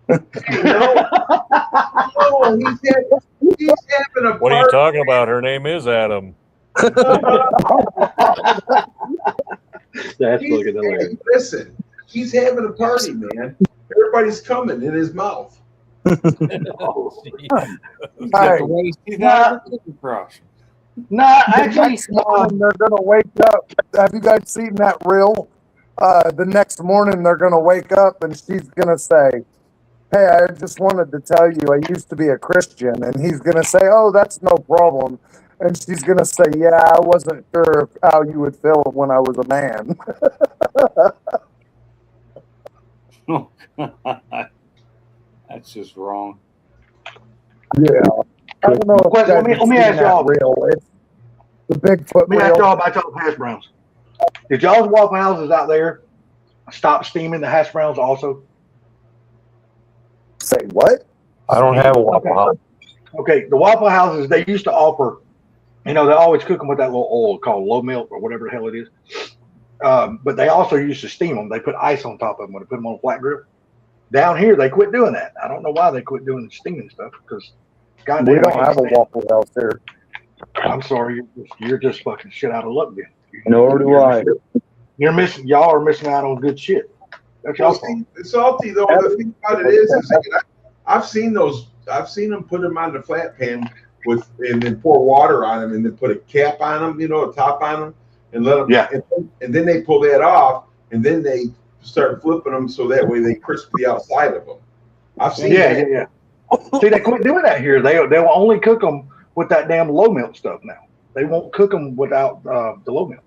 No, he's having a What are you party. talking about? Her name is Adam. That's He's- fucking hilarious. hey, listen, he's having a party, man. Everybody's coming in his mouth. Got the whitest teeth out of a cookie cross. Nah, actually, Next morning they're gonna wake up. Have you guys seen that reel? The next morning they're gonna wake up and she's gonna say, "Hey, I just wanted to tell you I used to be a Christian," and he's gonna say, "Oh, that's no problem," and she's gonna say, "Yeah, I wasn't sure how you would feel when I was a man." That's just wrong. Yeah, I don't know. If Question, let me you guys have ask seen that y'all. reel. It's the Bigfoot Let me ask reel. y'all about y'all's hash browns. Did y'all's Waffle Houses out there stop steaming the hash browns also? Say what? I don't have a Waffle House. Okay, the Waffle Houses, they used to offer, they always cook them with that little oil called low milk or whatever the hell it is. But they also used to steam them. They put ice on top of them when they put them on a flat grill. Down here, they quit doing that. I don't know why they quit doing the steaming stuff because God We don't have a Waffle House here. I'm sorry, you're just fucking shit out of luck, then. Nor do I. Y'all are missing out on good shit. That's y'all fault. Salty though. The thing about it is that I've seen them put them on the flat pan and then pour water on them and then put a cap on them, a top on them, and let them. Yeah. And then they pull that off, and then they start flipping them so that way they crisp the outside of them. I've seen. Yeah. See, they quit doing that here. They will only cook them with that damn low milk stuff now. They won't cook them without the low milk.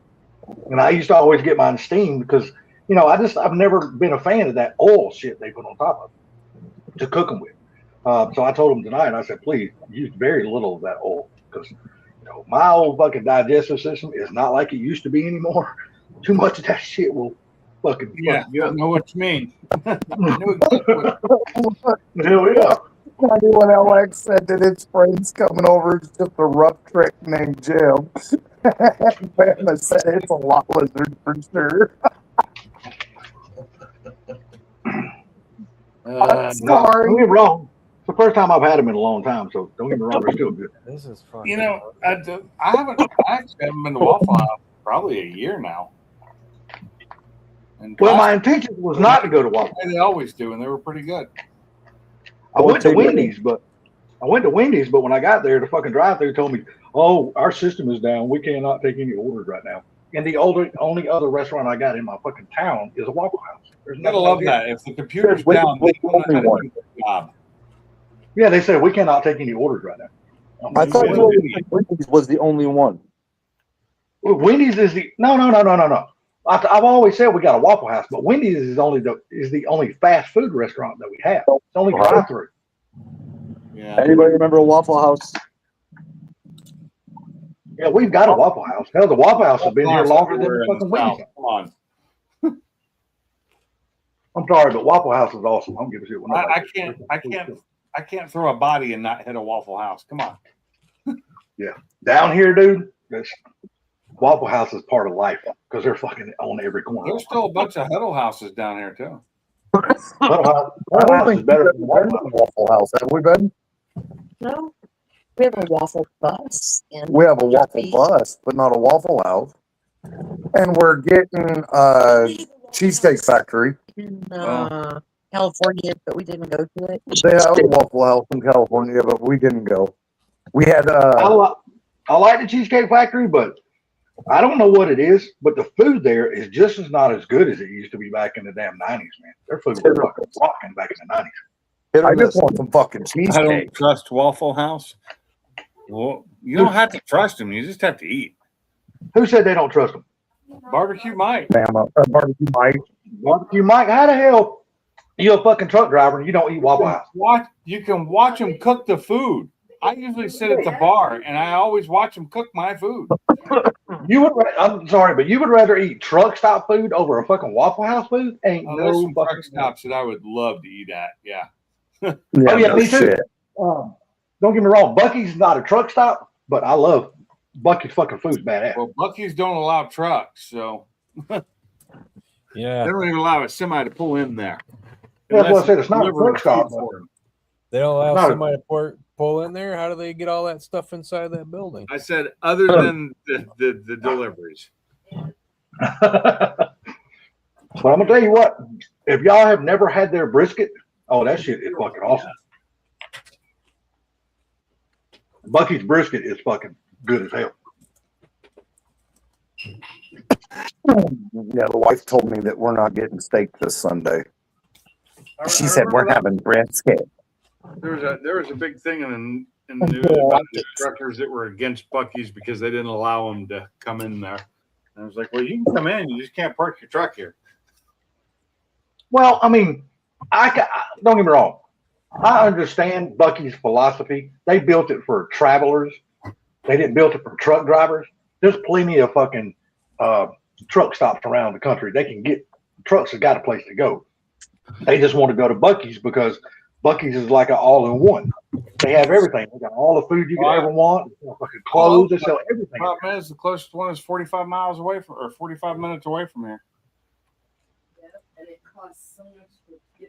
And I used to always get mine steamed because, I've never been a fan of that oil shit they put on top of it to cook them with. So I told them tonight, I said, please use very little of that oil because, my old fucking digestive system is not like it used to be anymore. Too much of that shit will fucking. Yeah, you don't know what you mean. I knew exactly what- Hell yeah. Funny when Alex said that his friend's coming over, it's just a rough trick named Jim. Bama said it's a lot lizard for sure. I'm sorry. Don't get me wrong. It's the first time I've had them in a long time, so don't get me wrong, they're still good. This is fun. I actually haven't been to Waffle House probably a year now. And Well, my intention was not to go to Waffle House. they always do, and they were pretty good. I went to Wendy's, but when I got there, the fucking drive-thru told me, "Oh, our system is down. We cannot take any orders right now." And the only other restaurant I got in my fucking town is a Waffle House. There's You gotta nothing love here. that. If the computer's Wait, down, wait, they don't know how to only do their job. Yeah, they said we cannot take any orders right now. I thought Wendy's was the only one. Wendy's is the no. I've always said we got a Waffle House, but Wendy's is the only fast food restaurant that we have. It's only drive-through. Yeah. Anybody remember a Waffle House? Yeah, we've got a Waffle House. Hell, the Waffle House has been here longer than Everywhere the in fucking the South. Wendy's. Come on. I'm sorry, but Waffle House is awesome. I don't give a shit. what I nobody I can't throw a body and not hit a Waffle House. Come on. Down here, dude, Waffle House is part of life because they're fucking on every corner. There's still a bunch of huddle houses down here too. Waffle I don't House is think better we've than been Waffle to House. Waffle House. Have we been? No, we have a waffle bus. And We have a waffle Jockey. bus, but not a Waffle House. And we're getting Cheesecake Factory. In California, but we didn't go to it. They have a Waffle House in California, but we didn't go. We had I like the Cheesecake Factory, but I don't know what it is. But the food there is just not as good as it used to be back in the damn 90s, man. Their food was fucking rocking back in the 90s. I just want some fucking I cheesecake. don't trust Waffle House. Well, you don't have to trust them. You just have to eat. Who said they don't trust them? Barbecue Mike. Bama, barbecue Mike. Barbecue Mike, how the hell you a fucking truck driver and you don't eat Waffle House? You can watch them cook the food. I usually sit at the bar and I always watch them cook my food. I'm sorry, but you would rather eat truck stop food over a fucking Waffle House food? Ain't Oh, there's no some truck fucking. stops that I would love to eat at. Yeah. Oh yeah, no me too. shit. Don't get me wrong, Bucky's not a truck stop, but I love Bucky's fucking food's badass. Well, Bucky's don't allow trucks, so Yeah, they don't even allow a semi to pull in there. That's what I said. Unless It's not a delivering truck stop. food for 'em. they don't allow No. somebody to pull in there. How do they get all that stuff inside that building? I said, other than the deliveries. But I'm gonna tell you what, if y'all have never had their brisket, oh, that shit is fucking awesome. Bucky's brisket is fucking good as hell. Yeah, the wife told me that we're not getting steak this Sunday. She said we're having brisket. There was a big thing in the news about the truckers that were against Bucky's because they didn't allow them to come in there. And I was like, well, you can come in, you just can't park your truck here. Well, I mean, don't get me wrong. I understand Bucky's philosophy. They built it for travelers. They didn't build it for truck drivers. There's plenty of fucking truck stops around the country. They can get trucks have got a place to go. They just want to go to Bucky's because Bucky's is like an all-in-one. They have everything. They got all the food you could ever want. They sell fucking clothes. They sell everything. The problem is the closest one is 45 miles away from, or 45 minutes away from here. And it costs so much.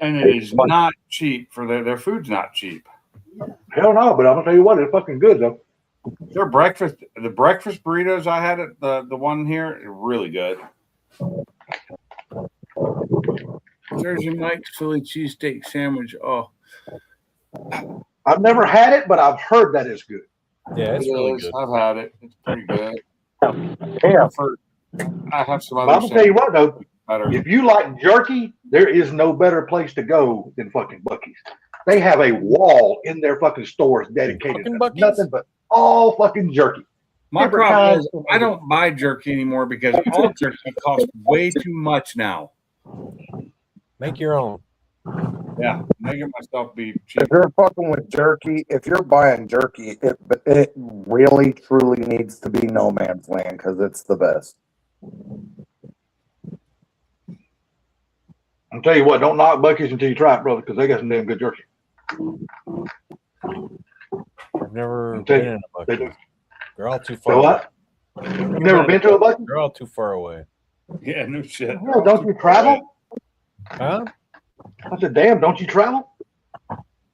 And it is not cheap for their food's not cheap. Hell no, but I'm gonna tell you what, it's fucking good though. The breakfast burritos I had at the one here are really good. Jersey Mike's Philly cheesesteak sandwich. Oh, I've never had it, but I've heard that it's good. Yeah, it's really good. I've had it. It's pretty good. Yeah. I have some But other. I'm gonna tell you what though, better. if you like jerky, there is no better place to go than fucking Bucky's. They have a wall in their fucking stores dedicated Fucking to Buc-ee's? nothing but all fucking jerky. My different problem kinds is of- I don't buy jerky anymore because all jerky costs way too much now. Make your own. Yeah, making myself be cheap. If you're fucking with jerky, if you're buying jerky, it really truly needs to be no man's land because it's the best. I'll tell you what, don't knock Bucky's until you try it, brother, because they got some damn good jerky. I've never They- been in a they Buc-ee's. do. They're all too So far. what? You've never been to a Bucky's? They're all too far away. Yeah, no shit. Hell, don't you travel? Huh? I said, damn, don't you travel?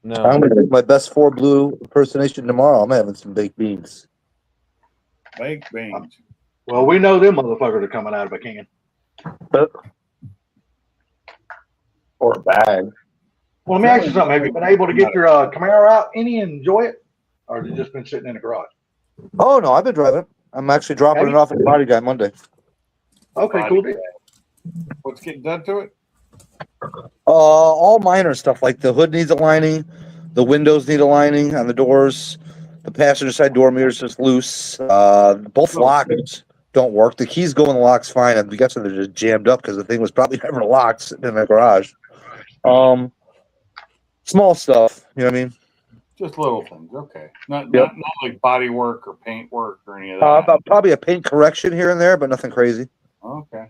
No. I'm gonna make my best 4 Blue impersonation tomorrow. I'm having some baked beans. Baked beans. Well, we know them motherfuckers are coming out of a can. Or a bag. Well, let me ask you something. Have you been able to get your Camaro out any and enjoy it? Or has it just been sitting in the garage? Oh no, I've been driving it. I'm actually dropping it off at the body guy Monday. Okay, cool deal. What's getting done to it? All minor stuff like the hood needs a lining, the windows need a lining on the doors, the passenger side door mirrors just loose. Both locks don't work. The keys go in the locks fine. I'm guessing they're just jammed up because the thing was probably never locked sitting in the garage. Small stuff, you know what I mean? Just little things. Okay. Not Yep. not like body work or paint work or any of that. Probably a paint correction here and there, but nothing crazy. Okay.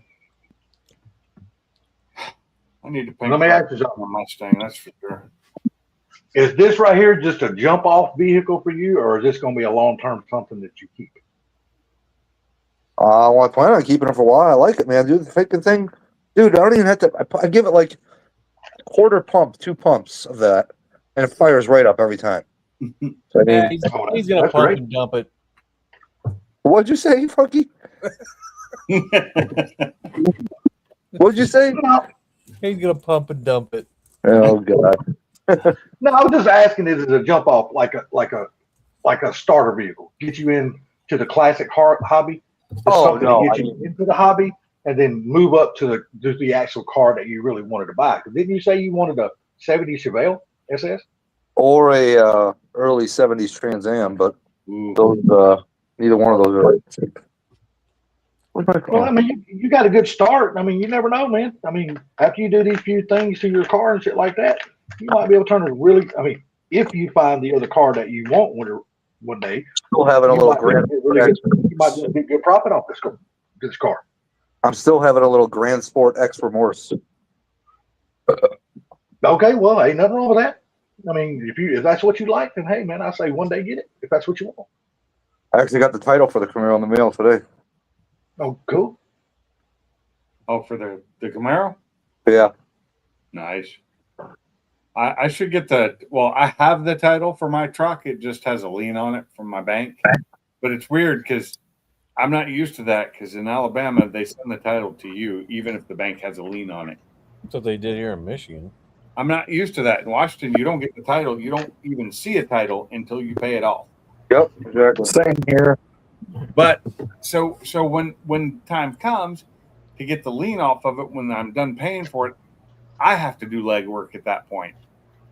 I need to paint Let me ask you on something. my Mustang, that's for sure. Is this right here just a jump off vehicle for you, or is this going to be a long term something that you keep? Well, I plan on keeping it for a while. I like it, man. Dude, the fucking thing, dude. I don't even have to. I give it like a quarter pump, 2 pumps of that, and it fires right up every time. So I Yeah, mean, he's gonna that's pump great. and dump it. what'd you say, Funky? What'd you say? He's gonna pump and dump it. Oh god. No, I was just asking, is it a jump off like a starter vehicle? Get you into the classic hobby? Is Oh, something no, to I get you into the hobby and then move up to the actual car that you really wanted to buy. 'Cause didn't you say you wanted a 70 Chevelle SS? Or a early '70s Trans Am, but those neither one of those are. What's my Well, I car? mean, you got a good start. I mean, you never know, man. I mean, after you do these few things to your car and shit like that, you might be able to turn it really. I mean, if you find the other car that you want one day. Still having a You little might Grand. you might get a good profit off this car. I'm still having a little Grand Sport X remorse. Okay, well, ain't nothing wrong with that. I mean, if that's what you like, then hey, man, I say one day get it if that's what you want. I actually got the title for the Camaro in the mail today. Oh, cool. Oh, for the Camaro? Yeah. Nice. I should get I have the title for my truck. It just has a lien on it from my bank. But it's weird because I'm not used to that because in Alabama, they send the title to you even if the bank has a lien on it. That's what they did here in Michigan. I'm not used to that. In Washington, you don't get the title. You don't even see a title until you pay it off. Yep, exactly. Same here. But so when time comes to get the lien off of it, when I'm done paying for it, I have to do legwork at that point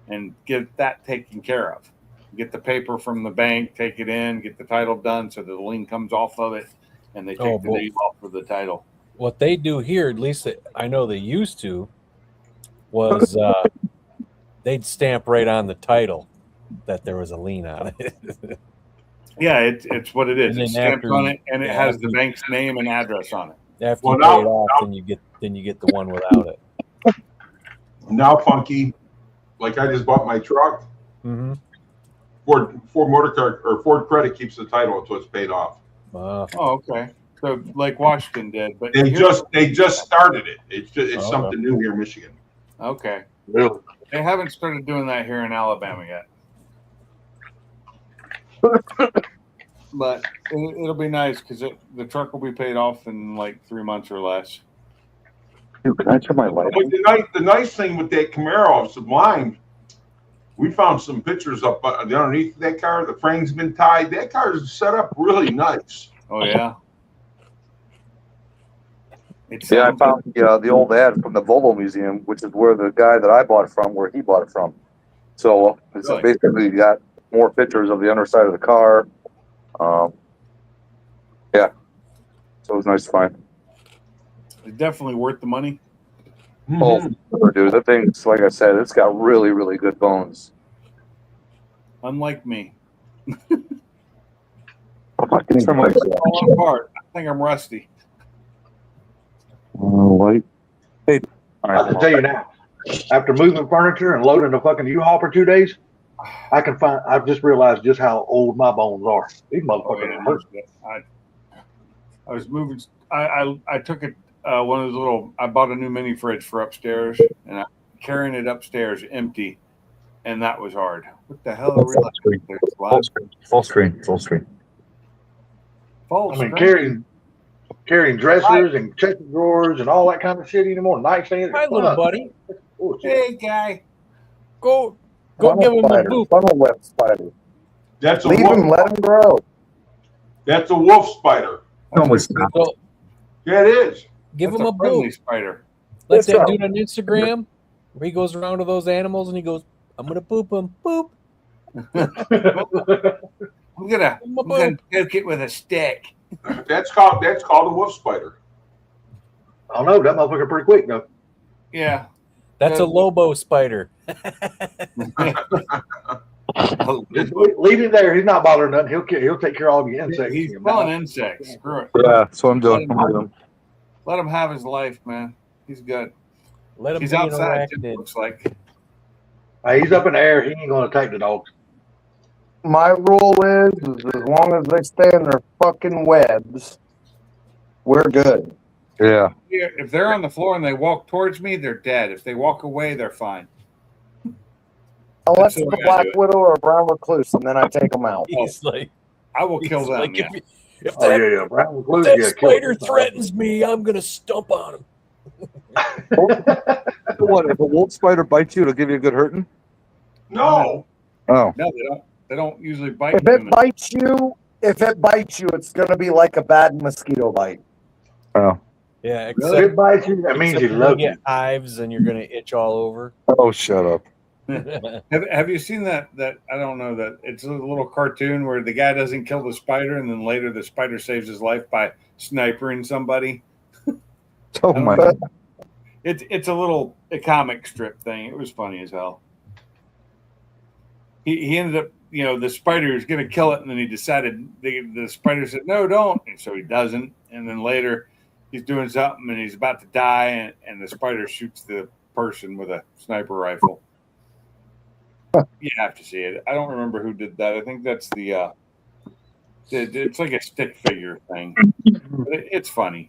and get that taken care of. Get the paper from the bank, take it in, get the title done so that the lien comes off of it, and they take the name off of the title. What they do here, at least I know they used to, was they'd stamp right on the title that there was a lien on it. Yeah, it's what it is. And It's then stamped on it, and it has the bank's name and address on it. After you pay it off, then you get the one without it. Now, Funky, like I just bought my truck. Mm-hmm. Ford Motor Car or Ford Credit keeps the title until it's paid off. Oh, okay. So like Washington did, but They just started it. It's something new here in Michigan. Okay. Really? They haven't started doing that here in Alabama yet. But it'll be nice because the truck will be paid off in like 3 months or less. Dude, can I turn my light on? But the nice thing with that Camaro of Sublime, we found some pictures up underneath that car. The frame's been tied. That car is set up really nice. Oh yeah. Yeah, I found the old ad from the Volvo Museum, which is where the guy that I bought it from, where he bought it from. So it's Really? basically got more pictures of the underside of the car. Yeah. So it was nice to find. It's definitely worth the money. Oh, dude, that thing's, like I said, it's got really, really good bones. Unlike me. I can turn my Falling apart. I think I'm rusty. light. Hey, I can tell you now, after moving furniture and loading a fucking U-Haul for 2 days, I've just realized just how old my bones are. These motherfuckers hurt. I was moving. I took it. One of those little. I bought a new mini fridge for upstairs, and I'm carrying it upstairs empty, and that was hard. What the hell are we like? Full screen. I mean, carrying dressers and chest drawers and all that kind of shit anymore. Nightstands. Hi, little buddy. Hey, guy. Go give him a boot. Funnel web spider. That's a Leave him, wolf. let him grow. That's a wolf spider. Go, Yeah, it is. give That's him a friendly boot. spider. Like What's that up? dude on Instagram where he goes around to those animals and he goes, I'm going to boop them. Boop. I'm gonna poke it with a stick. That's called a wolf spider. I don't know. That motherfucker pretty quick though. Yeah. That's a Lobo spider. Just leave him there. He's not bothering nothing. He'll take care of all your insects. He's killing insects. Screw it. Yeah, that's what I'm doing. Let him have his life, man. He's good. Let him He's be an outside. Too, arachnid. looks like. Hey, he's up in the air. He ain't gonna attack the dogs. My rule is as long as they stay in their fucking webs, we're good. Yeah. If they're on the floor and they walk towards me, they're dead. If they walk away, they're fine. Unless That's the it's a way I black do it. widow or a brown recluse, and then I take them out. He's like, I will kill them. like, yeah. if Oh that, yeah. Brown if recluse, that yeah, kill spider him. threatens me, I'm going to stomp on him. What, if a wolf spider bites you, it'll give you a good hurting? No. Oh. No, they don't. They don't usually bite. If it bites you, it's gonna be like a bad mosquito bite. Oh. Yeah, If except, it bites you, that means except he you're loves gonna you. get hives and you're going to itch all over. Oh, shut up. Have you seen that I don't know that it's a little cartoon where the guy doesn't kill the spider and then later the spider saves his life by snipering somebody? Oh my God. It's a comic strip thing. It was funny as hell. he ended up, you know, the spider was going to kill it, and then he decided the spider said, "No, don't," and so he doesn't. And then later, he's doing something, and he's about to die, and the spider shoots the person with a sniper rifle. You have to see it. I don't remember who did that. I think that's it's like a stick figure thing. But it's funny.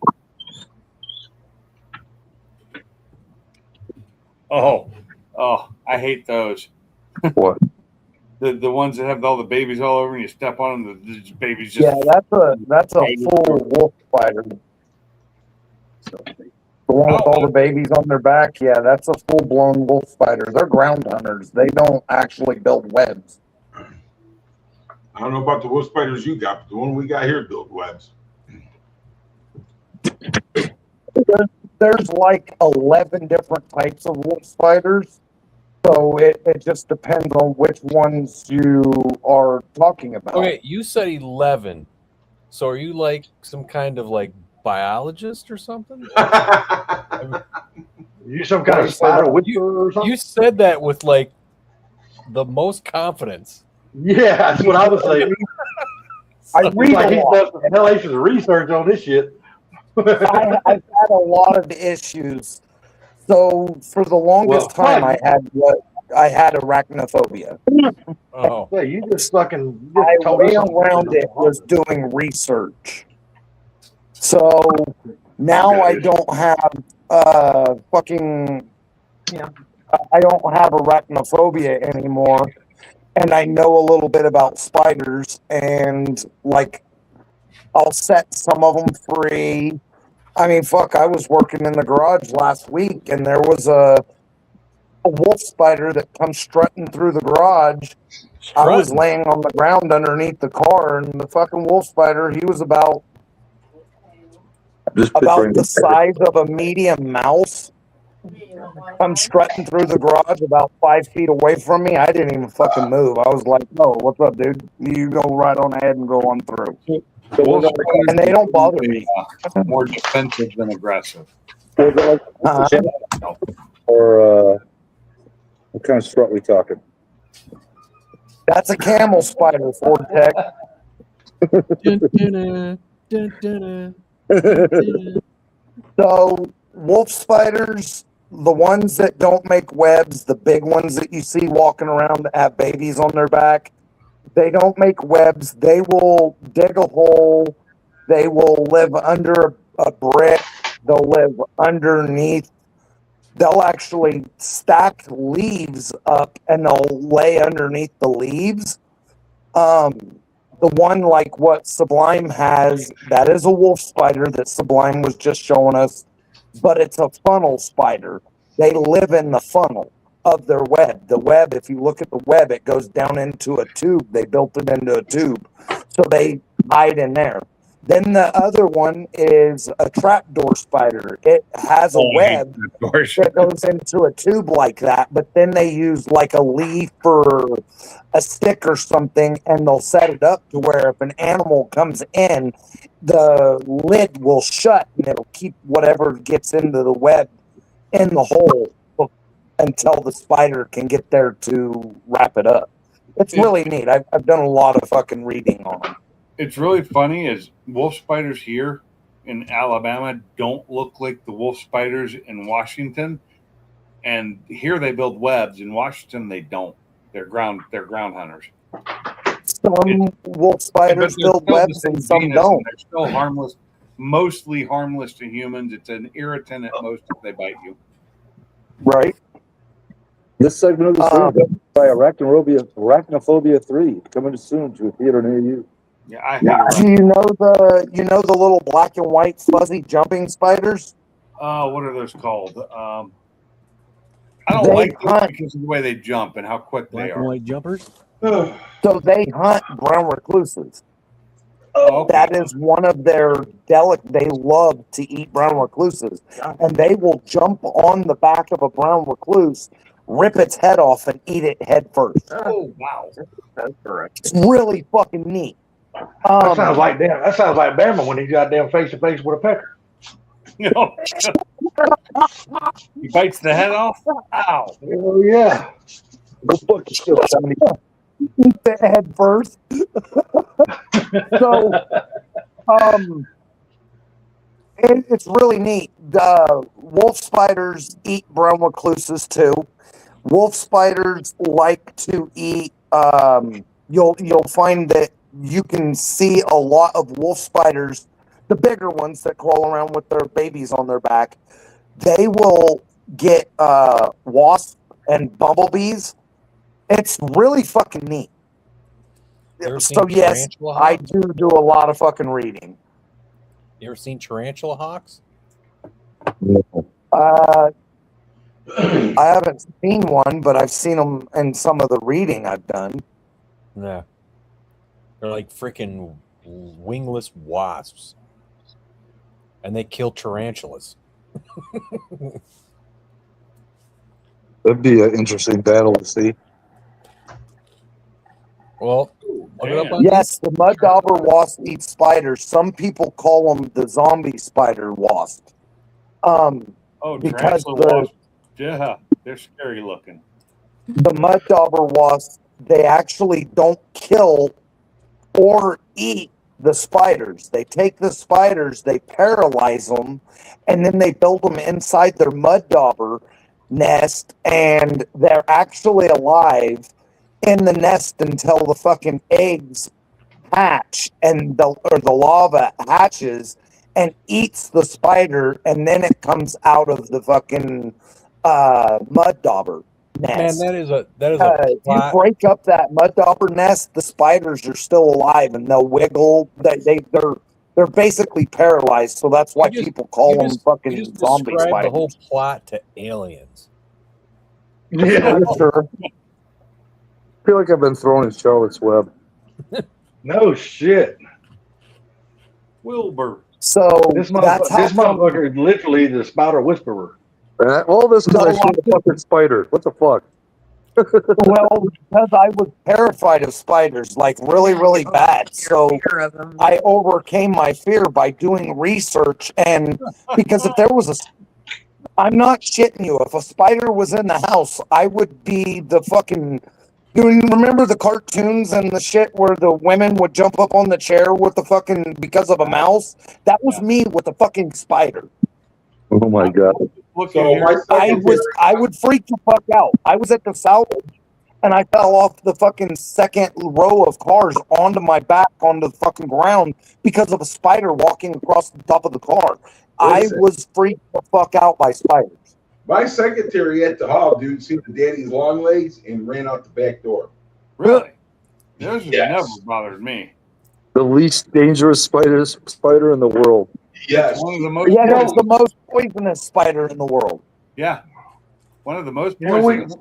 Oh, I hate those. What? The ones that have all the babies all over, and you step on them, the babies just. Yeah, that's a full wolf spider. The one with all the babies on their back, yeah, that's a full blown wolf spider. They're ground hunters. They don't actually build webs. I don't know about the wolf spiders you got, but the one we got here build webs. There's like 11 different types of wolf spiders. So it just depends on which ones you are talking about. Okay, you said 11. So are you like some kind of like biologist or something? You some kind of spider whisperer or something? You said that with like the most confidence. Yeah, that's what I was saying. I read like a he's lot. done some hellacious research on this shit. I've had a lot of issues. So for the longest time, I had arachnophobia. Oh, Yeah, you just fucking. My way around it was doing research. So now I don't have I don't have arachnophobia anymore, and I know a little bit about spiders, and like I'll set some of them free. I mean, fuck, I was working in the garage last week, and there was a wolf spider that comes strutting through the garage. I was laying on the ground underneath the car, and the fucking wolf spider, he was about the size of a medium mouse. I'm strutting through the garage about 5 feet away from me. I didn't even fucking move. I was like, "No, what's up, dude? You go right on ahead and go on through." And they don't bother me. More defensive than aggressive. Or what kind of strut we talking? That's a camel spider, Ford Tech. So, wolf spiders, the ones that don't make webs, the big ones that you see walking around that have babies on their back, they don't make webs. They will dig a hole. They will live under a brick. They'll live underneath. They'll actually stack leaves up and they'll lay underneath the leaves. The one like what Sublime has, that is a wolf spider that Sublime was just showing us, but it's a funnel spider. They live in the funnel of their web. The web, if you look at the web, it goes down into a tube. They built it into a tube. So they hide in there. Then the other one is a trapdoor spider. It has a web that goes into a tube like that, but then they use like a leaf or a stick or something, and they'll set it up to where if an animal comes in, the lid will shut and it'll keep whatever gets into the web in the hole until the spider can get there to wrap it up. It's really neat. I've done a lot of fucking reading on them. It's really funny is wolf spiders here in Alabama don't look like the wolf spiders in Washington. And here they build webs. In Washington, they don't. They're ground hunters. Some wolf spiders build webs and some don't. They're still harmless, mostly harmless to humans. It's an irritant at most if they bite you. Right. This segment of the show by Arachnophobia 3 coming soon to a theater near you. Yeah, I hate Do you know the little black and white fuzzy jumping spiders? what are those called? I don't like them because of the way they jump and how quick they are. white jumpers. So they hunt brown recluses. Okay. That is one of their they love to eat brown recluses. And they will jump on the back of a brown recluse, rip its head off, and eat it head first. Oh, wow. That's correct. It's really fucking neat. That sounds like Bama when he got damn face to face with a pecker. You know, he bites the head off. Ow! Oh yeah. Go fuck yourself, somebody. eats it head first. So, it's really neat. The wolf spiders eat brown recluses too. Wolf spiders like to eat. You'll find that you can see a lot of wolf spiders, the bigger ones that crawl around with their babies on their back. They will get wasps and bumblebees. It's really fucking neat. You ever So seen yes, tarantula I hawks? do a lot of fucking reading. You ever seen tarantula hawks? I haven't seen one, but I've seen them in some of the reading I've done. No. They're like freaking wingless wasps. And they kill tarantulas. That'd be an interesting battle to see. Well, look it up on Yes, the mud dauber wasp eats spiders. Some people call them the zombie spider wasp. Oh, Because tarantula wasps. Yeah, they're scary looking. the mud dauber wasp, they actually don't kill or eat the spiders. They take the spiders, they paralyze them, and then they build them inside their mud dauber nest, and they're actually alive in the nest until the fucking eggs hatch and the larva hatches and eats the spider, and then it comes out of the fucking mud dauber Man, nest. that is a If you plot. break up that mud dauber nest, the spiders are still alive and they'll wiggle. They're basically paralyzed, so that's why people call them You fucking just zombie described spiders. the whole plot to Aliens. Yeah. I'm sure. I feel like I've been thrown in Charlotte's Web. No shit. Wilbur. So This that's how motherfucker is literally the spider whisperer. All this because I No, shoot a fucking spider. What the fuck? well, because I was terrified of spiders, like really, really bad. So Fear of them. I overcame my fear by doing research. And because if there was I'm not shitting you, if a spider was in the house, I would be the fucking. You remember the cartoons and the shit where the women would jump up on the chair with the fucking because of a mouse? That was me with a fucking spider. Oh my god. So my I would freak the fuck out. I was at the salvage and I fell off the fucking second row of cars onto my back onto the fucking ground because of a spider walking across the top of the car. I Listen. was freaked the fuck out by spiders. My secretary at the hall, dude, seen the daddy's long legs and ran out the back door. Really? Those have Yes. never bothered me. The least dangerous spider in the world. Yes. One of the most Yeah, that's the most poisonous spider in the world. Yeah. One of the most You know, we, poisonous.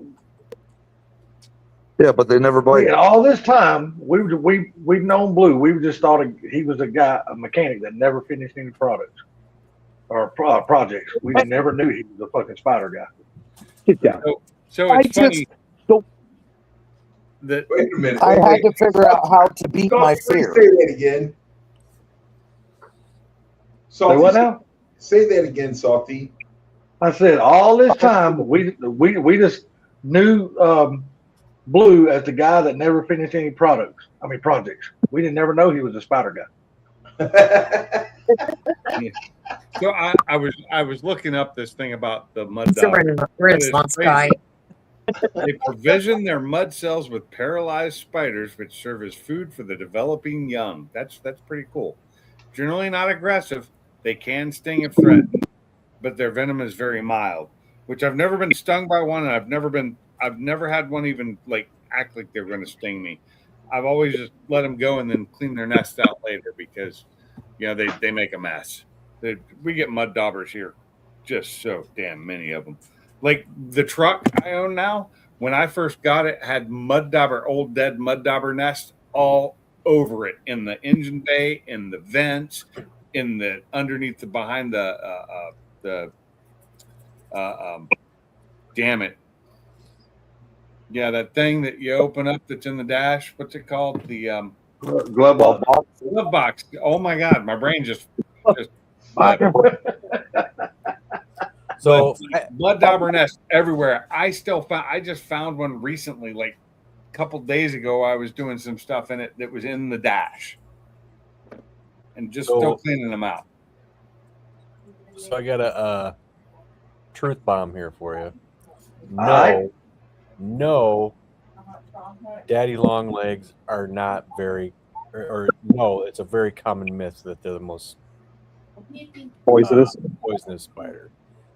Yeah, but they never bite. all this time we've known Blue. We just thought he was a mechanic that never finished any products or projects. We never knew he was a fucking spider guy. Yeah. So I it's funny just that Wait a minute. I wait, had wait. to figure out how to beat my Salty, fear. Say that again. Salty, Say what now? Say that again, Salty. I said all this time we just knew Blue as the guy that never finished any projects. We didn't never know he was a spider guy. so I was looking up this thing about the mud It's a dog. Renaissance guy. They provision their mud cells with paralyzed spiders, which serve as food for the developing young. That's pretty cool. Generally not aggressive, they can sting if threatened, but their venom is very mild. Which I've never been stung by one, and I've never had one even like act like they're going to sting me. I've always just let them go and then clean their nest out later because they make a mess. We get mud daubers here, just so damn many of them. Like the truck I own now, when I first got it, had old dead mud dauber nests all over it in the engine bay, in the vents, in the underneath behind damn it. Yeah, that thing that you open up that's in the dash. What's it called? The glove box. Glove box. Oh my god, my brain just So blood dauber nest everywhere. I just found one recently, like couple days ago, I was doing some stuff in it that was in the dash, and just still cleaning them out. So I got a truth bomb here for you. No, daddy long legs are not very, or no, it's a very common myth that they're the most Poisonous. Poisonous spider.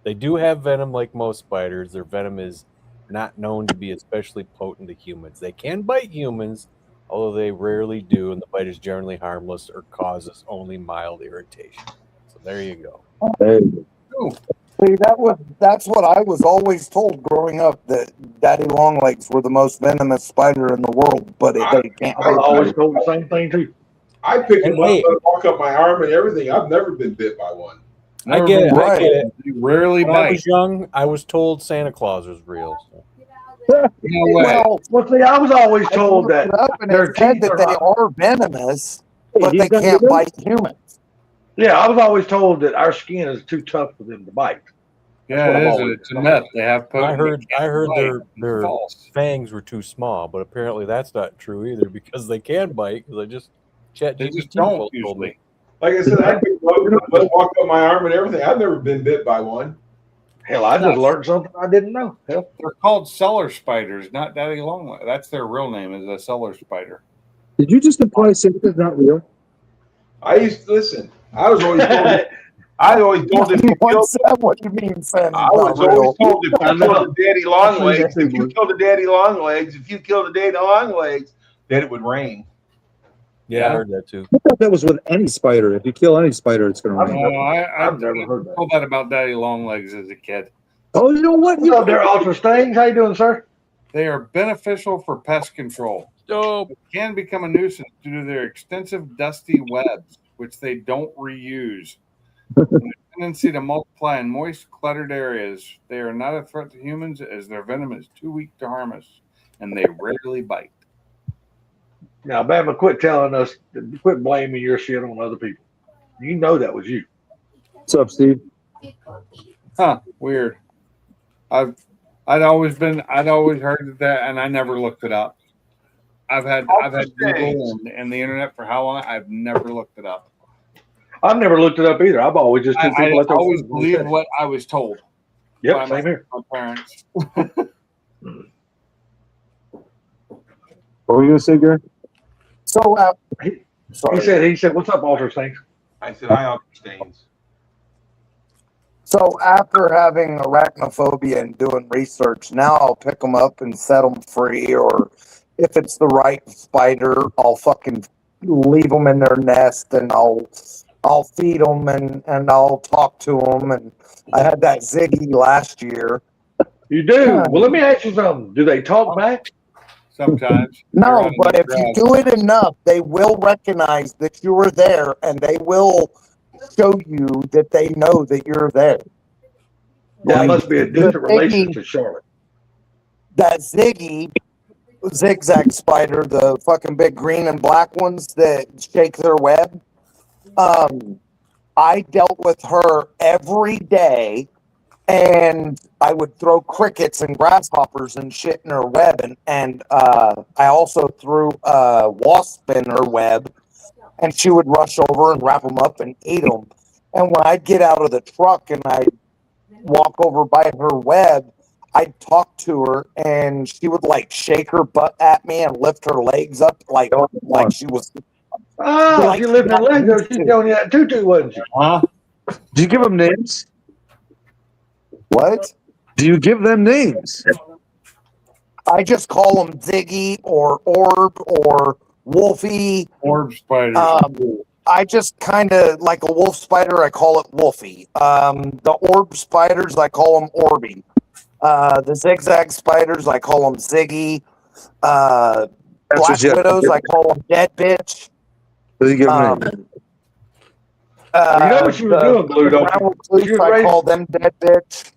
They do have venom like most spiders. Their venom is not known to be especially potent to humans. They can bite humans, although they rarely do, and the bite is generally harmless or causes only mild irritation. So there you go. There you go. See, that's what I was always told growing up, that daddy longlegs were the most venomous spider in the world, but they can't. I was always told the same thing too. I pick them up, and walk up my arm and everything. I've never been bit by one. I get it. I get it. You rarely When I bite. was young, I was told Santa Claus was real. So. No way. Well, see, I was always told that And their it said teeth that are they not- are venomous, but you they got can't it. bite humans. Yeah, I was always told that our skin is too tough for them to bite. Yeah, what it I'm is. always It's a myth. They have. I heard bite. their False. fangs were too small, but apparently that's not true either because they can bite. Because I just They just don't usually. Like I said, I pick them up, and walk up my arm and everything. I've never been bit by one. Hell, I just learned something I didn't know. Hell, They're called cellar spiders, not daddy long. That's their real name, is a cellar spider. Did you just imply Santa's not real? I used to listen. I was always told. I always told if you killed. What's that? What do you mean, Santa? I was always told if you killed the daddy long legs, That's if you killed the daddy long legs, if you killed the daddy long legs, then it would rain. Yeah, I heard that too. I thought that was with any spider. If you kill any spider, it's going to rain. I've never heard that. told that about daddy long legs as a kid. Oh, you know what? What's up there, Ultra Stings? How you doing, sir? They are beneficial for pest control. Dope. They can become a nuisance due to their extensive dusty webs, which they don't reuse. And their tendency to multiply in moist, cluttered areas. They are not a threat to humans as their venom is too weak to harm us, and they rarely bite. Now, Bama, quit telling us, quit blaming your shit on other people. You know that was you. What's up, Steve? Huh? Weird. I'd always heard that, and I never looked it up. I've had Google and the internet for how long? I've never looked it up. I've never looked it up either. I've always just took I people at their always word. believed what I was told. Yep, by same here. my parents. What were you going to say, Gary? So, He said, what's up, Ultra Stings? I said, I understand. So after having arachnophobia and doing research, now I'll pick them up and set them free, or if it's the right spider, I'll fucking leave them in their nest and I'll feed them and I'll talk to them. And I had that Ziggy last year. You do? Well, let me ask you something. Do they talk back? Sometimes. No, but if you do it enough, they will recognize that you were there and they will show you that they know that you're there. That Like, must be a distant relation to Charlotte. That zigzag spider, the fucking big green and black ones that shake their web. I dealt with her every day, and I would throw crickets and grasshoppers and shit in her web, and I also threw wasp in her web, and she would rush over and wrap them up and eat them. And when I'd get out of the truck and I'd walk over by her web, I'd talk to her, and she would like shake her butt at me and lift her legs up like she was. Oh, she lived her legs up. She's telling you that tutu, wasn't she? Huh? Do you give them names? What? Do you give them names? I just call them Ziggy or Orb or Wolfie. Orb spiders. I just kind of like a wolf spider. I call it Wolfie. The orb spiders, I call them Orby. The zigzag spiders, I call them Ziggy. Black widows, I call them Dead Bitch. Do you give them names? You know what she was doing, Blue, don't you? brown recluse, I call them Dead Bitch.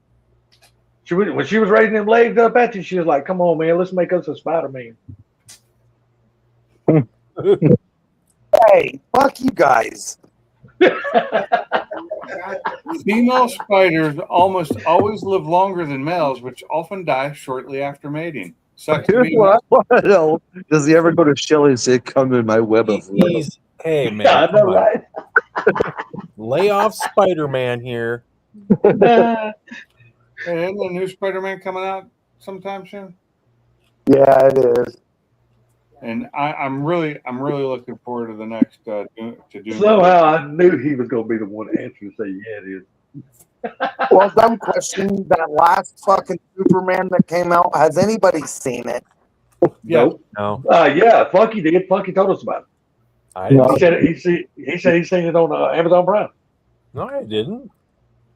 When she was raising them legs up at you, she was like, come on, man, let's make us a Spider-Man. Hey, fuck you guys. Female spiders almost always live longer than males, which often die shortly after mating. Sucks to Here's be what I want to know: does he ever go to Shelley and say, "Come in my web of love"? Hey man, Yeah, I know, come on. right? Lay off Spider-Man here. Hey, isn't the new Spider-Man coming out sometime soon? Yeah, it is. And I'm really looking forward to the next to Doom. Somehow I knew he was going to be the one to answer and say, "Yeah, it is." Well, dumb question. That last fucking Superman that came out, has anybody seen it? Yeah. Nope. No, Yeah, Funky did. Funky told us about it. I didn't. He said he's seen it on Amazon Prime. No, I didn't.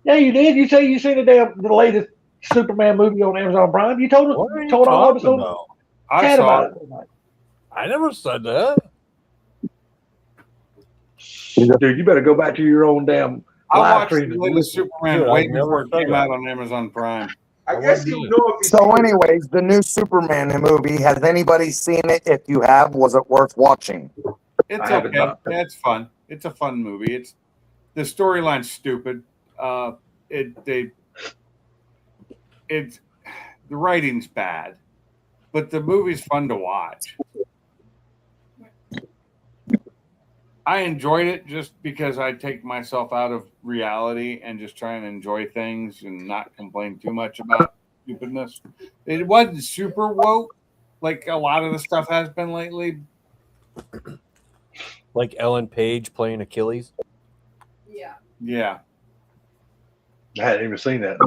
Yeah, you did. You say you seen the latest Superman movie on Amazon Prime. You told us. What are you told all of us talking on about? I chat saw about it. it. I never said that. Dude, you better go back to your own damn I live watched the stream. latest Superman Dude, I way never before it said came that. out on Amazon Prime. I guess you know if you So, anyways, the new Superman movie, has anybody seen it? If you have, was it worth watching? It's I haven't okay. not. Yeah, it's fun. It's a fun movie. It's the storyline's stupid. The writing's bad, but the movie's fun to watch. I enjoyed it just because I take myself out of reality and just try and enjoy things and not complain too much about stupidness. It wasn't super woke like a lot of the stuff has been lately. Like Ellen Page playing Achilles. Yeah. I hadn't even seen that.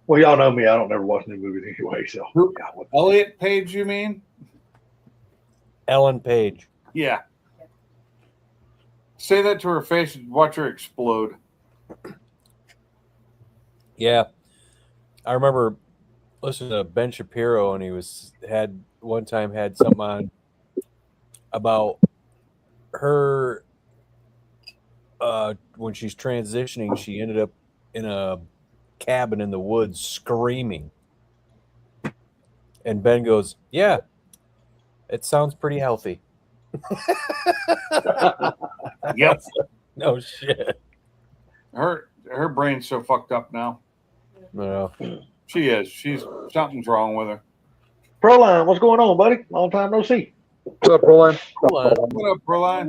Well, y'all know me. I don't never watch any movies anyway. So, God, what- Elliot Page, you mean? Ellen Page. Yeah. Say that to her face and watch her explode. Yeah, I remember listening to Ben Shapiro, and he had something on about her when she's transitioning. She ended up in a cabin in the woods screaming, and Ben goes, "Yeah, it sounds pretty healthy." Yep. No shit. Her brain's so fucked up now. No. She is. Something's wrong with her. Proline, what's going on, buddy? Long time no see. What's up, Roland? What up, Proline?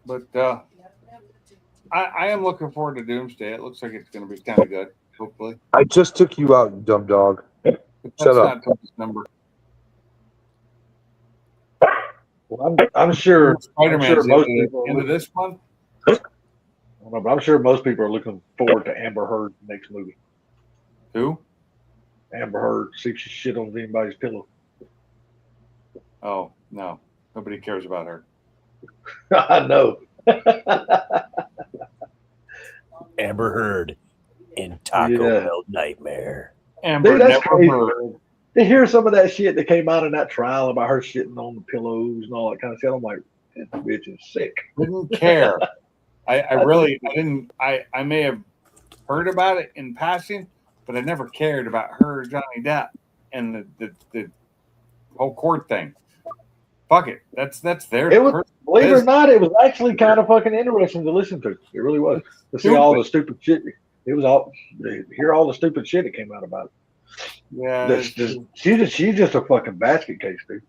But I am looking forward to Doomsday. It looks like it's going to be kind of good. Hopefully. I just took you out, you dumb dog. But Shut that's up. not till December. Well, I'm sure. Spider-Man's most into people are into looking- this month. I don't know, but I'm sure most people are looking forward to Amber Heard's next movie. Who? Amber Heard, see if she shit on anybody's pillow. Oh no, nobody cares about her. I know. Amber Heard in Taco Bell Nightmare. Amber Dude, that's never crazy. heard. To hear some of that shit that came out in that trial about her shitting on the pillows and all that kind of stuff, I'm like, this bitch is sick. Didn't care. I didn't. I may have heard about it in passing, but I never cared about her, Johnny Depp, and the whole court thing. Fuck it. That's their. It was, believe it or business. not, it was actually kind of fucking interesting to listen to. It really was. To see all the stupid shit. It was all to hear all the stupid shit that came out about it. Yeah. She's just a fucking basket case, dude.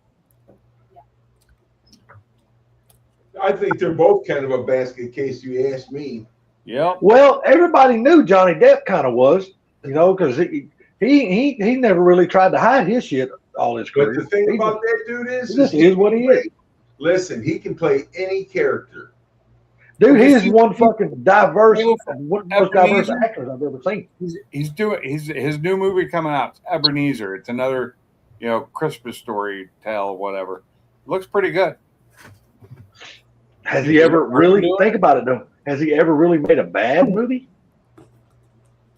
I think they're both kind of a basket case, you ask me. Yep. Well, everybody knew Johnny Depp kind of was, because he never really tried to hide his shit all his But career. the thing He about that dude this is what he is. Listen, he can play any character. Dude, he is one fucking diverse, one of the most diverse Ebenezer. actors I've ever seen. He's doing his new movie coming out. It's Ebenezer. It's another, Christmas story tale, whatever. It looks pretty good. Has he ever really think about it though? Has he ever really made a bad movie?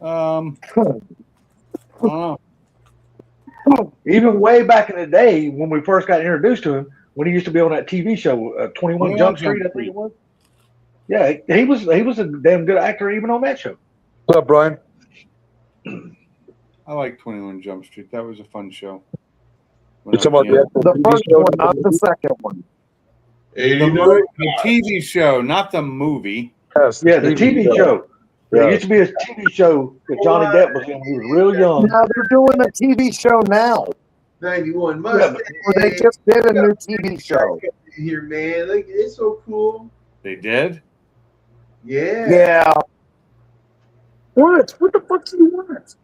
I don't know. Even way back in the day when we first got introduced to him, when he used to be on that TV show, 21 Jump Street, I think it was. Yeah, he was a damn good actor even on that show. What's up, Brian? I like 21 Jump Street. That was a fun show. You're talking about The first one, not the second one. The TV show, not the movie. Yes, Yeah, the TV show. There used to be a TV show that Johnny Depp was in when he was real young. Now they're doing a TV show now. 91 Yeah, Mustang. Where they just did a new TV show. Here, man. Look, it's so cool. They did? Yeah. Yeah. What? What the fuck do you want?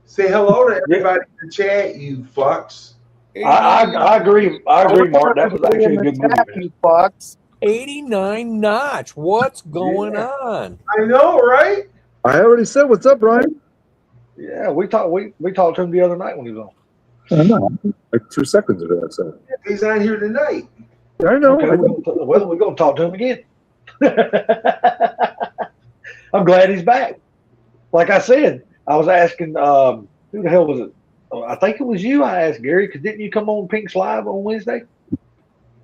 Say hello to everybody in the chat, you fucks. I agree. I agree, Mark. That was actually a good movie. You fucks. 89 Notch. What's going on? I know, right? I already said what's up, Brian. Yeah, we talked to him the other night when he was on. I know. Like 2 seconds ago, I said. He's on here tonight. I know. Okay, we're going to talk to him again. I'm glad he's back. Like I said, I was asking, who the hell was it? I think it was you. I asked Gary, because didn't you come on Pink's Live on Wednesday?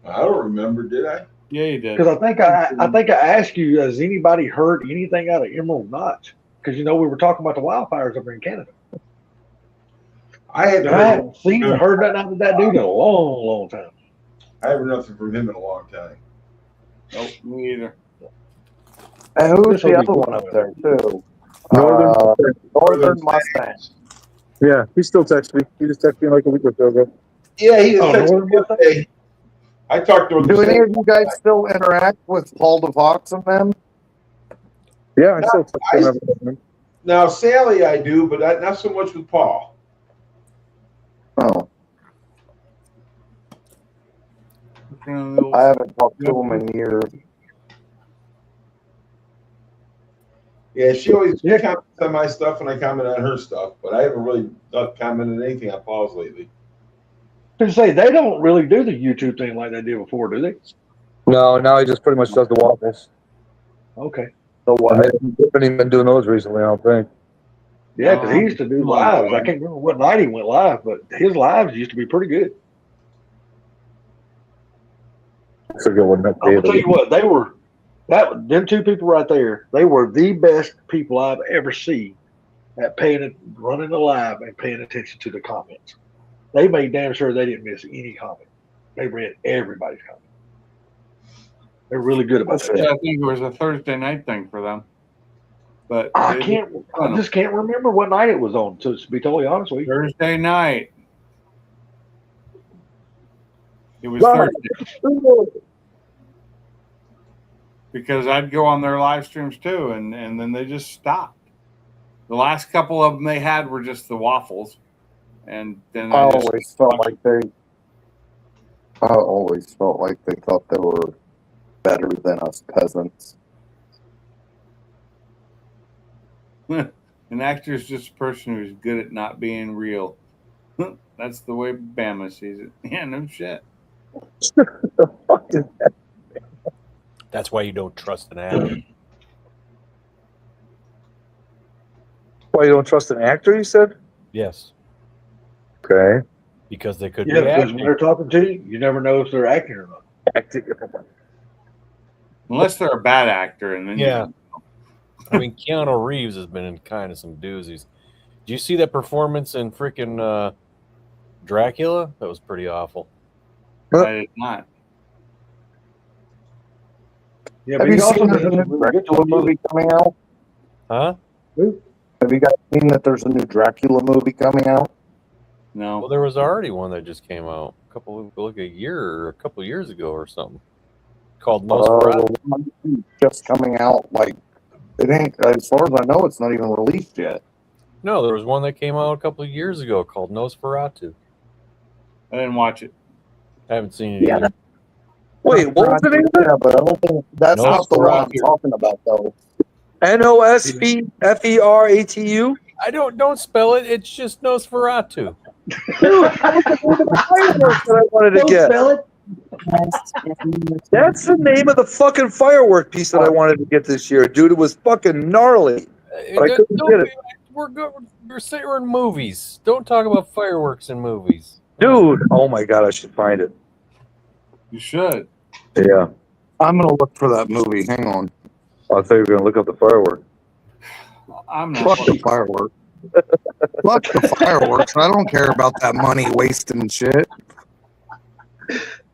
I don't remember, did I? Yeah, you did. Because I think I asked you, has anybody heard anything out of Emerald Notch? Because we were talking about the wildfires over in Canada. I haven't seen or heard nothing out of that dude in a long, long time. I haven't heard nothing from him in a long time. Nope, me either. And who's the other one up there too? Northern Mustang. Yeah, he still texts me. He just texted me like a week or so ago. Yeah, he just texted me yesterday. I talked to him. Do any of you guys still interact with Paul DeVox and them? Yeah, I still text him. Now, Sally, I do, but not so much with Paul. Oh. I haven't talked to him in years. Yeah, she always comments on my stuff and I comment on her stuff, but I haven't really commented anything on Paul's lately. To say they don't really do the YouTube thing like they did before, do they? No, now he just pretty much does the waffles. Okay. The what? They haven't even been doing those recently, I don't think. Yeah, because he used to do lives. I can't remember what night he went live, but his lives used to be pretty good. I forget what that I'll tell you what, them two people right there, they were the best people I've ever seen at running the live and paying attention to the comments. They made damn sure they didn't miss any comment. They read everybody's comment. They're really good about that. Yeah, I think it was a Thursday night thing for them. But I just can't remember what night it was on, to be totally honest with you. Thursday night. It was Thursday. Because I'd go on their live streams too, and then they just stopped. The last couple of them they had were just the waffles, and then I always felt like they thought they were better than us peasants. An actor is just a person who's good at not being real. That's the way Bama sees it. Yeah, no shit. The fuck is that? That's why you don't trust an actor. Why you don't trust an actor, you said? Yes. Okay. Because they could Yeah, be because acting. when they're talking to you, you never know if they're acting or not. Acting. Unless they're a bad actor, and then Yeah. I mean, Keanu Reeves has been in kind of some doozies. Did you see that performance in freaking Dracula? That was pretty awful. I did not. Yeah, Have you seen there's a new Dracula movie coming out? Huh? Have you guys seen that there's a new Dracula movie coming out? No. Well, there was already one that just came out a couple years ago or something, called Nosferatu. Just coming out, like, it ain't, as far as I know, it's not even released yet. No, there was one that came out a couple of years ago called Nosferatu. I didn't watch it. I haven't seen it either. Wait, what was the name of it? Yeah, but I don't think that's not the one I'm talking about, though. Nosferatu? I don't spell it. It's just Nosferatu. Fireworks that I wanted to get. That's the name of the fucking firework piece that I wanted to get this year, dude. It was fucking gnarly. But I couldn't get it. We're good. We're in movies. Don't talk about fireworks in movies. Dude, oh my god, I should find it. You should. Yeah. I'm going to look for that movie. Hang on. I thought you were going to look up the firework. I'm not. Fuck the fireworks. Fuck the fireworks. I don't care about that money wasting shit.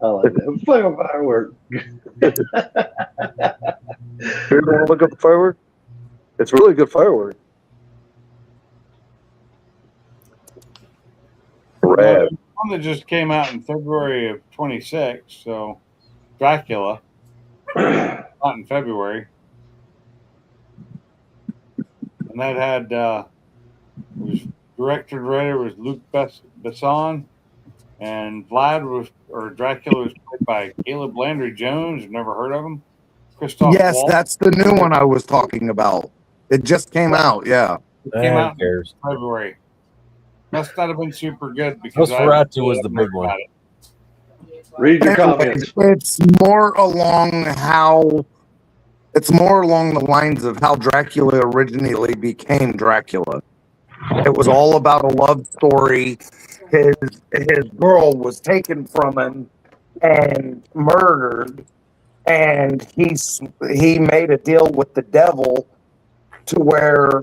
I like that. Firework. You want to look up the firework? It's really good firework. Rad. One that just came out in February of 26, so Dracula, not in February. And that had, was director writer was Luc Besson, and Dracula was played by Caleb Landry Jones. You've never heard of him? Christoph Yes, Waltz. that's the new one I was talking about. It just came out. Yeah. It came out in February. Must not have been super good because Nosferatu was the big one. Read your comments. It's more along the lines of how Dracula originally became Dracula. It was all about a love story. His girl was taken from him and murdered, and he made a deal with the devil to where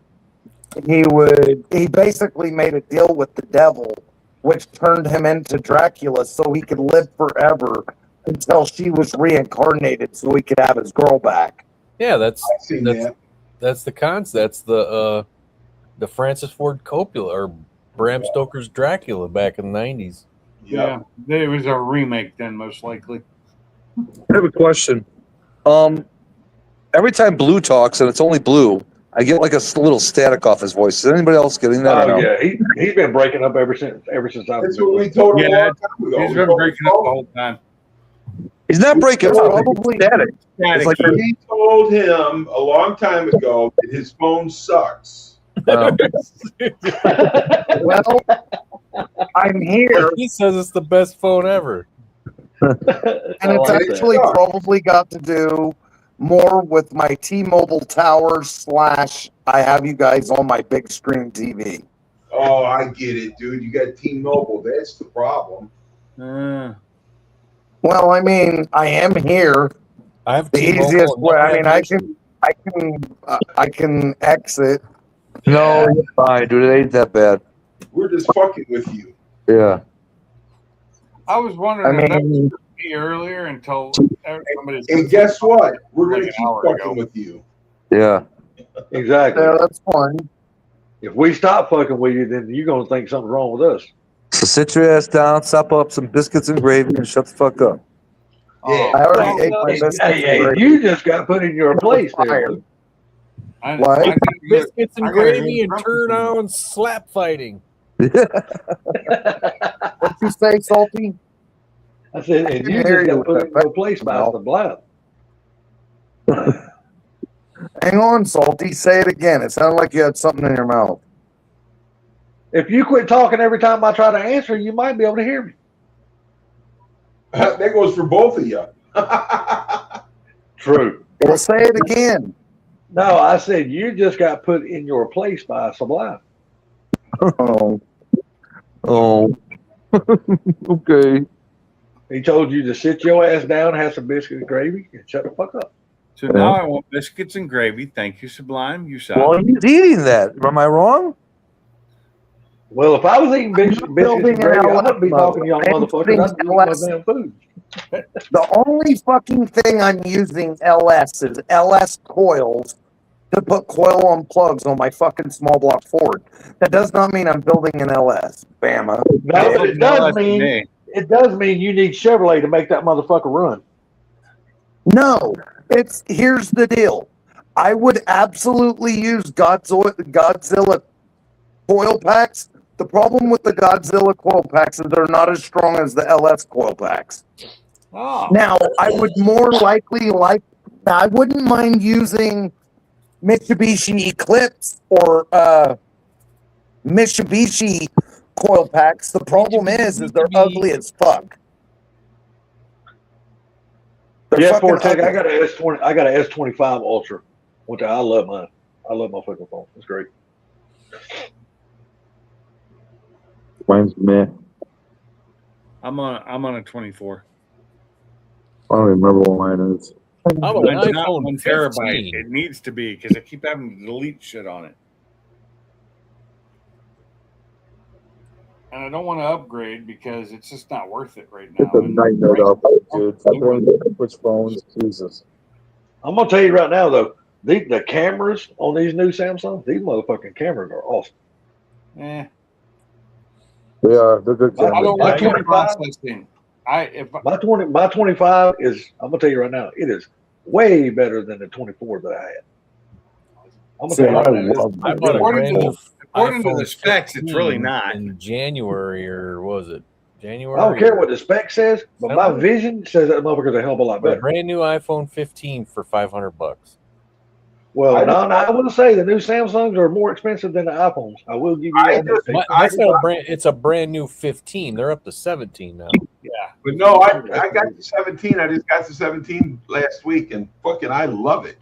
he basically made a deal with the devil, which turned him into Dracula so he could live forever until she was reincarnated so he could have his girl back. Yeah, that's that. that's the concept. That's the Francis Ford Coppola or Bram Stoker's Dracula back in the 90s. Yeah, it was a remake then, most likely. I have a question. Every time Blue talks, and it's only Blue, I get like a little static off his voice. Is anybody else getting that? Oh or no? yeah, he's been breaking up ever since I've That's been. what we told him a Yeah, long time ago. He's been breaking up the whole time. He's not breaking up. Probably- It's static. It's like We told him a long time ago that his phone sucks. Well, I'm here, He says it's the best phone ever. and it's actually probably got to do more with my T-Mobile tower / I have you guys on my big screen TV. Oh, I get it, dude. You got T-Mobile. That's the problem. Well, I mean, I am here. I have The T-Mobile easiest and way. never I mean, had I can exit. No, you're fine, dude. It ain't that bad. We're just fucking with you. Yeah. I was wondering I if that mean- was me earlier until somebody. And guess what? We're going to Like an keep hour fucking ago. with you. Yeah. Exactly. Yeah, that's fine. If we stop fucking with you, then you're gonna think something's wrong with us. So sit your ass down, sop up some biscuits and gravy, and shut the fuck up. Yeah. I already ate my biscuits. Hey, and you just got put in your place there. Fire. I What? gotta get- biscuits and I gotta gravy get and drunk turn with you. on slap fighting. What you say, Salty? I said, and you just got put in your place by the blab. Hang on, Salty. Say it again. It sounded like you had something in your mouth. If you quit talking every time I try to answer, you might be able to hear me. That goes for both of you. True. Well, say it again. No, I said you just got put in your place by Sublime. Oh, Oh. Okay. He told you to sit your ass down, have some biscuit and gravy, and shut the fuck up. So now I want biscuits and gravy. Thank you, Sublime. You sound. Well, he's eating that. Am I wrong? Well, if I was eating biscuits and building an gravy, I LS wouldn't be talking to y'all mode. motherfuckers. I'd be eating my LS. damn food. the only fucking thing I'm using LS is LS coils to put coil on plugs on my fucking small block Ford. That does not mean I'm building an LS. Bama. No, but it does That's mean me. you need Chevrolet to make that motherfucker run. No, here's the deal. I would absolutely use Godzilla coil packs. The problem with the Godzilla coil packs is they're not as strong as the LS coil packs. Oh, Now, I would more likely I wouldn't mind using Mitsubishi Eclipse or Mitsubishi coil packs. The problem is they're ugly as fuck. They're Yeah, fucking Fortec, I ugly. got an S20. I got an S25 Ultra. I love mine. I love my fucking phone. It's great. Mine's meh. I'm on a 24. I don't remember what mine is. I'm on an Mine's not iPhone 1 terabyte. 15. It needs to be because I keep having to delete shit on it. And I don't want to upgrade because it's just not worth it right now. It's a And nightmare price- to upgrade, dude. Fucking switch phones. Jesus. I'm gonna tell you right now though, the cameras on these new Samsungs, these motherfucking cameras are awesome. Eh, They are. They're good I cameras. don't My like the 25 processing. If My 25 is, I'm gonna tell you right now, it is way better than the 24 that I had. I'm gonna See, tell you I right now, it is love I the bought a According brand to- new according to iPhone the specs, it's really 15 not. in January, or was it January? I don't care what the spec says, but my Sounds- vision says that motherfucker's a hell of a lot A better. brand new iPhone 15 for $500. Well, I no, I will say the new Samsungs are more expensive than the iPhones. I will give you I that. just- That's not a brand. It's a brand new 15. They're up to 17 now. Yeah. But no, I got the 17. I just got the 17 last week, and fucking I love it.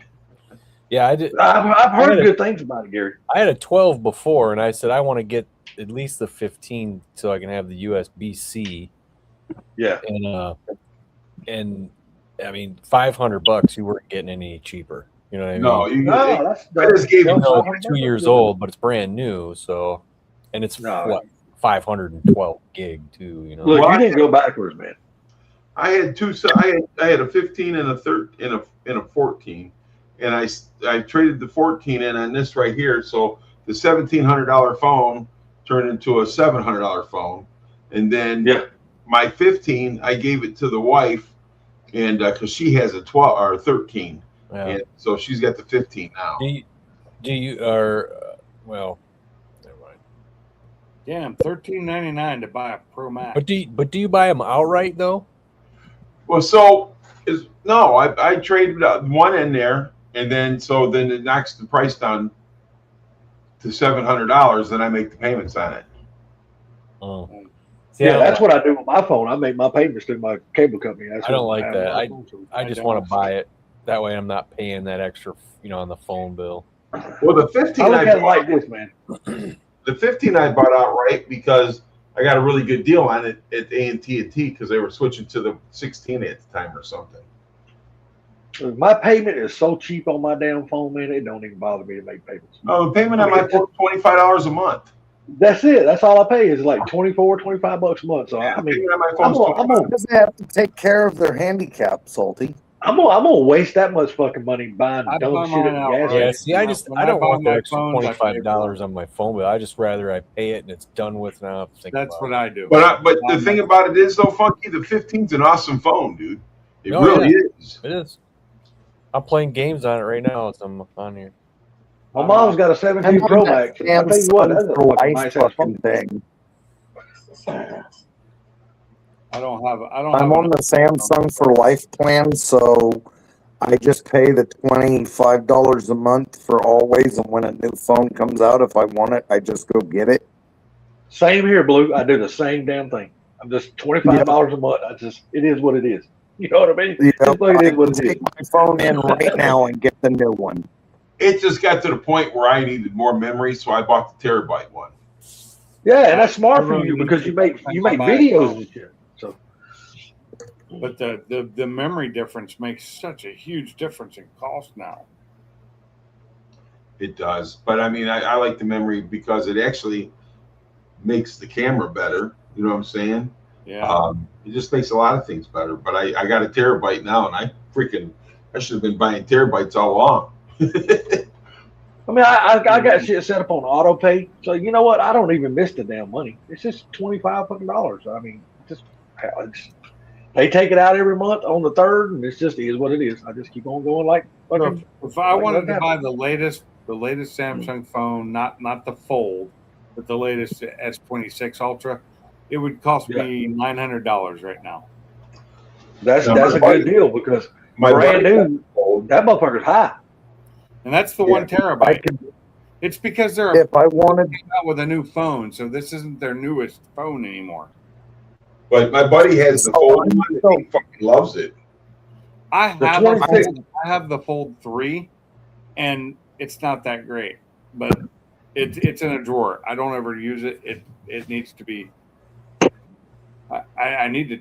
Yeah, I did. I've heard had a- good things about it, Gary. I had a 12 before, and I said I want to get at least the 15 so I can have the USB-C. Yeah. And I mean, $500. You weren't getting any cheaper. You know what I mean? No, you, No, that's I just gave You you know, it's 2 years old, but it's brand new. So, and it's No. what 512 gig too. You know. Look, Well, you didn't go backwards, man. I had two. I had a 15 and a 13 and a 14, and I traded the 14 in on this right here. So the $1,700 phone turned into a $700 phone, and then Yeah. my 15 I gave it to the wife, and because she has a 12 or a 13, Yeah. and so she's got the 15 now. Do you are well? Never mind. Damn, $13.99 to buy a Pro Max. But do you buy them outright though? Well, so no, I traded one in there, and then it knocks the price down to $700. Then I make the payments on it. Oh. Yeah, that's what I do with my phone. I make my payments through my cable company. That's I don't what like have that. on my phone, so I just want to buy it. That way, I'm not paying that extra, on the phone bill. Well, the 15 I look I at it bought, like this, man. the 15 I bought outright because I got a really good deal on it at AT&T because they were switching to the 16 at the time or something. My payment is so cheap on my damn phone, man. It don't even bother me to make payments. Oh, the payment on my phone is $25 a month. That's it. That's all I pay is like $25 a month. So I mean, Payment on my I'm phone is gonna because they have to take care of their handicap, Salty. I'm gonna waste that much fucking money buying I dumb buy shit at mine the outright. gas Yeah, station. see, When I don't buy want the my extra phones, I pay $25 on my phone bill. I just rather I pay it and it's done with now. I have to think That's about what I do. But the thing about it is, though, Funky, the 15's an awesome phone, dude. It No, really yeah. is. it is. I'm playing games on it right now as I'm on here. My mom's got a 17 Pro Max. I tell you what, that's a fucking life nice ass fucking phone. thing. I don't have. I'm on the Samsung for Life plan, so I just pay the $25 a month for always, and when a new phone comes out, if I want it, I just go get it. Same here, Blue. I do the same damn thing. I'm just $25 a month. It is what it is. You know what I mean? Yep, Just like it I is what can it is. take my phone in right now and get the new one. It just got to the point where I needed more memory, so I bought the terabyte one. Yeah, and that's smart I for really you need because to you make buy a videos phone. and shit. So But the memory difference makes such a huge difference in cost now. It does. But I mean, I like the memory because it actually makes the camera better. You know what I'm saying? Yeah. It just makes a lot of things better. But I got a terabyte now, and I should have been buying terabytes all along. I mean, I got shit set up on auto pay. So you know what? I don't even miss the damn money. It's just $25 fucking dollars. I mean, they take it out every month on the 3rd, and it's just is what it is. I just keep on going like fucking. If I like wanted nothing to buy the latest Samsung phone, not the Fold, but the latest S26 Ultra, it would cost me $900 right now. That's Now, a good deal because brand new, that motherfucker's high. And that's the 1 terabyte. It's because they're If I wanted, out with a new phone, so this isn't their newest phone anymore. But my buddy has the Fold one, and he fucking loves it. I The have 26 I have the Fold 3, and it's not that great, but it's in a drawer. I don't ever use it. It needs to be. I need to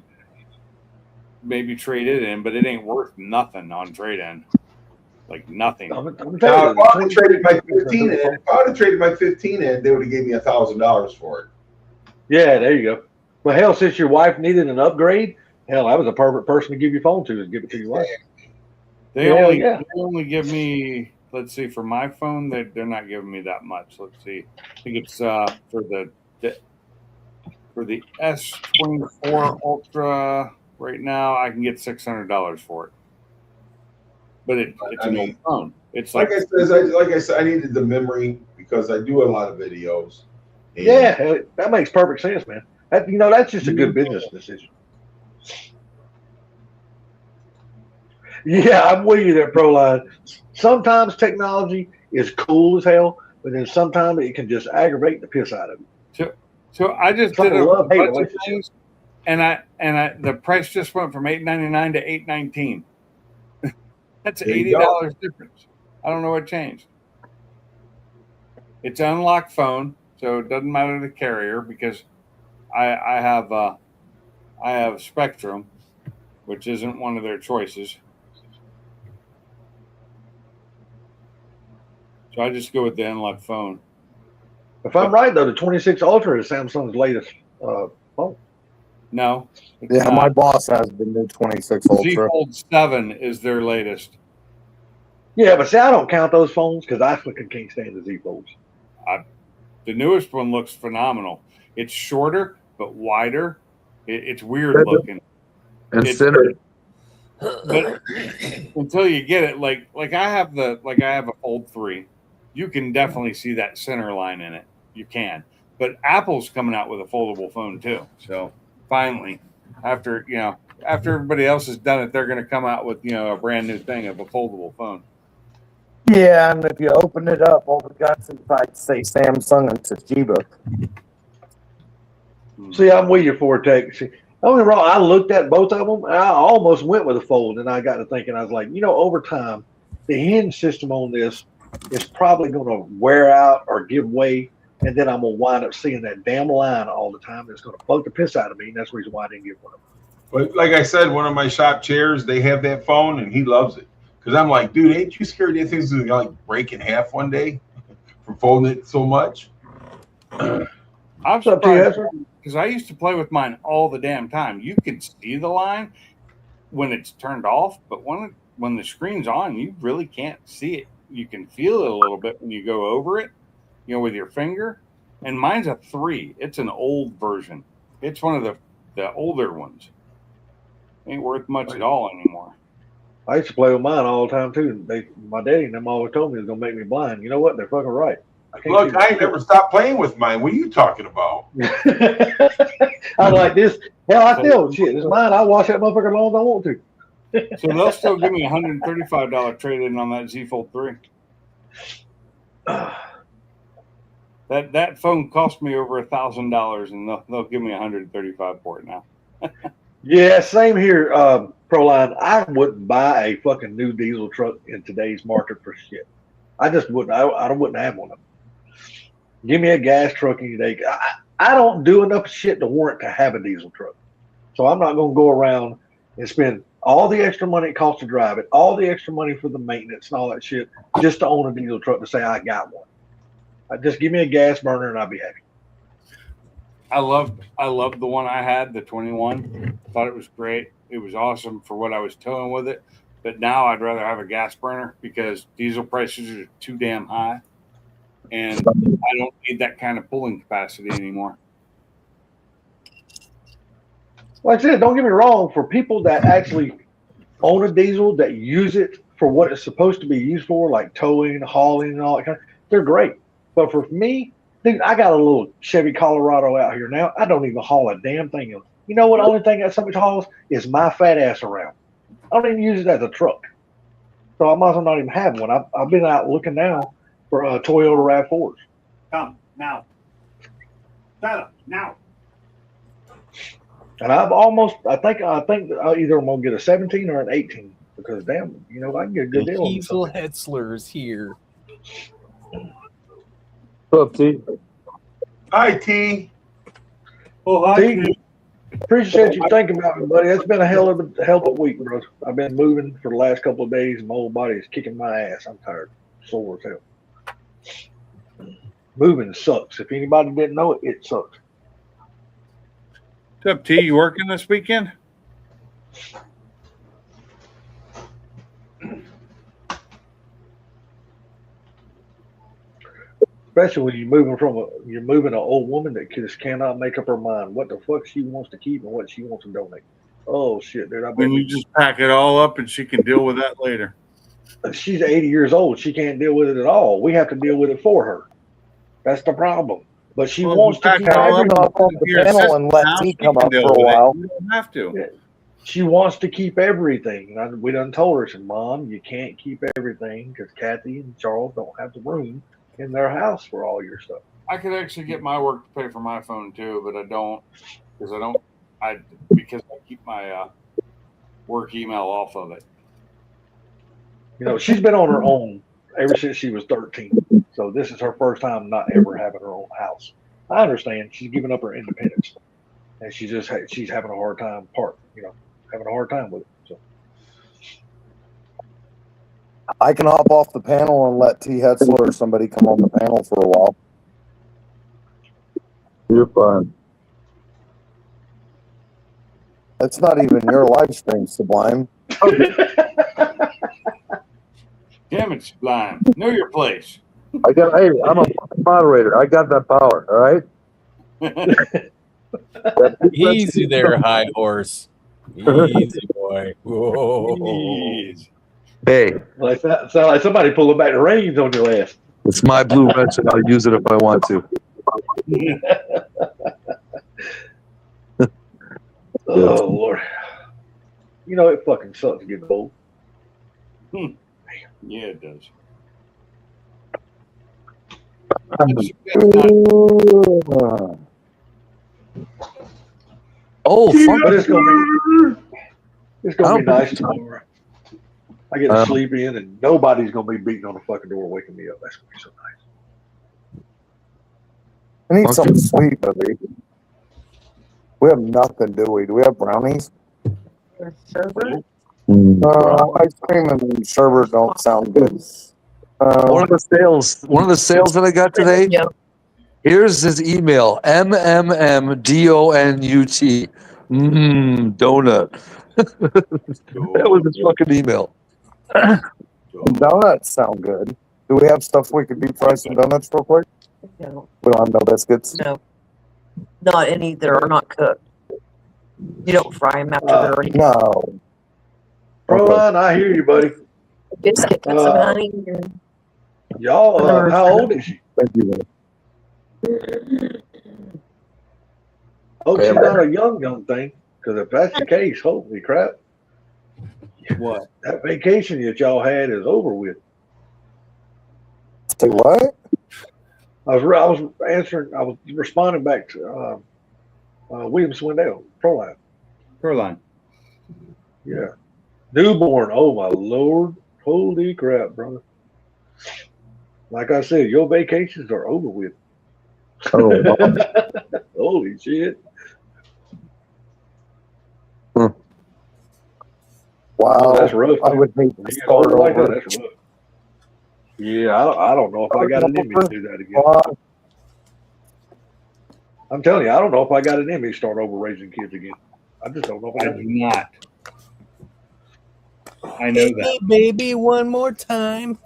maybe trade it in, but it ain't worth nothing on trade in. Like nothing. Now, if I would have traded my 15 in, they would have gave me $1,000 for it. Yeah, there you go. Well, hell, since your wife needed an upgrade, hell, I was a perfect person to give your phone to. Is give it to your wife. They Hell only yeah. they only give me let's see, for my phone, they're not giving me that much. Let's see. I think it's for the S24 Ultra right now, I can get $600 for it. But it's an old phone. It's like I said, I needed the memory because I do a lot of videos. And Yeah, that makes perfect sense, man. That's just a good business decision. Yeah, I'm with you there, Proline. Sometimes technology is cool as hell, but then sometimes it can just aggravate the piss out of you. So I just It's like did a a love-hate bunch of relationship. things, and the price just went from $8.99 to $8.19. That's There you $80 difference. I don't know what changed. It's an unlocked phone, so it doesn't matter the carrier because I have Spectrum, which isn't one of their choices. So I just go with the unlocked phone. If I'm right, though, the 26 Ultra is Samsung's latest phone. No. it's Yeah, not. my boss has the new 26 Z Ultra. Fold 7 is their latest. Yeah, but see, I don't count those phones because I fucking can't stand the Z Folds. The newest one looks phenomenal. It's shorter but wider. It's weird looking. And It's- thinner. But until you get it, like I have a Fold 3, you can definitely see that center line in it. You can. But Apple's coming out with a foldable phone too. So finally, after everybody else has done it, they're going to come out with a brand new thing of a foldable phone. Yeah, and if you open it up, all the guys inside say Samsung and Toshiba. See, I'm with you for it, Tech. See, don't get me wrong, I looked at both of them, and I almost went with a Fold, and I got to thinking, I was like, over time, the hinge system on this is probably going to wear out or give way, and then I'm going to wind up seeing that damn line all the time. It's going to bug the piss out of me, and that's the reason why I didn't get one of them. But like I said, one of my shop chairs, they have that phone, and he loves it. Because I'm like, dude, ain't you scared that thing's going to like break in half one day from folding it so much? I'm What's up to you, surprised Ezra? because I used to play with mine all the damn time. You can see the line when it's turned off, but when the screen's on, you really can't see it. You can feel it a little bit when you go over it, with your finger. And mine's a 3. It's an old version. It's one of the older ones. Ain't worth much at all anymore. I used to play with mine all the time, too. My daddy and them always told me it was going to make me blind. You know what? They're fucking right. Look, I ain't never stopped playing with mine. What are you talking about? I'm like this. Hell, I still shit. It's mine. I'll watch that motherfucker as long as I want to. So they'll still give me $135 trade-in on that Z Fold 3. That phone cost me over $1,000, and they'll give me $135 for it now. Yeah, same here, Proline. I wouldn't buy a fucking new diesel truck in today's market for shit. I just wouldn't. I wouldn't have one of them. Give me a gas truck any day. I don't do enough shit to warrant to have a diesel truck. So I'm not going to go around and spend all the extra money it costs to drive it, all the extra money for the maintenance and all that shit, just to own a diesel truck to say I got one. Just give me a gas burner and I'll be happy. I loved the one I had, the 21. Thought it was great. It was awesome for what I was towing with it. But now I'd rather have a gas burner because diesel prices are too damn high. And I don't need that kind of pulling capacity anymore. Like I said, don't get me wrong, for people that actually own a diesel that use it for what it's supposed to be used for, like towing, hauling, and all that kind of, they're great. But for me, dude, I got a little Chevy Colorado out here now. I don't even haul a damn thing. You know what? The only thing that somebody hauls is my fat ass around. I don't even use it as a truck. So I might as well not even have one. I've been out looking now for Toyota RAV4s. Come now. Shut up now. And I think either I'm gonna get a 17 or an 18 because damn, I can get a good deal on Diesel something. Hetzler is here. What's up, T? Hi, T. Oh, hi. T, appreciate you thinking about me, buddy. It's been a hell of a week, bro. I've been moving for the last couple of days. My whole body is kicking my ass. I'm tired, sore as hell. Moving sucks. If anybody didn't know it, it sucks. What's up, T? You working this weekend? Especially when you're moving an old woman that just cannot make up her mind what the fuck she wants to keep and what she wants to donate. Oh shit, dude! I bet When you just pack it all up and she can deal with that later. she's 80 years old. She can't deal with it at all. We have to deal with it for her. That's the problem. But she Well, wants to back keep it all I up can hop on the Your panel sister and let now, T she come can up deal for a with it. while. You don't have to. She wants to keep everything. And we done told her, said, Mom, you can't keep everything because Kathy and Charles don't have the room in their house for all your stuff. I could actually get my work to pay for my phone too, but I don't because I keep my work email off of it. You know, she's been on her own ever since she was 13. So this is her first time not ever having her own house. I understand she's giving up her independence, and she's having a hard time having a hard time with it. So I can hop off the panel and let T. Hetzler or somebody come on the panel for a while. You're fine. It's not even your live stream, Sublime. Damn it, Sublime. Know your place. Hey, I'm a moderator. I got that power. All right. Easy there, high horse. Easy, boy. Whoa. Jeez. Hey, sound like somebody pulling back the reins on your ass. it's my blue wrench, and I'll use it if I want to. Oh Lord. You know, it fucking sucks to get old. Yeah, it does. Oh, But it's gonna be nice tomorrow. I get to sleep in and nobody's gonna be beating on the fucking door waking me up. That's gonna be so nice. I need something sweet, buddy. We have nothing, do we? Do we have brownies? Sherbet? Ice cream and sherbet don't sound good. one of the sales that I got today. Yeah. Here's his email: MMMDONUT. Donut. That was his fucking email. Donuts sound good. Do we have stuff we could deep fry some donuts real quick? No, We don't have no biscuits. no, not any that are not cooked. You don't fry them after they're already No. Proline, I hear you, buddy. biscuit with some honey. And Y'all, how old is she? Thank you. Hope she's not a young thing. Because if that's the case, holy crap. What? That vacation that y'all had is over with. Say what? I was responding back to William Swindell, Proline. Caroline. Yeah. Newborn. Oh my Lord. Holy crap, brother. Like I said, your vacations are over with. Oh, Holy shit. Wow. Oh, that's rough. I would need to start Like that, over. that's rough. Yeah, I don't know if I got it in me to do that again. I'm telling you, I don't know if I got it in me to start over raising kids again. I just don't know if I I do. do not. I know that. Hey, baby, one more time.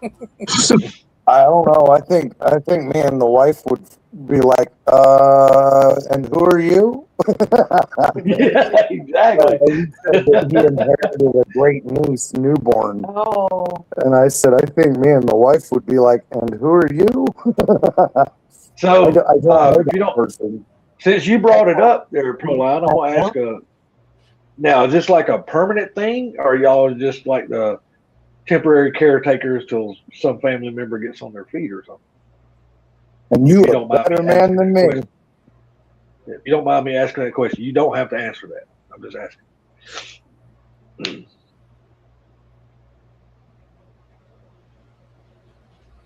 I don't know. I think me and the wife would be like, and who are you? Yeah, exactly. He said that he inherited a great niece, newborn. oh, And I said, I think me and the wife would be like, and who are you? So, I don't know if you that don't, person. since you brought it up there, Proline, I want to ask now, is this like a permanent thing, or y'all just like the temporary caretakers till some family member gets on their feet or something? And you You a don't mind better me man asking than that me. question. If you don't mind me asking that question, you don't have to answer that. I'm just asking.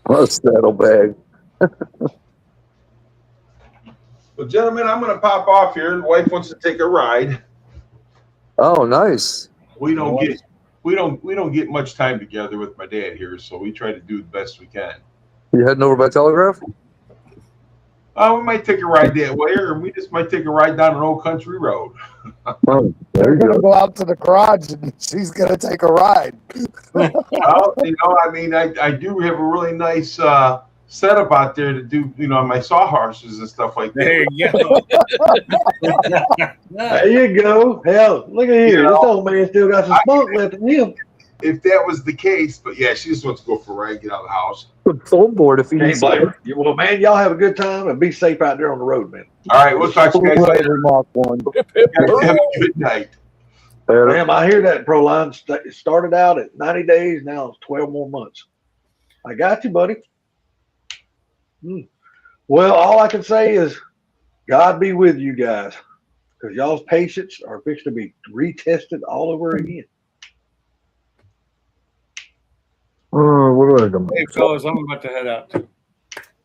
a saddlebag. Well, gentlemen, I'm going to pop off here. The wife wants to take a ride. Oh, nice. We don't get much time together with my dad here, so we try to do the best we can. You heading over by telegraph? We might take a ride that way, or we just might take a ride down an old country road. Oh, there They're you gonna go. go out to the garage and she's gonna take a ride. Well, I mean, I do have a really nice setup out there to do, my sawhorses and stuff like that. There you go. There you go. Hell, look at here. This old man still got some spunk left in him. If that was the case, but yeah, she just wants to go for a ride, get out of the house. Phone board if you Can't blame her. Well, man, y'all have a good time and be safe out there on the road, man. All right, we'll talk to you guys later. Mark 1. Have a good night. Damn, I hear that Proline started out at 90 days. Now it's 12 more months. I got you, buddy. Well, all I can say is God be with you guys, because y'all's patience are fixed to be retested all over again. Hey, fellas, I'm about to head out too.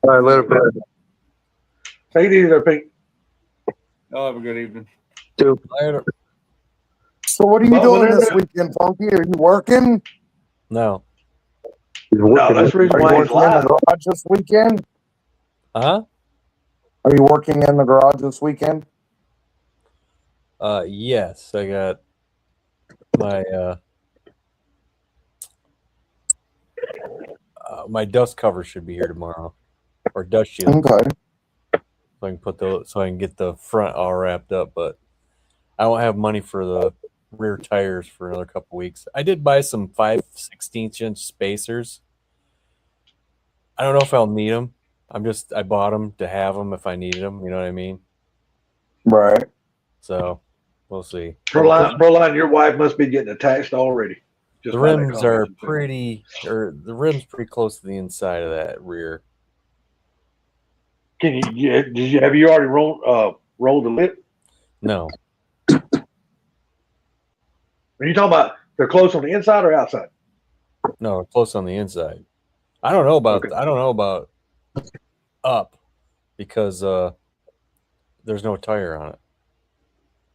All right, later. Take it easy there, Pete. Y'all have a good evening. Later. So what are you doing this weekend, Funky? Are you working? No. No, that's the reason Are why you he's working in the live. garage this weekend? Huh? Are you working in the garage this weekend? Yes, I got my my dust cover should be here tomorrow, or dust shield. Okay. So I can so I can get the front all wrapped up, but I don't have money for the rear tires for another couple weeks. I did buy some 5/16" spacers. I don't know if I'll need them. I bought them to have them if I needed them. You know what I mean? Right. So we'll see. Proline, your wife must be getting attached already. Just The by that rims are conversation. the rim's pretty close to the inside of that rear. Have you already rolled the lip? No, Are you talking about they're close on the inside or outside? no, close on the inside. I don't know about up because there's no tire on it.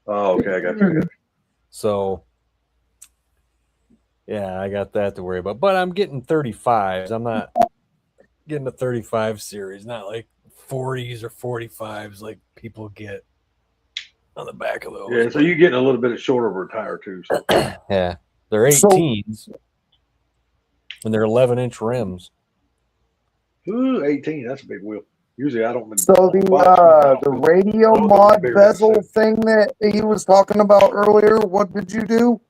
Oh, okay, I got you. So yeah, I got that to worry about. But I'm getting 35s. I'm not getting a 35 series, not like 40s or 45s like people get on the back of those. Yeah, so you're getting a little bit of short of a tire too. So. Yeah, they're 18s and they're 11-inch rims. Ooh, 18. That's a big wheel. Usually I don't. So the radio mod bezel thing that he was talking about earlier, what did you do?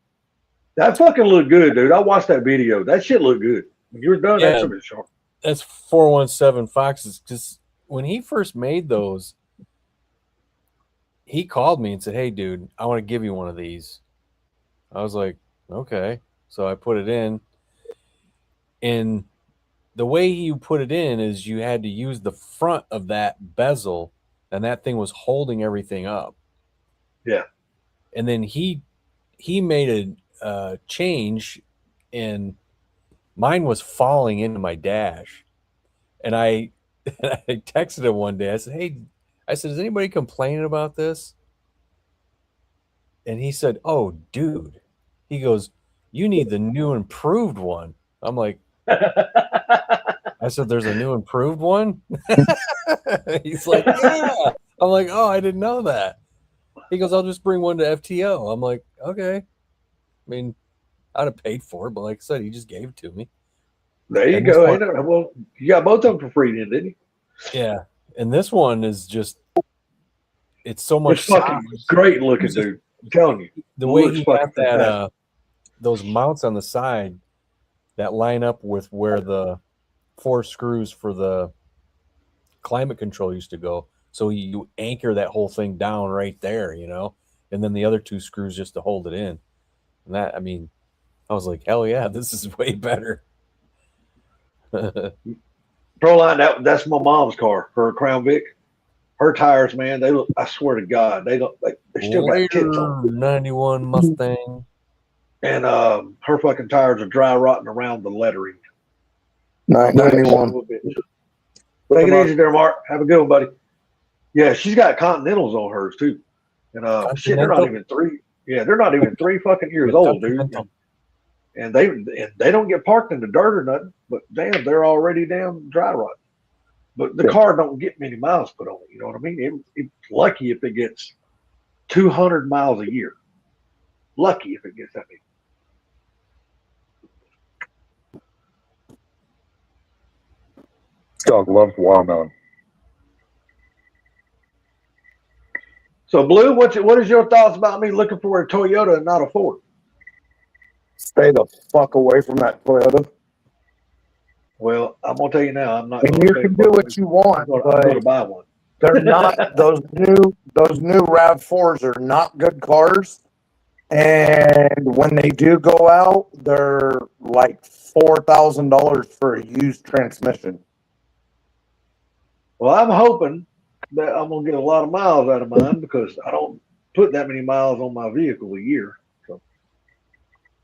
That fucking looked good, dude. I watched that video. That shit looked good. When you were done, Yeah. that shit was sharp. That's 417 Foxes. Because when he first made those, he called me and said, "Hey, dude, I want to give you one of these." I was like, "Okay." So I put it in. And the way you put it in is you had to use the front of that bezel, and that thing was holding everything up. Yeah. And then he made a change, and mine was falling into my dash. And I texted him one day. I said, "Hey," I said, "is anybody complaining about this?" And he said, "Oh, dude." He goes, "You need the new improved one." I'm like, I said, "There's a new improved one?" He's like, "Yeah." I'm like, "Oh, I didn't know that." He goes, "I'll just bring one to FTO." I'm like, "Okay." I mean, I'd have paid for it, but like I said, he just gave it to me. There you And go. this Ain't no- well, you got both of them for free, then, didn't you? Yeah, and this one is just—it's so much It's fucking size. great looking, dude. I'm telling you. The way Looks he fucking got that, fantastic. those mounts on the side that line up with where the 4 screws for the climate control used to go. So you anchor that whole thing down right there, and then the other 2 screws just to hold it in. And that, I mean, I was like, hell yeah, this is way better. Proline, that's my mom's car, her Crown Vic. Her tires, man, they look, I swear to God, they still got tips on them. 91 Mustang. And her fucking tires are dry rotting around the lettering. 991. Take it easy there, Mark. Have a good one, buddy. Yeah, she's got Continentals on hers too. And shit, they're not Continental? even 3. Yeah, they're not even 3 fucking years old, dude. And they don't get parked in the dirt or nothing. But damn, they're already damn dry rotting. But the car don't get many miles put on it. You know what I mean? It's lucky if it gets 200 miles a year. Lucky if it gets that many. dog loves watermelon. So, Blue, what is your thoughts about me looking for a Toyota and not a Ford? Stay the fuck away from that Toyota. Well, I'm gonna tell you now, I'm not. And you can do what you want, I'm going to but buy one. they're not those new RAV4s are not good cars. And when they do go out, they're like $4,000 for a used transmission. Well, I'm hoping that I'm gonna get a lot of miles out of mine because I don't put that many miles on my vehicle a year. So,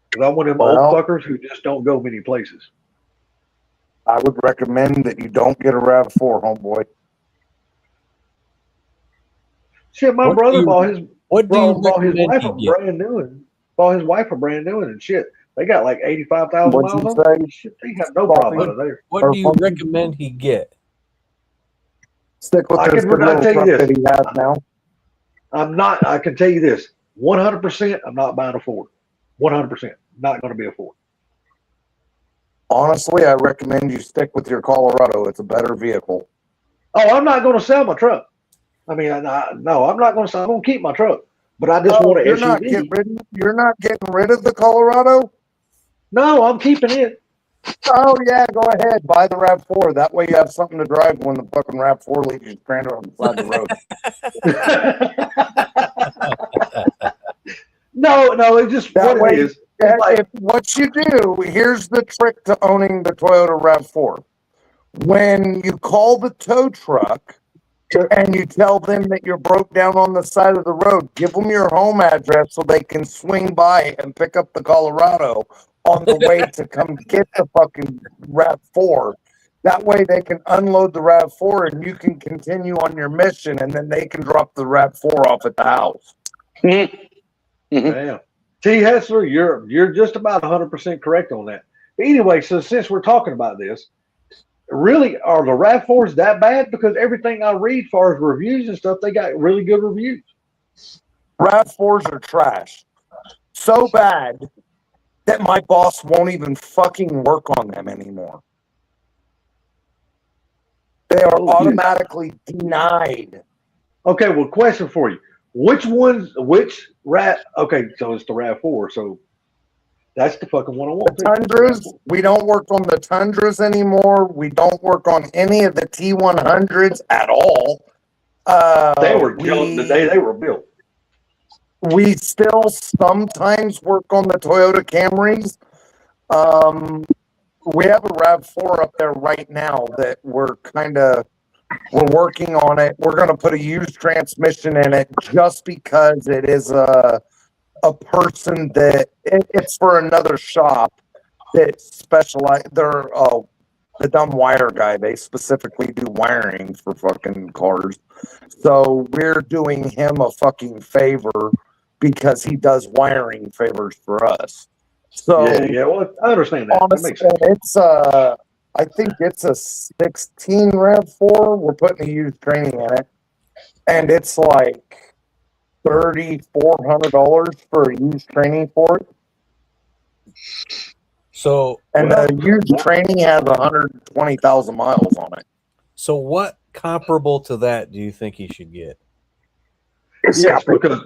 because I'm one of them old fuckers who just don't go many places. I would recommend that you don't get a RAV4, homeboy. Shit, my brother bought his recommend wife he a get? brand new one. Bought his wife a brand new one and shit. They got like 85,000 What'd miles you on it. say? Shit, they have no problem out of there. What do you recommend he get? Stick with this good little truck that he has now. I can tell you this 100%, I'm not buying a Ford. 100%. Not going to be a Ford. Honestly, I recommend you stick with your Colorado. It's a better vehicle. Oh, I'm not going to sell my truck. I mean, no, I'm not going to sell. I'm going to keep my truck. But I just want an SUV. You're not getting rid of the Colorado? No, I'm keeping it. Oh, yeah, go ahead. Buy the RAV4. That way you have something to drive when the fucking RAV4 leaves you stranded on the side of the road. No, it's just that what way, it is. If what you do, here's the trick to owning the Toyota RAV4. When you call the tow truck and you tell them that you're broke down on the side of the road, give them your home address so they can swing by and pick up the Colorado on the way to come get the fucking RAV4. That way they can unload the RAV4 and you can continue on your mission, and then they can drop the RAV4 off at the house. Damn. T. Hessler, you're just about 100% correct on that. But anyway, so since we're talking about this, really, are the RAV4s that bad? Because everything I read as far as reviews and stuff, they got really good reviews. RAV4s are trash. So bad that my boss won't even fucking work on them anymore. They are automatically denied. Okay, well, question for you. Okay, so it's the RAV4, so that's the fucking one I want. The Tundras, we don't work on the Tundras anymore. We don't work on any of the T100s at all. They were built the day they were built. We still sometimes work on the Toyota Camrys. We have a RAV4 up there right now that we're working on it. We're going to put a used transmission in it just because it is a person that it's for another shop that specialize. They're the dumb wire guy. They specifically do wiring for fucking cars. So we're doing him a fucking favor because he does wiring favors for us. So yeah, well, I understand that. Honestly, That makes sense. I think it's a 16 RAV4. We're putting a used training in it, and it's like $3,400 for a used training for it. So, and the used training has 120,000 miles on it. So, what comparable to that do you think he should get? Yes, because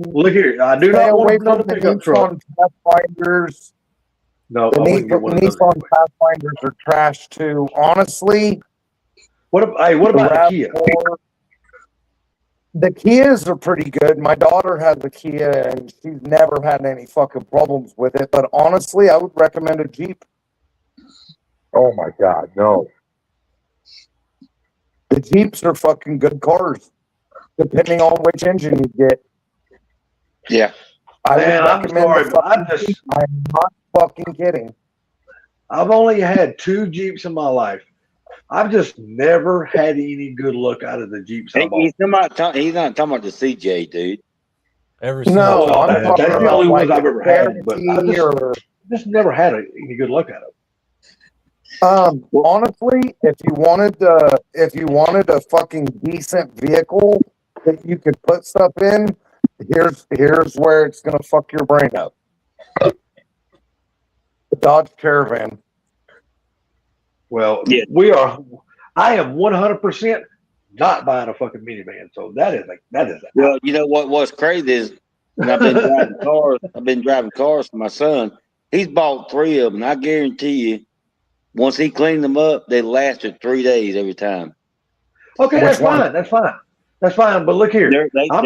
look here, I do not want another pickup truck. Pathfinders. No, the Nissan Pathfinders are trash too. Honestly, what about the Kia? The Kias are pretty good. My daughter has a Kia and she's never had any fucking problems with it. But honestly, I would recommend a Jeep. Oh my God, no. The Jeeps are fucking good cars, depending on which engine you get. Yeah. I'm sorry, but I'm not fucking kidding. I've only had 2 Jeeps in my life. I've just never had any good luck out of the Jeeps. He's not talking about the CJ, dude. I'm that's the only ones I've ever had, but I just never had any good luck out of them. Honestly, if you wanted a fucking decent vehicle that you could put stuff in, here's where it's gonna fuck your brain up. The Dodge Caravan. Well, I am 100% not buying a fucking minivan. So that is Well, you know what's crazy is when I've been driving cars. I've been driving cars for my son. He's bought 3 of them. And I guarantee you, once he cleaned them up, they lasted 3 days every time. okay. That's fine. That's fine. That's fine. But look here, I'm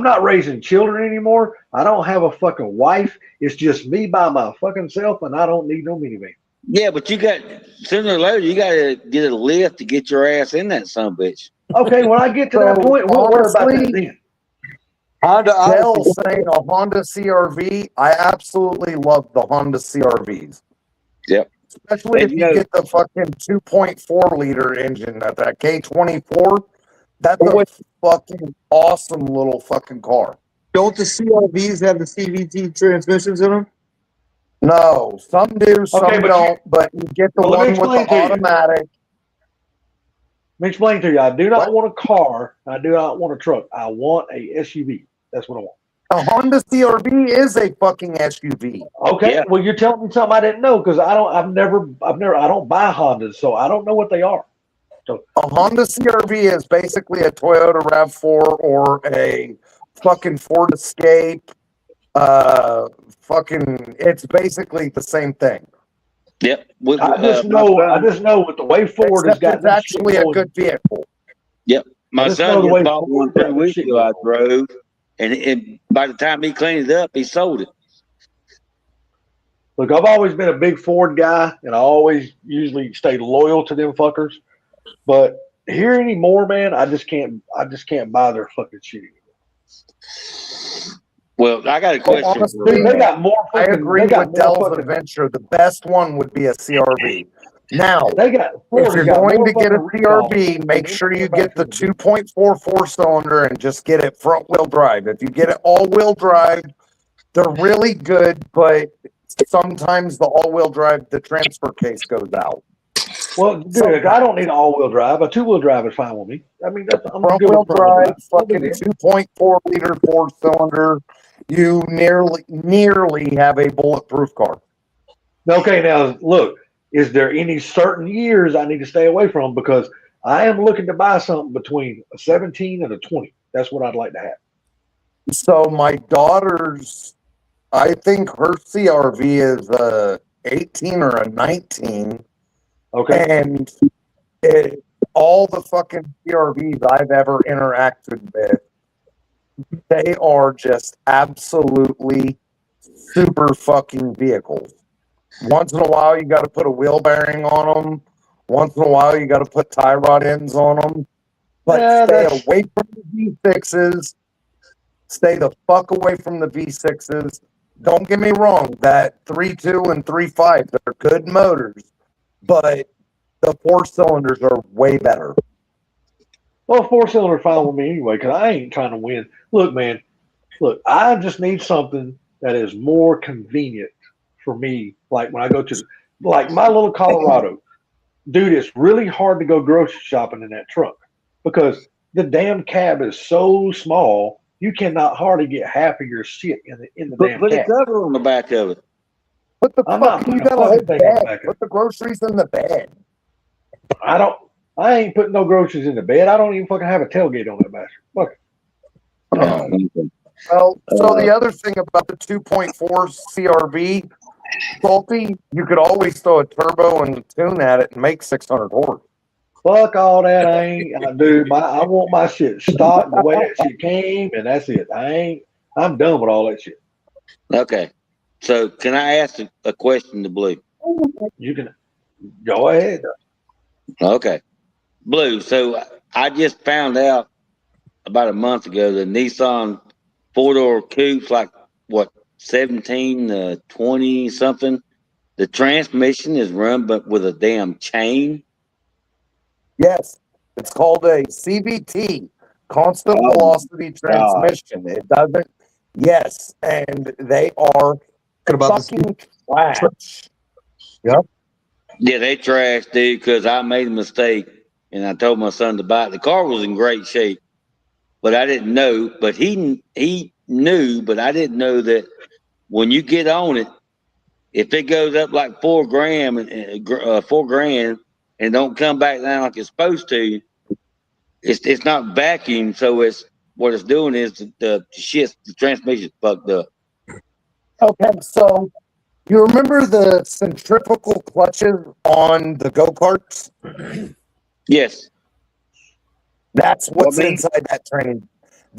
not raising children anymore. I don't have a fucking wife. It's just me by my fucking self, and I don't need no minivan. Yeah, but you got sooner or later you got to get a lift to get your ass in that son of a bitch. Okay, when I get to that point, we'll worry about that then. Dell saying a Honda CRV. I absolutely love the Honda CRVs. Yep. Especially if you get the fucking 2.4 liter engine at that K24. That's a fucking awesome little fucking car. Don't the CRVs have the CVT transmissions in them? No, some do, some Okay, don't. But you get the one with the automatic. Let me explain to you. I do not want a car. I do not want a truck. I want a SUV. That's what I want. A Honda CRV is a fucking SUV. Okay, yeah. Well, you're telling me something I didn't know because I don't buy Hondas, so I don't know what they are. So a Honda CRV is basically a Toyota RAV4 or a fucking Ford Escape. It's basically the same thing. Yep. I just know with the way Ford has got. It's actually a good vehicle. Yep. My son just bought one 3 weeks ago. I drove, and by the time he cleaned it up, he sold it. Look, I've always been a big Ford guy, and I always usually stay loyal to them fuckers. But here anymore, man, I just can't buy their fucking shit anymore. Well, I got a question. Honestly, they got more. I agree with Dell's Adventure. The best one would be a CRV. Now, if you're going to get a CRV, make sure you get the 2.4 4-cylinder and just get it front-wheel drive. If you get it all-wheel drive, they're really good, but sometimes the all-wheel drive, the transfer case goes out. Well, dude, I don't need an all-wheel drive. A 2-wheel drive is fine with me. I mean, I'm front-wheel drive, fucking 2.4 liter 4-cylinder. You nearly have a bulletproof car. Okay, now look, is there any certain years I need to stay away from? Because I am looking to buy something between a 17 and a 20. That's what I'd like to have. So my daughter's, I think her CRV is a 18 or a 19. Okay. And all the fucking CRVs I've ever interacted with, they are just absolutely super fucking vehicles. Once in a while, you got to put a wheel bearing on them. Once in a while, you got to put tie rod ends on them. But stay away from the V6s. Stay the fuck away from the V6s. Don't get me wrong, that 3.2 and 3.5, they're good motors. But the 4-cylinders are way better. Well, 4-cylinder fine with me anyway, because I ain't trying to win. Look, man, I just need something that is more convenient for me. Like when I go to, like my little Colorado, dude, it's really hard to go grocery shopping in that truck because the damn cab is so small, you cannot hardly get half of your shit in the damn cab. Put a cover on the back of it. What the fuck? You got a whole bag. Put the groceries in the bed. I ain't putting no groceries in the bed. I don't even fucking have a tailgate on that bastard. Fuck it. Well, so the other thing about the 2.4 CRV, Salty, you could always throw a turbo and tune at it and make 600 horse. Fuck all that. Dude, I want my shit stocked the way that shit came, and that's it. I'm done with all that shit. Okay. So can I ask a question to Blue? You can go ahead. Okay. Blue, so I just found out about a month ago the Nissan 4-door coupe's like, what, 17 to 20 something? The transmission is run but with a damn chain? Yes. It's called a CVT, constant velocity transmission. God. It doesn't, yes, and they are fucking trash. Yep. Yeah, they trash, dude, because I made a mistake and I told my son to buy it. The car was in great shape, but I didn't know. But he knew, but I didn't know that when you get on it, if it goes up like $4,000, and don't come back down like it's supposed to, it's not vacuum. So it's what it's doing is the transmission fucked up. Okay, so you remember the centrifugal clutches on the go-karts? Yes. That's what's What, me? inside that train.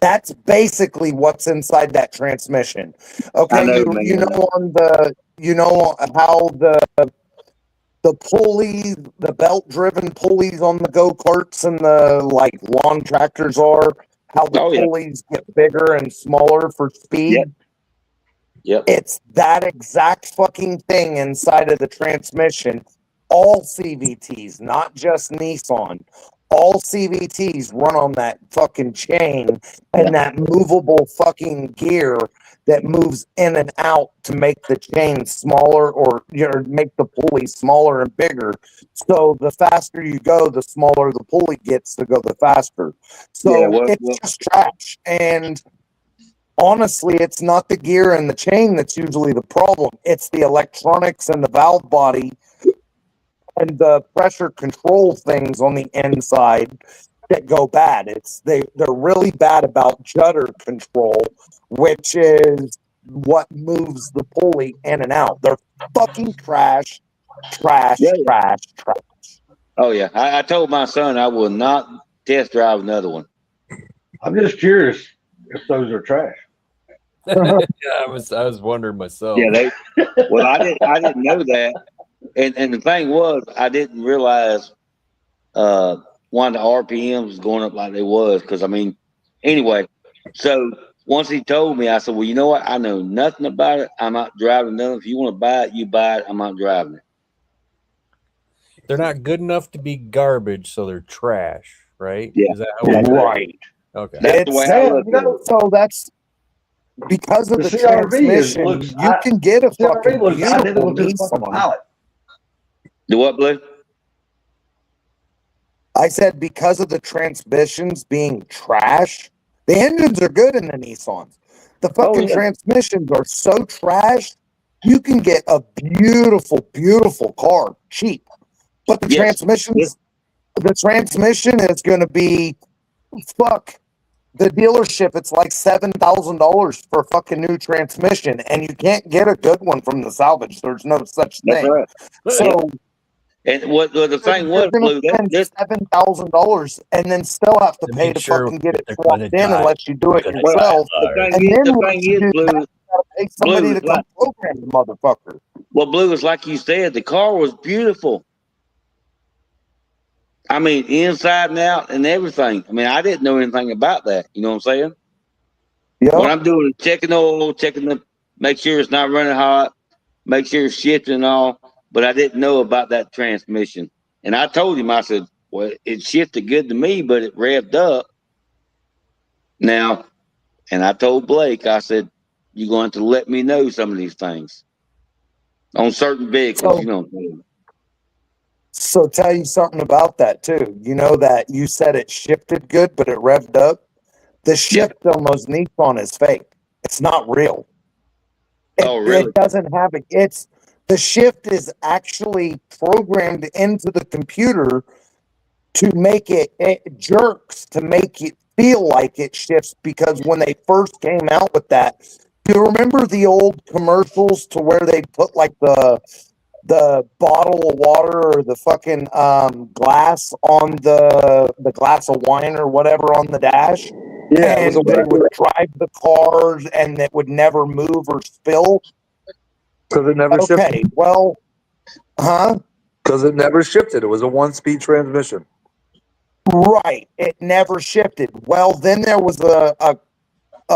That's basically what's inside that transmission. Okay, I know, you man. know on the you know how the pulleys, the belt-driven pulleys on the go-karts and the like lawn tractors are, how the Oh, yeah. pulleys get bigger and smaller for speed. Yep. It's that exact fucking thing inside of the transmission. All CVTs, not just Nissan. All CVTs run on that fucking chain and that movable fucking gear that moves in and out to make the chain smaller or make the pulley smaller and bigger. So the faster you go, the smaller the pulley gets to go the faster. So it's just trash. And honestly, it's not the gear and the chain that's usually the problem. It's the electronics and the valve body and the pressure control things on the inside that go bad. They're really bad about judder control, which is what moves the pulley in and out. They're fucking trash. Oh yeah, I told my son I will not test drive another one. I'm just curious if those are trash. Yeah, I was wondering myself. Yeah, well, I didn't know that, and the thing was, I didn't realize one of the RPMs was going up like they was, because I mean, anyway. So once he told me, I said, well, you know what? I know nothing about it. I'm not driving none. If you want to buy it, you buy it. I'm not driving it. They're not good enough to be garbage, so they're trash, right? Yeah. Is that how it Right. Okay. That's the way I look at it. So that's because of the transmission. You can get a fucking beautiful Nissan. The what, Blue? I said because of the transmissions being trash. The engines are good in the Nissans. The fucking transmissions are so trash. You can get a beautiful, beautiful car cheap, but the transmission is going to be fuck. The dealership, it's like $7,000 for a fucking new transmission, and you can't get a good one from the salvage. There's no such thing. Right. So, and what the thing was, Blue, $7,000 and then still have to pay to fucking get it swapped in unless you do it yourself. The And thing then is, once you do Blue, that, you gotta pay somebody Blue, to come program the motherfucker. well, Blue, is like you said, the car was beautiful. I mean, inside and out and everything. I mean, I didn't know anything about that. You know what I'm saying? Yeah. What I'm doing is checking the oil, make sure it's not running hot, make sure it's shifting and all. But I didn't know about that transmission. And I told him, I said, well, it shifted good to me, but it revved up. Now, and I told Blake, I said, you're going to let me know some of these things on certain vehicles, you know what I'm saying? So tell you something about that too. You know that you said it shifted good, but it revved up. The shift on those Nissan is fake. It's not real. It doesn't have it. The shift is actually programmed into the computer to make it jerks, to make it feel like it shifts, because when they first came out with that, do you remember the old commercials to where they put like the bottle of water or the fucking glass on the glass of wine or whatever on the dash? Yeah, and they would drive the cars and it would never move or spill. Because it never shifted. Well, Because it never shifted. It was a one-speed transmission. Right. It never shifted. Well, then there was a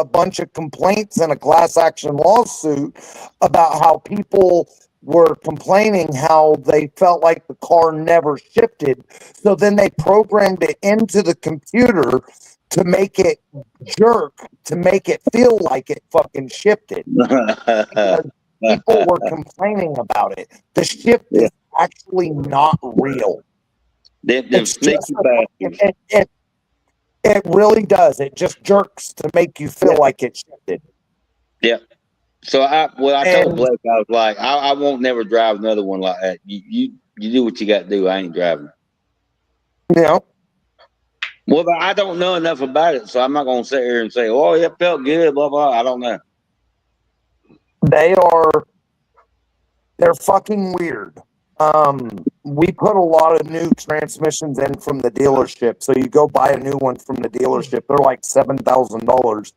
bunch of complaints and a class action lawsuit about how people were complaining how they felt like the car never shifted. So then they programmed it into the computer to make it jerk, to make it feel like it fucking shifted. Because people were complaining about it. The shift is actually not real. It's just it really does. It just jerks to make you feel like it shifted. Yeah. So I told Blake, I was like, I won't never drive another one like that. You do what you got to do. I ain't driving. Yeah. Well, but I don't know enough about it, so I'm not gonna sit here and say, "Oh, it felt good." Blah blah. I don't know. They're fucking weird. We put a lot of new transmissions in from the dealership. So you go buy a new one from the dealership, they're like $7,000.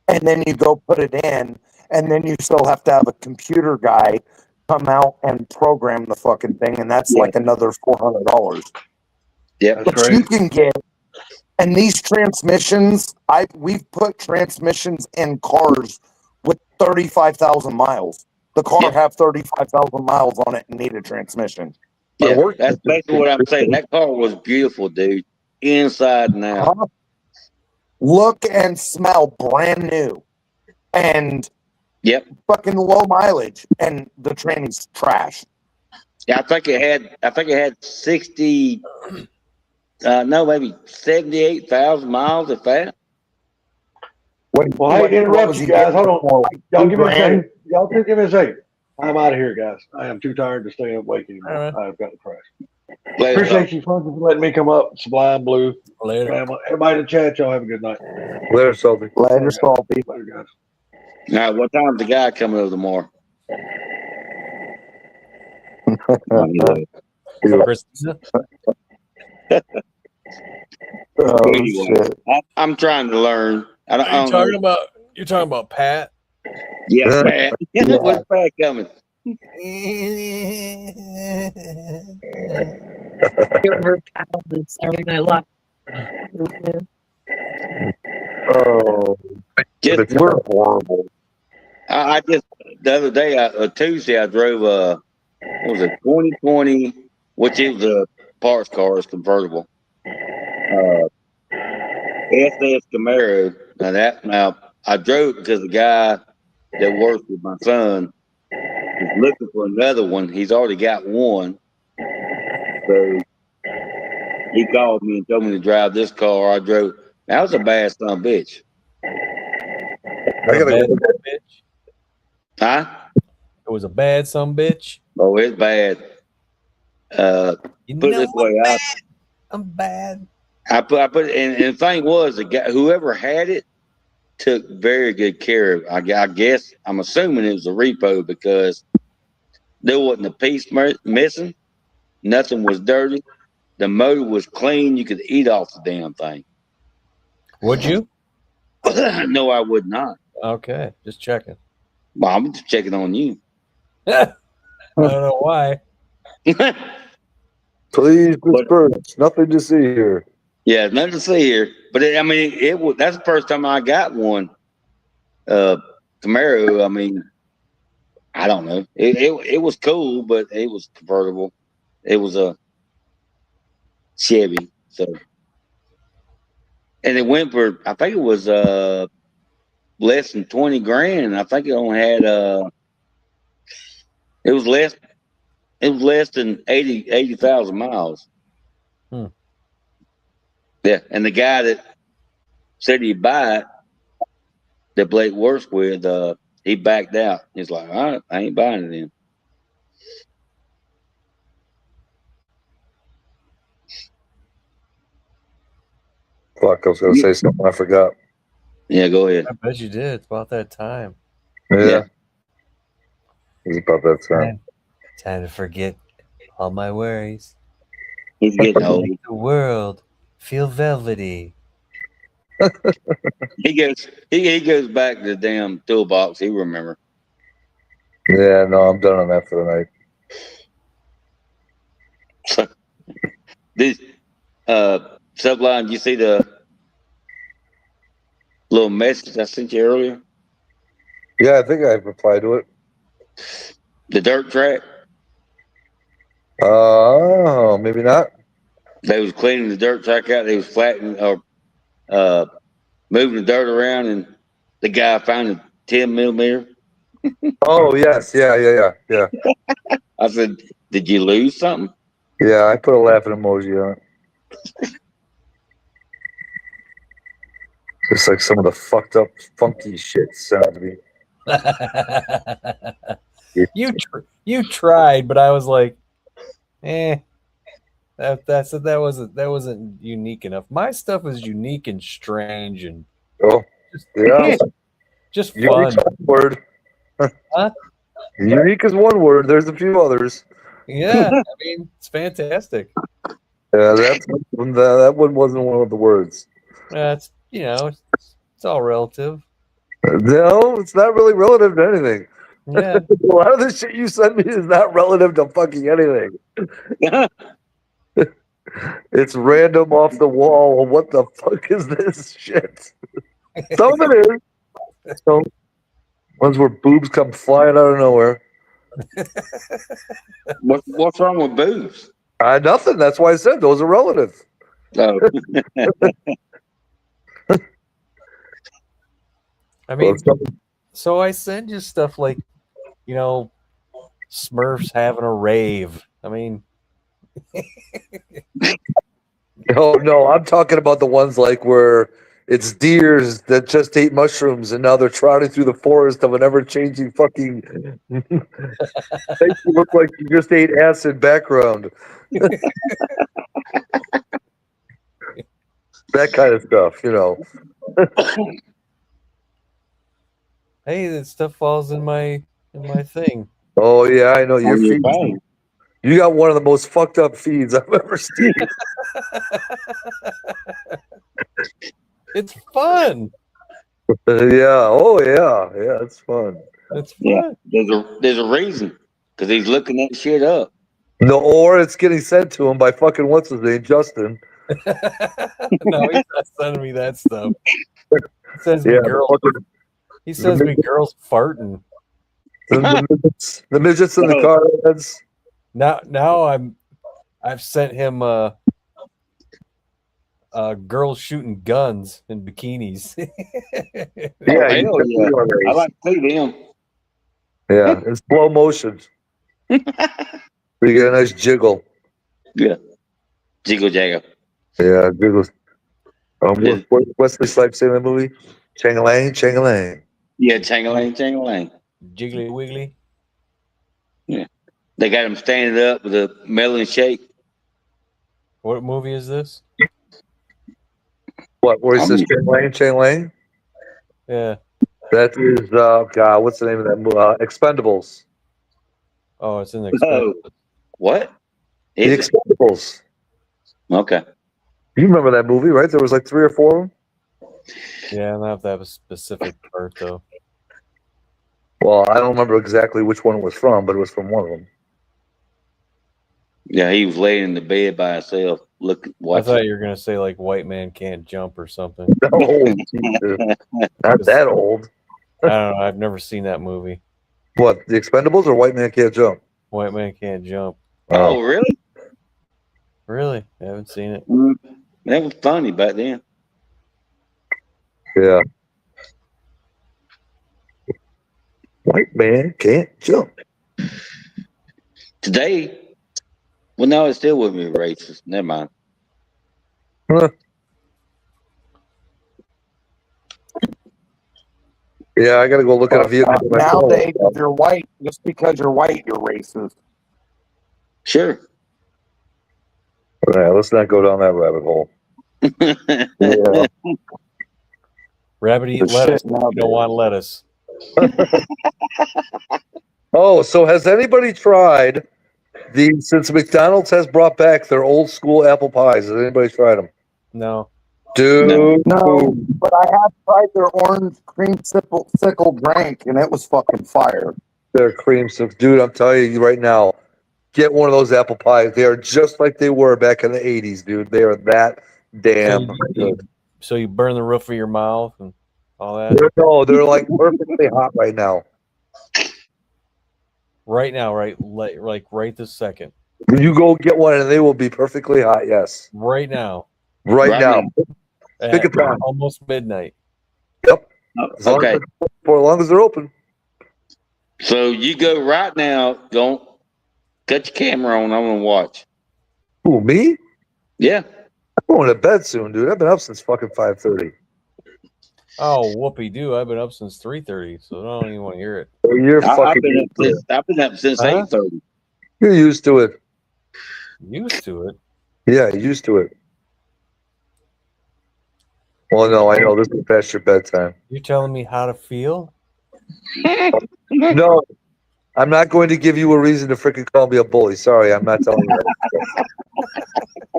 And then you go put it in, and then you still have to have a computer guy come out and program the fucking thing, and that's like another $400. Yeah, But you can get, and these transmissions, we've put transmissions in cars with 35,000 miles. The car have 35,000 miles on it and need a transmission. Yeah, that's basically what I'm saying. That car was beautiful, dude, inside and out. Look and smell brand new, and fucking low mileage, and the training's trash. Yeah, I think it had 60. No, maybe 78,000 miles, if that. Well, I hate to interrupt you guys. Hold on. Y'all give me a second. Y'all give me a second. I'm out of here, guys. I am too tired to stay awake anymore. I've got to crash. Appreciate you folks for letting me come up. Sublime Blue. Later. Everybody in the chat, y'all have a good night. Later, Salty. Later, Salty. Later, guys. Now, what time's the guy coming over tomorrow? Anyway, I'm trying to learn. You're talking about Pat? Yeah, Pat. When's Pat coming? Saturday Night Live. Oh, we're horrible. I just the other day, Tuesday, I drove what was it, 2020, which is a parts car, is convertible. SS Camaro. Now I drove it because the guy that works with my son is looking for another one. He's already got one, so he called me and told me to drive this car. I drove. That was a bad son of a bitch. Huh? It was a bad son of a bitch. Oh, it's bad. Put it this way, I'm bad. I put and the thing was, the guy, whoever had it, took very good care of it. I guess I'm assuming it was a repo because there wasn't a piece missing. Nothing was dirty. The motor was clean. You could eat off the damn thing. Would you? No, I would not. Okay, just checking. Well, I'm just checking on you. I don't know why. Please disperse. Nothing to see here. Yeah, nothing to see here. But I mean, that's the first time I got one. Camaro. I mean, I don't know. It was cool, but it was convertible. It was a Chevy. So, and it went for, I think it was less than 20 grand. I think it only had it was less than 80,000 miles. Yeah, and the guy that said he'd buy it, that Blake works with, he backed out. He's like, all right, I ain't buying it then. Fuck, I was going to say something. I forgot. Yeah, go ahead. I bet you did. It's about that time. Yeah. It's about that time. Time to forget all my worries. He's getting old. Make the world feel velvety. He goes back to the damn toolbox. He remember. Yeah, no, I'm done on that for the night. This Sublime, you see the little message I sent you earlier? Yeah, I think I replied to it. The dirt track. Oh, maybe not. They was cleaning the dirt track out. They was flattening or moving the dirt around, and the guy found a 10 millimeter. Oh yes, yeah. I said, "Did you lose something?" Yeah, I put a laughing emoji on it. Just like some of the fucked up, funky shit sound to me. You tried, but I was like, I That wasn't unique enough. My stuff is unique and strange and Oh, yeah. just fun. Unique word. Huh? Unique is one word. There's a few others. Yeah, I mean it's fantastic. Yeah, that one wasn't one of the words. It's it's all relative. No, it's not really relative to anything. Yeah. A lot of the shit you send me is not relative to fucking anything. It's random off the wall. What the fuck is this shit? Some of it is. Some ones where boobs come flying out of nowhere. What's wrong with boobs? Nothing. That's why I said those are relative. Oh. I mean, so I send you stuff like, Smurfs having a rave. I mean, no, I'm talking about the ones like where it's deers that just ate mushrooms and now they're trotting through the forest of an ever-changing fucking. Makes you look like you just ate acid background. That kind of stuff, hey, that stuff falls in my thing. Oh yeah, I know your feed. You got one of the most fucked up feeds I've ever seen. It's fun. Yeah. Oh yeah. It's fun. It's fun. Yeah. There's a reason because he's looking that shit up. No, or it's getting sent to him by fucking what's his name, Justin. No, he's not sending me that stuff. He sends me girls. He sends me girls farting. The midgets in the car heads. Now I've sent him girls shooting guns in bikinis. Yeah, I like to see them. Yeah, in slow motion. We get a nice jiggle. Yeah, jiggle jaggle. Yeah, jiggle. What Wesley Snipes say in the movie? Chang-a-lang, Chang-a-lang. Yeah, Chang-a-lang, Chang-a-lang. Jiggly wiggly. Yeah, they got him standing up with a melon shake. What movie is this? What? Where he says Chang-a-lang, Chang-a-lang? Yeah. That is God. What's the name of that movie? Expendables. Oh, it's in the Expendables. What? The Expendables. Okay. You remember that movie, right? There was like 3 or 4 of them. Yeah, I don't have to have a specific part though. Well, I don't remember exactly which one it was from, but it was from one of them. Yeah, he was laying in the bed by himself, watching. I thought you were gonna say like White Man Can't Jump or something. No, not that old. I don't know. I've never seen that movie. What? The Expendables or White Man Can't Jump? White Man Can't Jump. Oh, really? Really? I haven't seen it. That was funny back then. Yeah. White Man Can't Jump. Today, well, no, it still wouldn't be racist. Never mind. Huh. Yeah, I gotta go look at a vehicle. Nowadays, if you're white, just because you're white, you're racist. Sure. Yeah, let's not go down that rabbit hole. Yeah. Rabbit eat The lettuce. shit You don't want lettuce. Oh, so has anybody tried since McDonald's has brought back their old school apple pies? Has anybody tried them? No. Dude. No, but I have tried their orange creamsicle drink, and it was fucking fire. Their creamsicle. Dude, I'm telling you right now, get one of those apple pies. They are just like they were back in the 80s, dude. They are that damn good. So you burn the roof of your mouth and all that? No, they're like perfectly hot right now. Right now, like right this second. You go get one and they will be perfectly hot, yes. Right now. Right now. Pick a At time. almost midnight. Yep. Okay. For as long as they're open. So you go right now. Don't cut your camera on. I'm gonna watch. Who, me? Yeah. I'm going to bed soon, dude. I've been up since fucking 5:30. Oh, whoopee doo! I've been up since 3:30, so I don't even want to hear it. Oh, you're I've been up since Huh? 8:30. You're used to it. Used to it. Yeah, used to it. Well, no, I know this is past your bedtime. You're telling me how to feel? No, I'm not going to give you a reason to freaking call me a bully. Sorry, I'm not telling you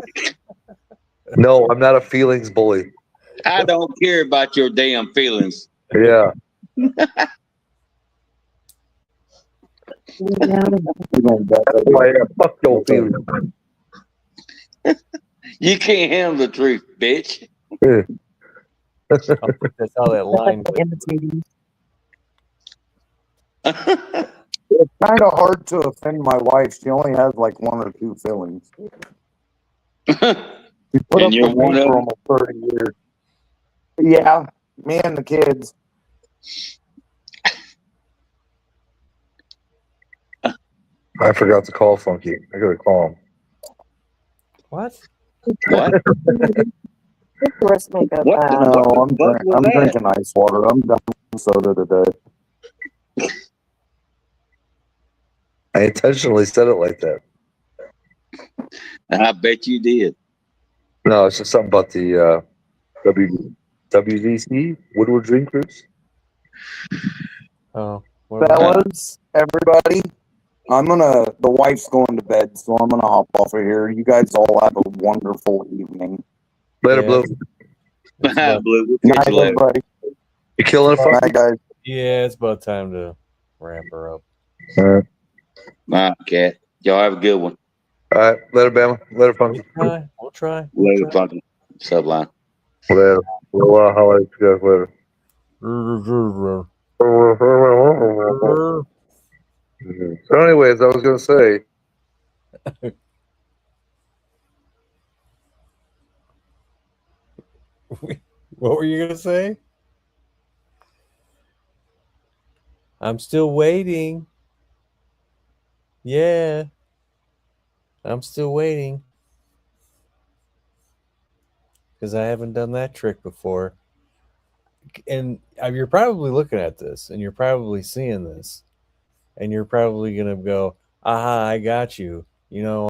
that. No, I'm not a feelings bully. I don't care about your damn feelings. Yeah. Oh, yeah, fuck your feelings. You can't handle the truth, bitch. That's how that line. It's kind of hard to offend my wife. She only has like one or two feelings. She put And up you're with one me of for them? almost 30 years. Yeah, me and the kids. I forgot to call Funky. I gotta call him. What? What? Breast makeup. What the No, fuck was I'm that? drinking ice water. I'm done with soda today. I intentionally said it like that. I bet you did. No, it's just something about the WDC, Woodward Drinkers. Oh, what about Fellas, everybody, the wife's going to bed, so I'm gonna hop off of here. You guys all have a wonderful evening. Later, Yeah. Blue. It's about, Blue, we'll Night, catch you later. everybody. You killing it, Night, Funky? guys. yeah, it's about time to wrap her up. All right. All right, cat. Y'all have a good one. All right. Later, Bama. Later, Funky. We'll try. Later, Funky. Subline. Later. Well, how you guys later. So, anyways, I was gonna say, What were you gonna say? I'm still waiting. Yeah. I'm still waiting. Because I haven't done that trick before. And you're probably looking at this and you're probably seeing this. And you're probably going to go, aha, I got you. You know,